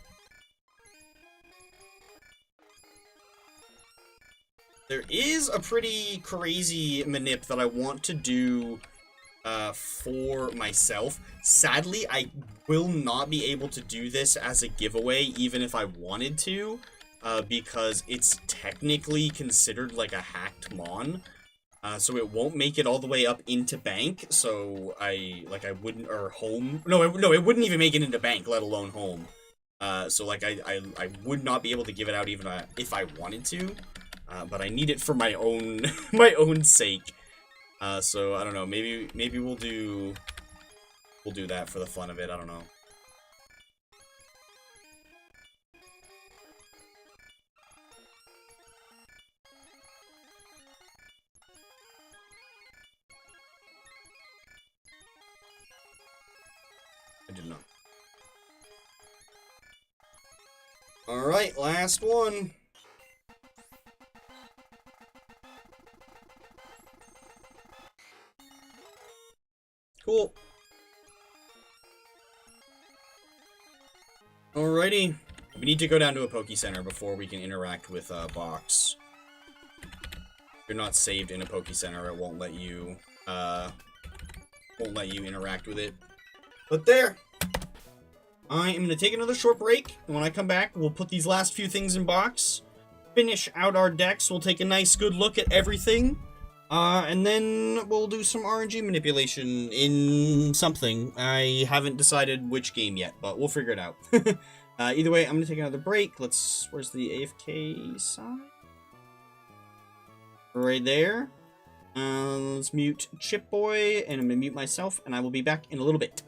Speaker 1: There is a pretty crazy manip that I want to do for myself. Sadly, I will not be able to do this as a giveaway, even if I wanted to, because it's technically considered like a hacked mon. So it won't make it all the way up into bank, so I wouldn't, or home. No, it wouldn't even make it into bank, let alone home. So like I would not be able to give it out even if I wanted to. But I need it for my own my own sake. So I don't know. Maybe we'll do that for the fun of it. I don't know. Alright, last one. Cool. Alrighty. We need to go down to a Poke Center before we can interact with Box. If you're not saved in a Poke Center, it won't let you interact with it. But there! I am going to take another short break, and when I come back, we'll put these last few things in Box, finish out our decks, we'll take a nice good look at everything, and then we'll do some RNG manipulation in something. I haven't decided which game yet, but we'll figure it out. Either way, I'm going to take another break. Where's the AFK sign? Right there. Let's mute Chip Boy, and I'm going to mute myself, and I will be back in a little bit.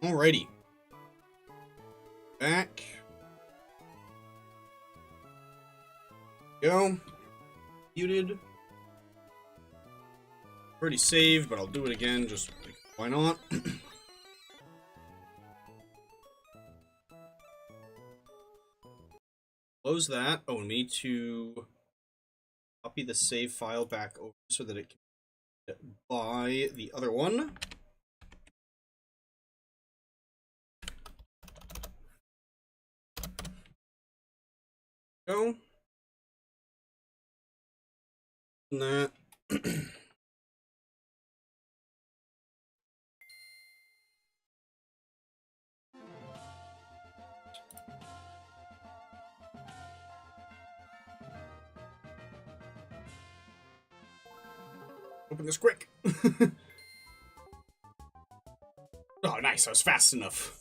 Speaker 1: Alrighty. Back. Go. Muted. Already saved, but I'll do it again, just like, why not? Close that. Oh, we need to copy the save file back over so that it can buy the other one. Go. And that. Open this quick. Oh, nice. I was fast enough.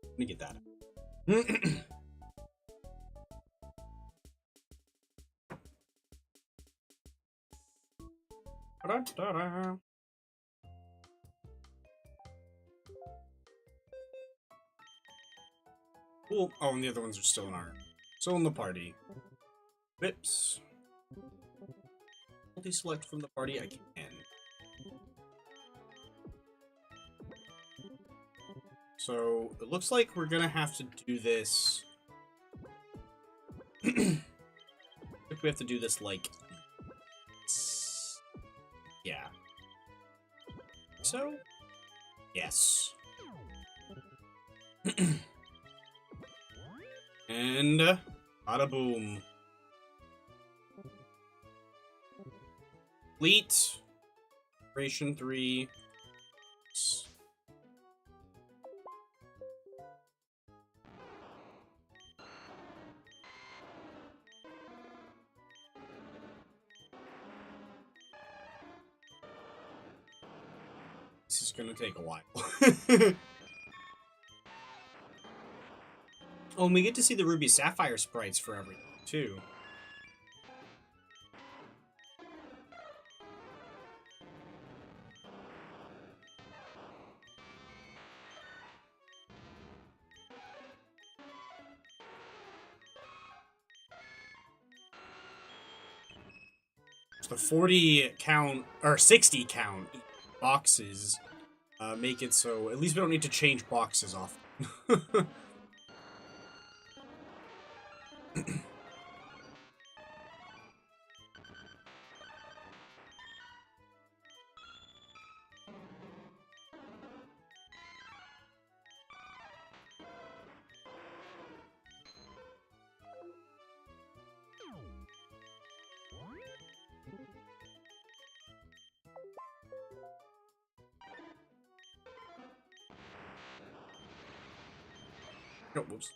Speaker 1: Let me get that. Cool. Oh, and the other ones are still in our... Still in the party. Vips. Multi-select from the party, I can. So, it looks like we're gonna have to do this... I think we have to do this, like... Yeah. So? Yes. And... bada boom. Complete. Operation 3. This is gonna take a while. Oh, and we get to see the Ruby Sapphire sprites for everything, too. The 40 count, or 60 count boxes make it so at least we don't need to change boxes often. Oh, whoops.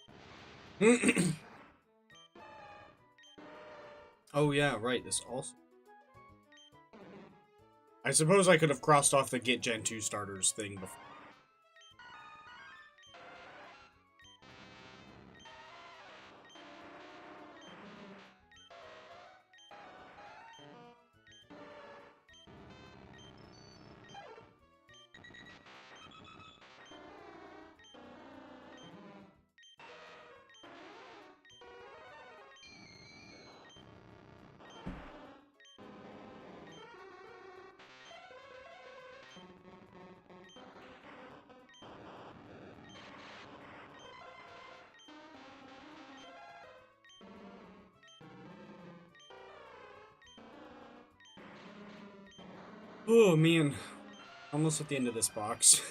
Speaker 1: Oh yeah, right, this also... I suppose I could have crossed off the Get Gen 2 starters thing before. Oh man, almost at the end of this box.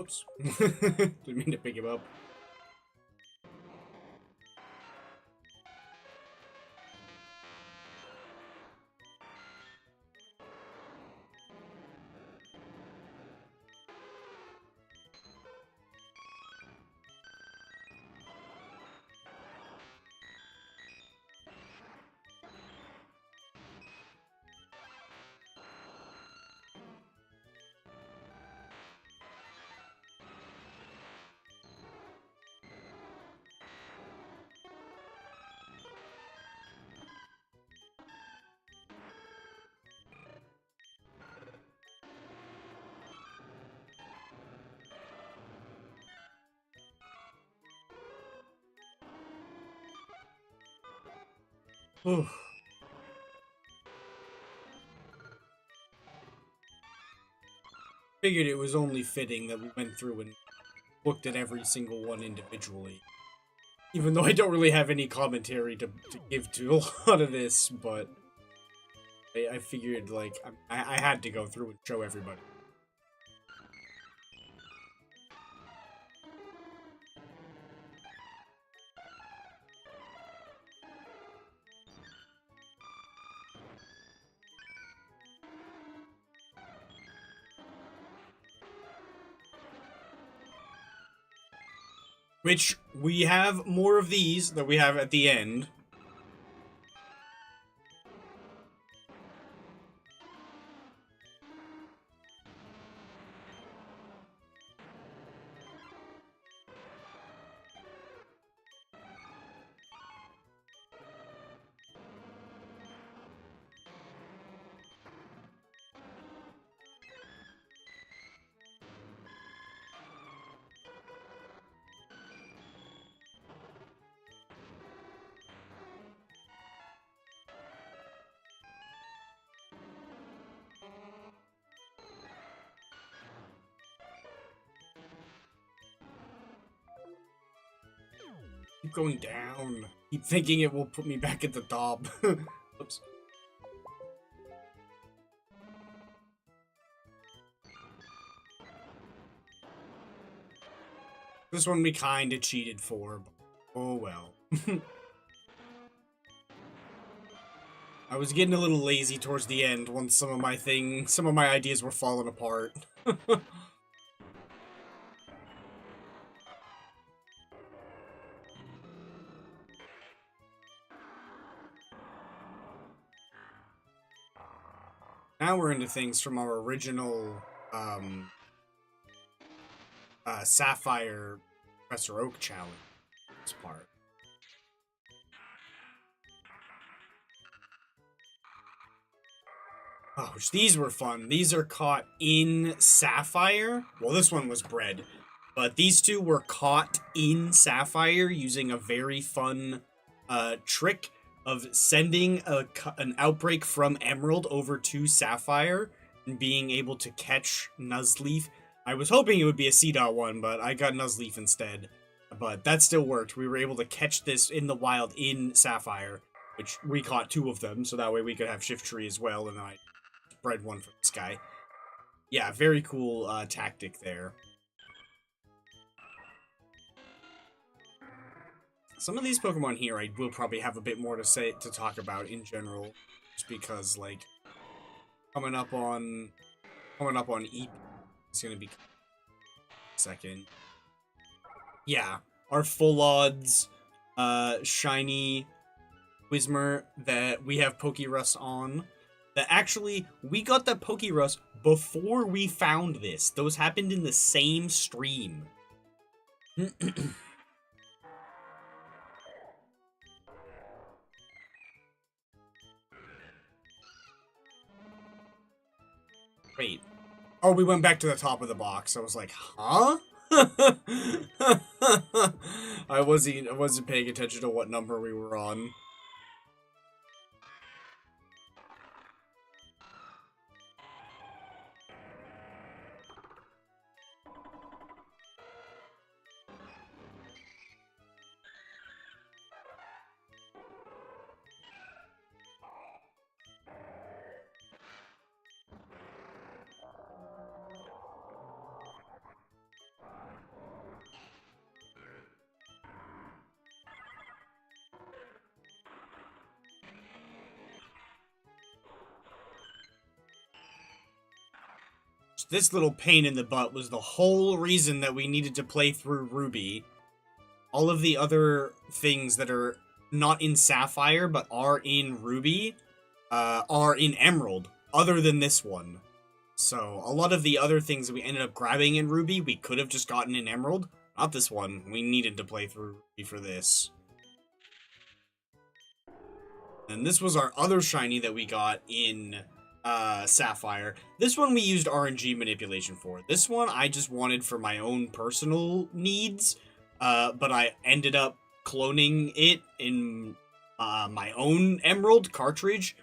Speaker 1: Oops. Didn't mean to pick him up. Whew. Figured it was only fitting that we went through and looked at every single one individually. Even though I don't really have any commentary to give to a lot of this, but I figured, like, I had to go through and show everybody. Which, we have more of these that we have at the end. Keep going down. Keep thinking it will put me back at the top. Oops. This one we kinda cheated for, but oh well. I was getting a little lazy towards the end once some of my ideas were falling apart. Now we're into things from our original, Sapphire Professor Oak challenge. This part. Oh, these were fun. These are caught in Sapphire. Well, this one was bred. But these two were caught in Sapphire using a very fun trick of sending an outbreak from Emerald over to Sapphire and being able to catch Nuzleaf. I was hoping it would be a C.1, but I got Nuzleaf instead. But that still worked. We were able to catch this in the wild in Sapphire, which we caught 2 of them, so that way we could have Shiftry as well, and I bred one for this guy. Yeah, very cool tactic there. Some of these Pokemon here I will probably have a bit more to talk about in general, just because, like, coming up on EP is gonna be second. Yeah, our full odds shiny Whismur that we have Pokerus on. That actually, we got the Pokerus before we found this. Those happened in the same stream. Wait. Oh, we went back to the top of the box. I was like, huh? I wasn't paying attention to what number we were on. This little pain in the butt was the whole reason that we needed to play through Ruby. All of the other things that are not in Sapphire but are in Ruby are in Emerald, other than this one. So a lot of the other things that we ended up grabbing in Ruby, we could have just gotten in Emerald. Not this one. We needed to play through Ruby for this. And this was our other shiny that we got in Sapphire. This one we used RNG manipulation for. This one I just wanted for my own personal needs, but I ended up cloning it in my own Emerald cartridge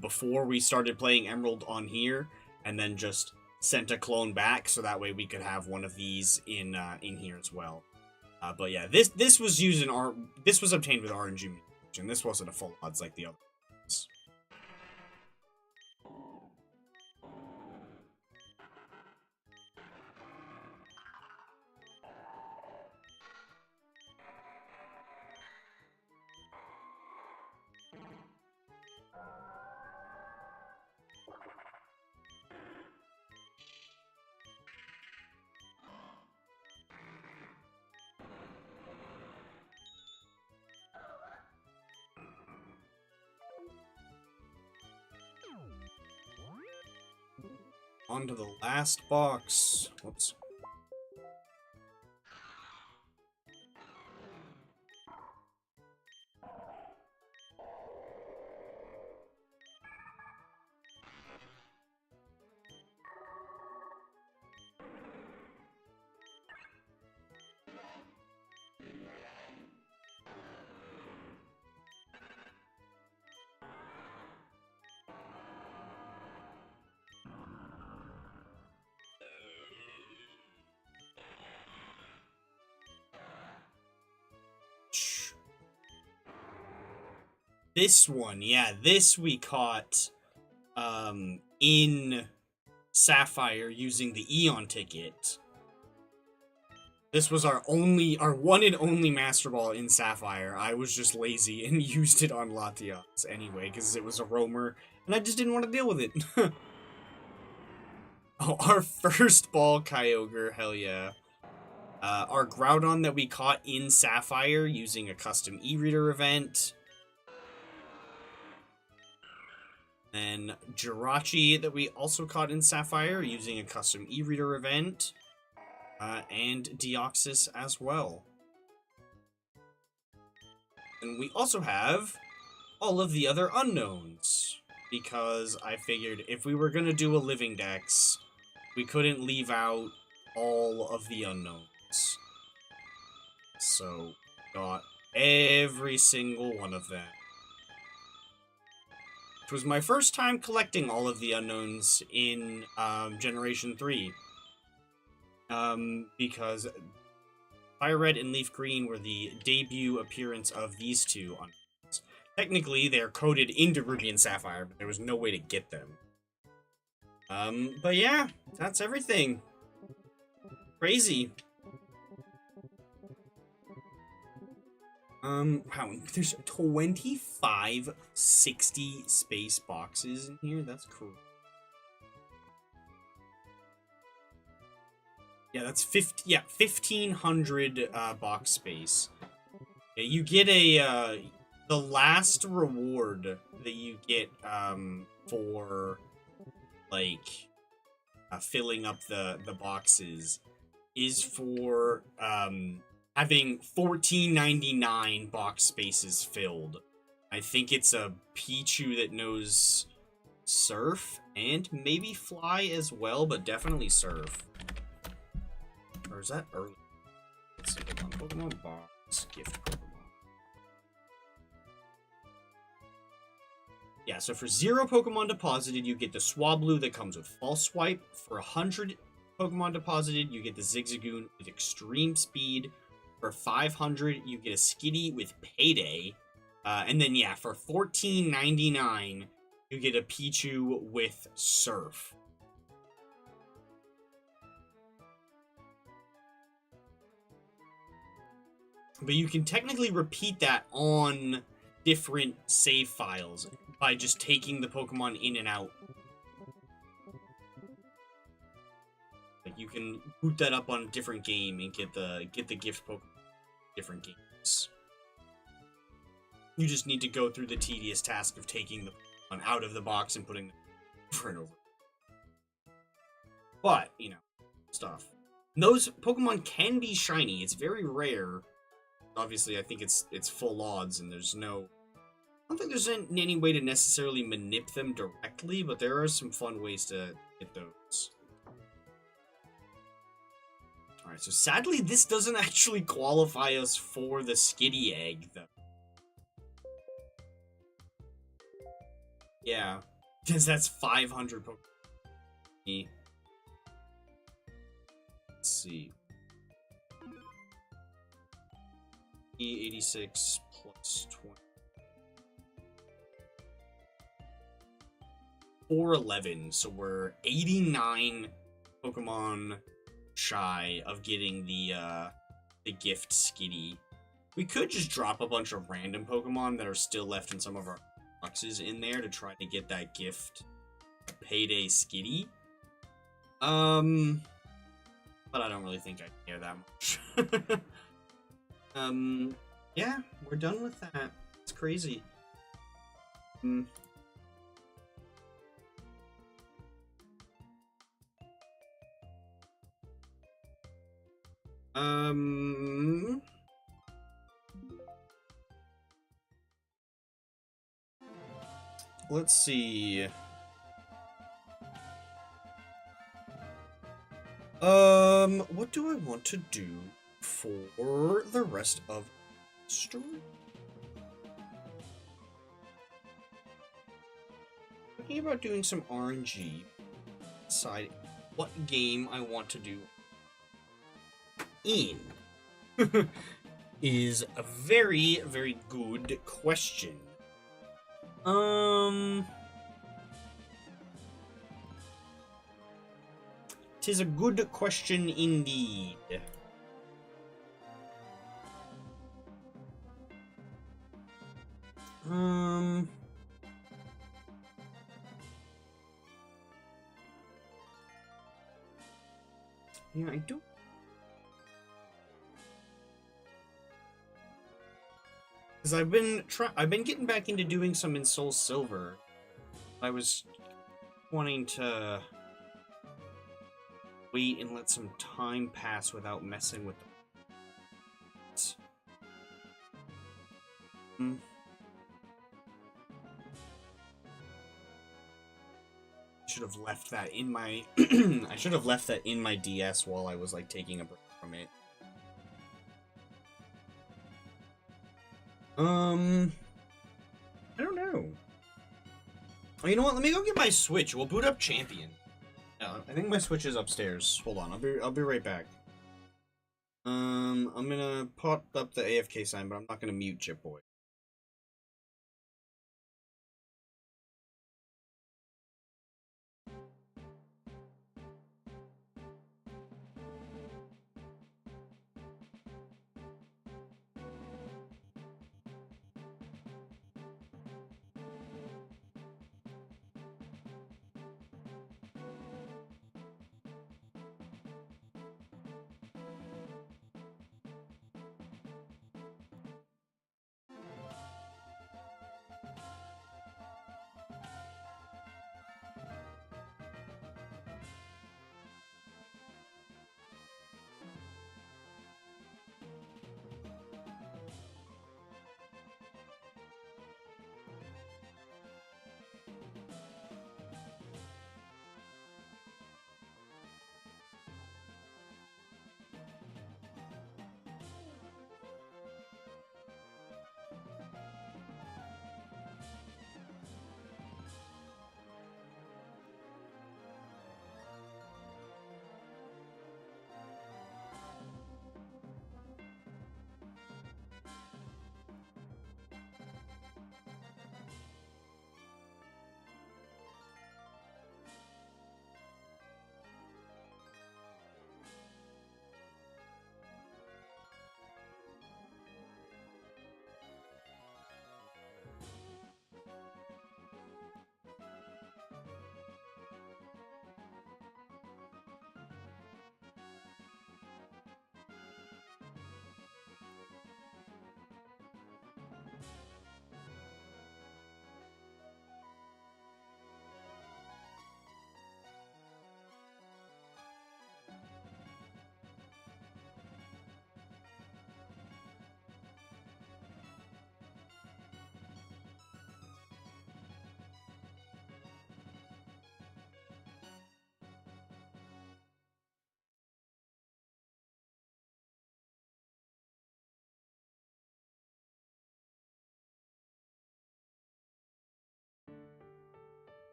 Speaker 1: before we started playing Emerald on here, and then just sent a clone back so that way we could have one of these in here as well. But yeah, this was used in this was obtained with RNG mutation. This wasn't a full odds like the others. On to the last box. Whoops. This one, yeah, this we caught in Sapphire using the Eon ticket. This was our one and only Master Ball in Sapphire. I was just lazy and used it on Latias anyway, because it was a roamer, and I just didn't want to deal with it. Oh, our first ball Kyogre, hell yeah. Our Groudon that we caught in Sapphire using a custom e-reader event. And Jirachi that we also caught in Sapphire using a custom e-reader event. And Deoxys as well. And we also have all of the other unknowns. Because I figured if we were going to do a living dex, we couldn't leave out all of the unknowns. So, got every single one of them. It was my first time collecting all of the unknowns in Generation 3. Because Fire Red and Leaf Green were the debut appearance of these two unknowns. Technically, they're coded into Ruby and Sapphire, but there was no way to get them. But yeah, that's everything. Crazy. Wow, there's 2560 space boxes in here? That's cool. Yeah, that's 1500 box space. Yeah, you get a, the last reward that you get, for, like, filling up the boxes is for, having 1499 box spaces filled. I think it's a Pichu that knows Surf and maybe Fly as well, but definitely Surf. Or is that early? Let's see, hold on. Pokemon box, gift Pokemon. Yeah, so for 0 Pokemon deposited, you get the Swablu that comes with False Swipe. For 100 Pokemon deposited, you get the Zigzagoon with Extreme Speed. For 500, you get a Skitty with Payday. And then, yeah, for $14.99, you get a Pichu with Surf. But you can technically repeat that on different save files by just taking the Pokemon in and out. Like, you can boot that up on a different game and get the gift Pokemon. Different games. You just need to go through the tedious task of taking the Pokemon out of the box and putting them over and over. But, you know, stuff. Those Pokemon can be shiny. It's very rare. Obviously, I think it's full odds, and there's no... I don't think there's any way to necessarily manip them directly, but there are some fun ways to get those. Alright, so sadly, this doesn't actually qualify us for the Skitty egg, though. Yeah, because that's 500 Pokemon. Let's see. E86 plus 20. 411, so we're 89 Pokemon shy of getting the gift Skitty. We could just drop a bunch of random Pokemon that are still left in some of our boxes in there to try to get that gift Payday Skitty. But I don't really think I care that much. Yeah, we're done with that. It's crazy. Let's see. What do I want to do for the rest of the story? Thinking about doing some RNG. Decide what game I want to do in is a very, very good question. Tis a good question indeed. Yeah, I do. Because I've been getting back into doing some in Soul Silver. I was wanting to wait and let some time pass without messing with the... Should have left that in my I should have left that in my DS while I was like taking a break from it. I don't know. Oh, you know what? Let me go get my Switch. We'll boot up Champion. I think my Switch is upstairs. Hold on. I'll be right back. I'm gonna pop up the AFK sign, but I'm not gonna mute Chip Boy.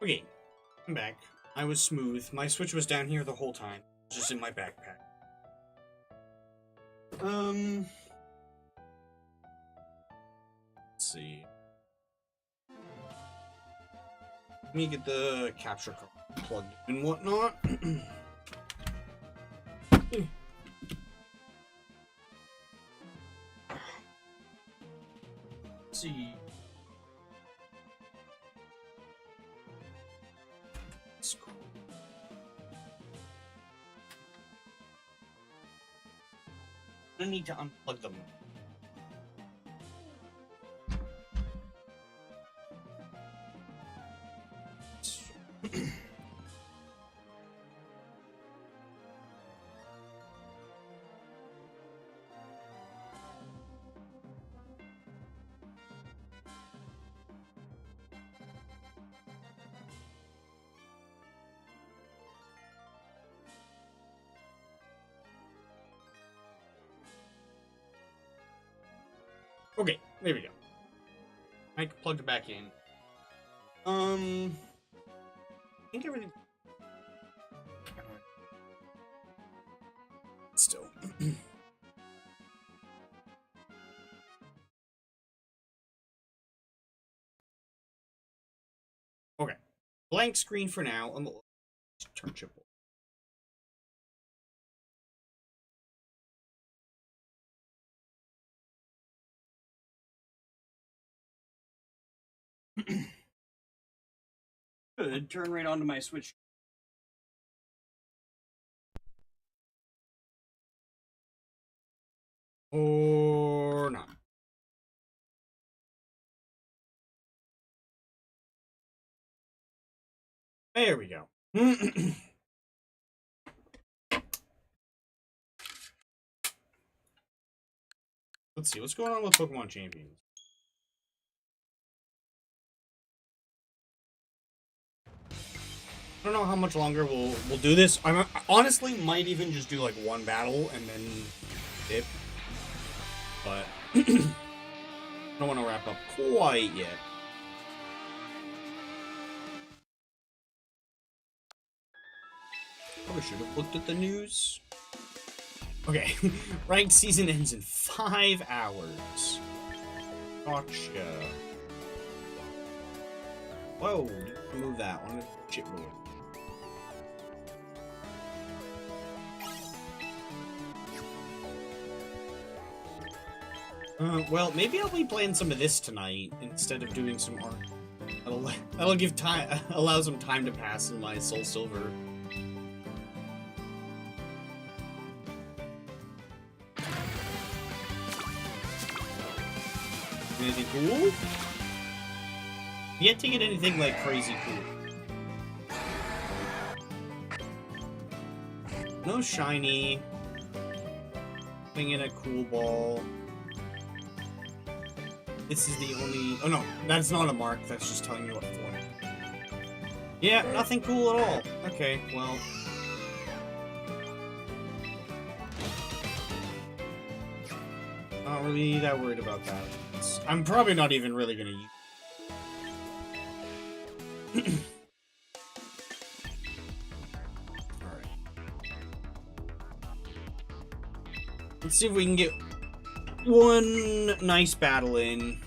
Speaker 1: Okay, I'm back. I was smooth. My Switch was down here the whole time. Just in my backpack. Let's see. Let me get the capture card plugged in and whatnot. Let's see. I need to unplug them. Okay, there we go. I plugged it back in. I think everything. Still. Okay. Blank screen for now. Turn chip. Good. Turn right onto my Switch. Or not. There we go. Let's see what's going on with Pokemon Champions. I don't know how much longer we'll do this. I honestly might even just do like one battle and then dip. But I don't want to wrap up quite yet. Probably should have looked at the news. Okay, ranked season ends in 5 hours. Gotcha. Whoa, didn't move that one. Chipboard. Well, maybe I'll be playing some of this tonight instead of doing some art. That'll give time, allow some time to pass in my Soul Silver. Anything cool? Yet to get anything like crazy cool. No shiny. Thing in a cool ball. This is the only... Oh no, that's not a mark. That's just telling you what form. Yeah, nothing cool at all. Okay, well... Not really that worried about that. I'm probably not even really gonna use... Alright. Let's see if we can get one nice battle in.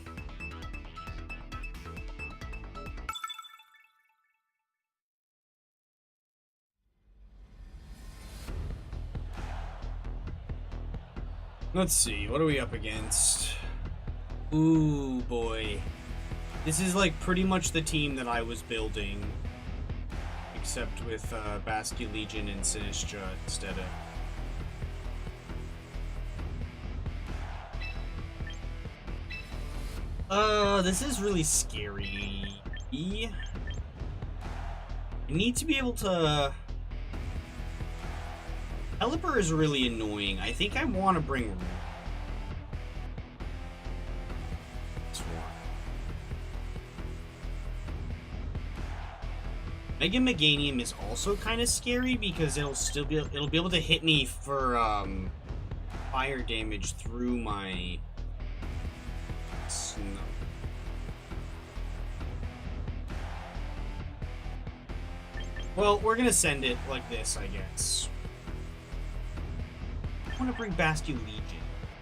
Speaker 1: Let's see, what are we up against? Ooh, boy. This is like pretty much the team that I was building. Except with Basque Legion and Sinistra instead of... this is really scary. I need to be able to... Pelipper is really annoying. I think I want to bring... Mega Meganium is also kind of scary because it'll be able to hit me for fire damage through my snow. Well, we're gonna send it like this, I guess. I want to bring Bastion Legion.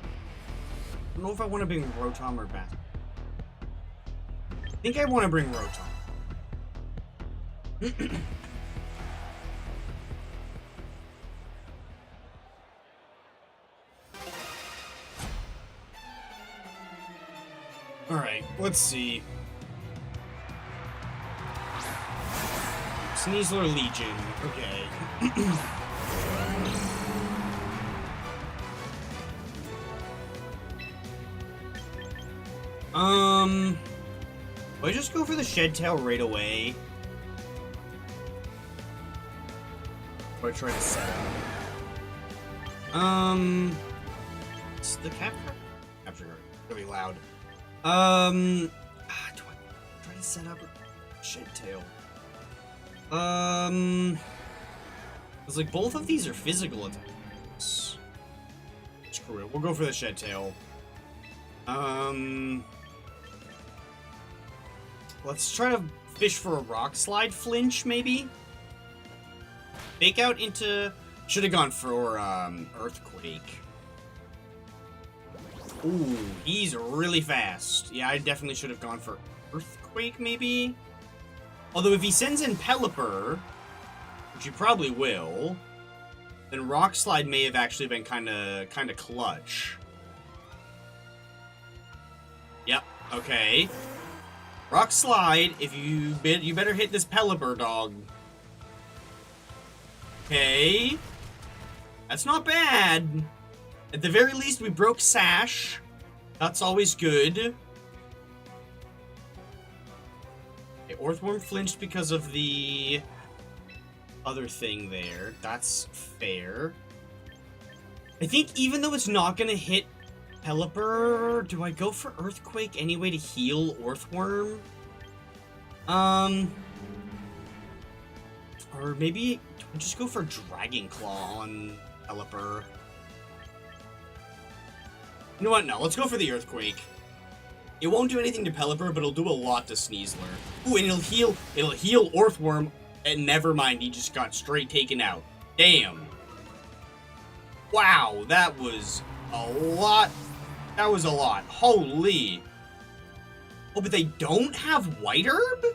Speaker 1: I don't know if I want to bring Rotom or Bastion. I think I want to bring Rotom. Alright, let's see. Sneasler Legion, okay. Do I just go for the Shed Tail right away? Or try to set up? It's the capture card really loud. Do I try to set up a Shed Tail? It's like both of these are physical attacks. Screw it, we'll go for the Shed Tail. Let's try to fish for a Rock Slide flinch, maybe? Fake out into... Should have gone for, Earthquake. Ooh, he's really fast. Yeah, I definitely should have gone for Earthquake, maybe? Although if he sends in Pelipper, which he probably will, then Rock Slide may have actually been kinda clutch. Yep, okay. Rock Slide, if you better hit this Pelipper, dog. Okay. That's not bad. At the very least, we broke Sash. That's always good. Okay, Orthworm flinched because of the other thing there. That's fair. I think even though it's not gonna hit Pelipper, do I go for Earthquake anyway to heal Orthworm? Or maybe just go for Dragon Claw on Pelipper. You know what? No, let's go for the Earthquake. It won't do anything to Pelipper, but it'll do a lot to Sneasler. Ooh, and it'll heal Orthworm, and never mind, he just got straight taken out. Damn. Wow, that was a lot. That was a lot. Holy. Oh, but they don't have White Herb?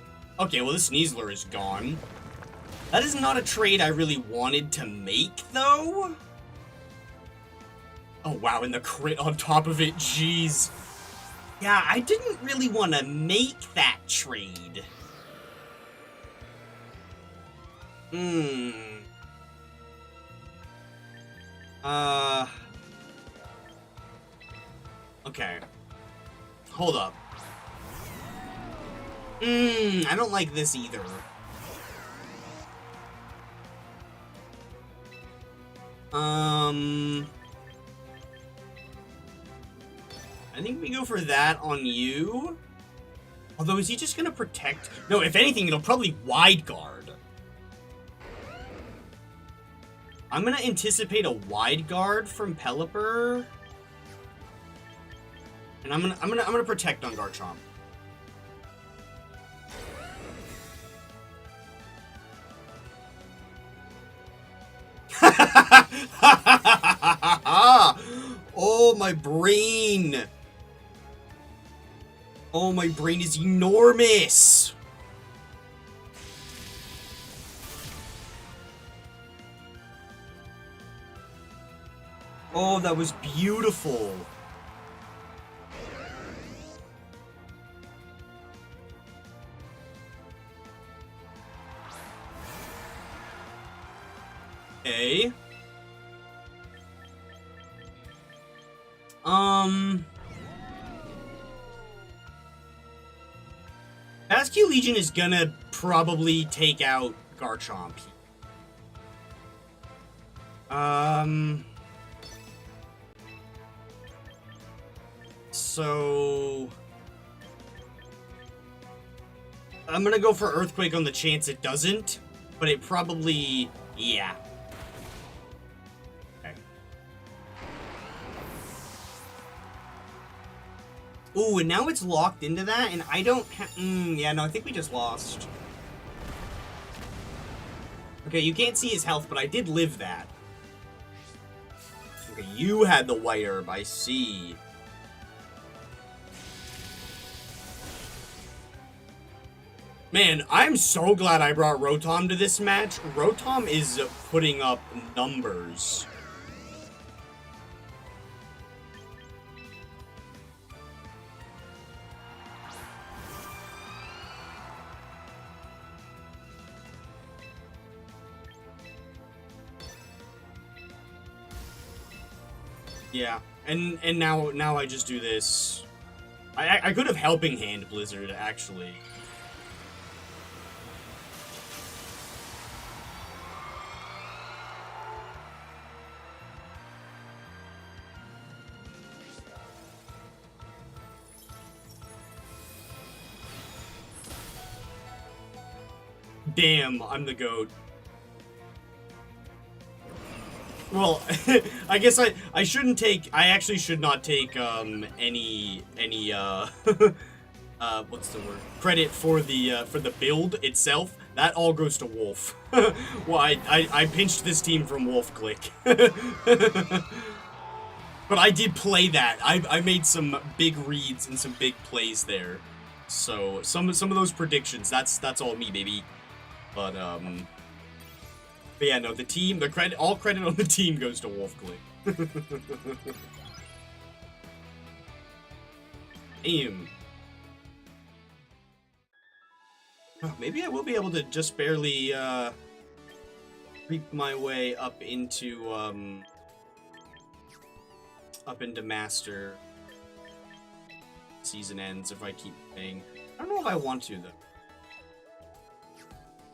Speaker 1: Okay, well, this Sneasler is gone. That is not a trade I really wanted to make, though. Oh, wow, and the crit on top of it, jeez. Yeah, I didn't really want to make that trade. Okay. Hold up. I don't like this either. I think we go for that on you. Although, is he just gonna protect? No, if anything, it'll probably wide guard. I'm gonna anticipate a wide guard from Pelipper. And I'm gonna protect on Garchomp. Oh, my brain. Oh, my brain is enormous. Oh, that was beautiful. Okay. Bastion Legion is gonna probably take out Garchomp. So I'm gonna go for Earthquake on the chance it doesn't, but it probably, yeah. Okay. Ooh, and now it's locked into that, and I don't have, yeah, no, I think we just lost. Okay, you can't see his health, but I did live that. Okay, you had the white herb, I see. Man, I'm so glad I brought Rotom to this match. Rotom is putting up numbers. Yeah, and now I just do this. I could have Helping Hand Blizzard, actually. Damn, I'm the GOAT. Well, I guess I shouldn't take, I actually should not take, any, what's the word? Credit for the build itself. That all goes to Wolf. Well, I pinched this team from Wolf Click. But I did play that. I made some big reads and some big plays there. So, some of those predictions, that's all me, baby. But yeah, no, the team, all credit on the team goes to Wolf Click. Damn. Oh, maybe I will be able to just barely, creep my way up into Master. Season ends if I keep playing. I don't know if I want to, though.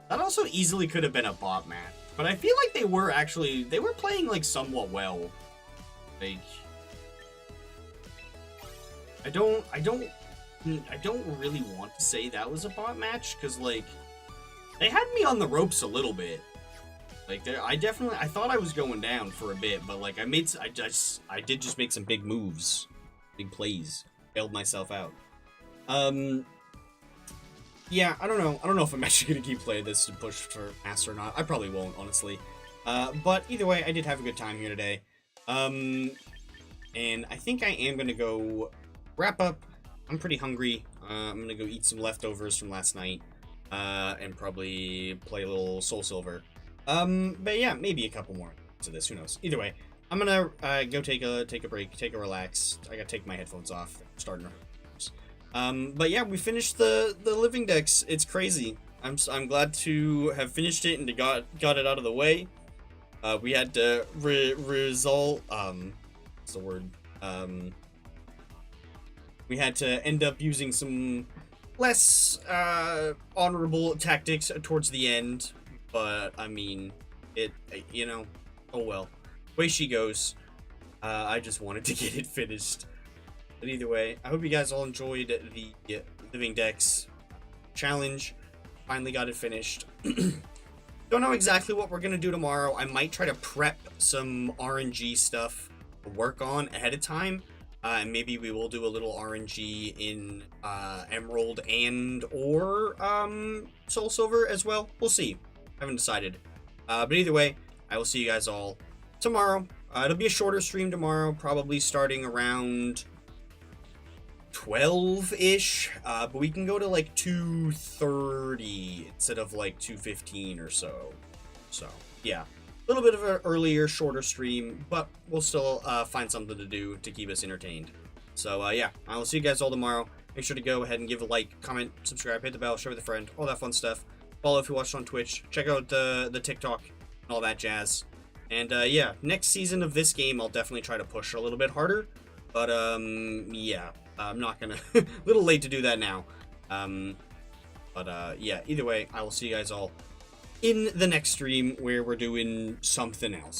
Speaker 1: That also easily could have been a bot match. But I feel like they were playing, like, somewhat well. Like, I don't really want to say that was a bot match, because, like, they had me on the ropes a little bit. Like, I thought I was going down for a bit, but, like, I did just make some big moves. Big plays. Bailed myself out. Yeah, I don't know if I'm actually gonna keep playing this to push for Master or not. I probably won't, honestly. But either way, I did have a good time here today. And I think I am gonna go wrap up. I'm pretty hungry. I'm gonna go eat some leftovers from last night. And probably play a little Soul Silver. But yeah, maybe a couple more to this, who knows. Either way, I'm gonna go take a break, take a relax. I gotta take my headphones off. They're starting to hurt. But yeah, we finished the Living Dex. It's crazy. I'm glad to have finished it and got it out of the way. We had to resolve, what's the word? We had to end up using some less, honorable tactics towards the end, but, I mean, you know, oh well. Way she goes. I just wanted to get it finished. But either way, I hope you guys all enjoyed the Living Dex challenge. Finally got it finished. Don't know exactly what we're going to do tomorrow. I might try to prep some RNG stuff to work on ahead of time. And maybe we will do a little RNG in Emerald and or Soul Silver as well. We'll see. I haven't decided. But either way, I will see you guys all tomorrow. It'll be a shorter stream tomorrow, probably starting around 12-ish, but we can go to like 2:30 instead of like 2:15 or so. So yeah, a little bit of an earlier, shorter stream, but we'll still find something to do to keep us entertained. So yeah, I will see you guys all tomorrow. Make sure to go ahead and give a like, comment, subscribe, hit the bell, share with a friend, all that fun stuff. Follow if you watched on Twitch. Check out the TikTok and all that jazz. And yeah, next season of this game, I'll definitely try to push a little bit harder. But yeah. I'm not gonna... a little late to do that now. But yeah, either way, I will see you guys all in the next stream where we're doing something else.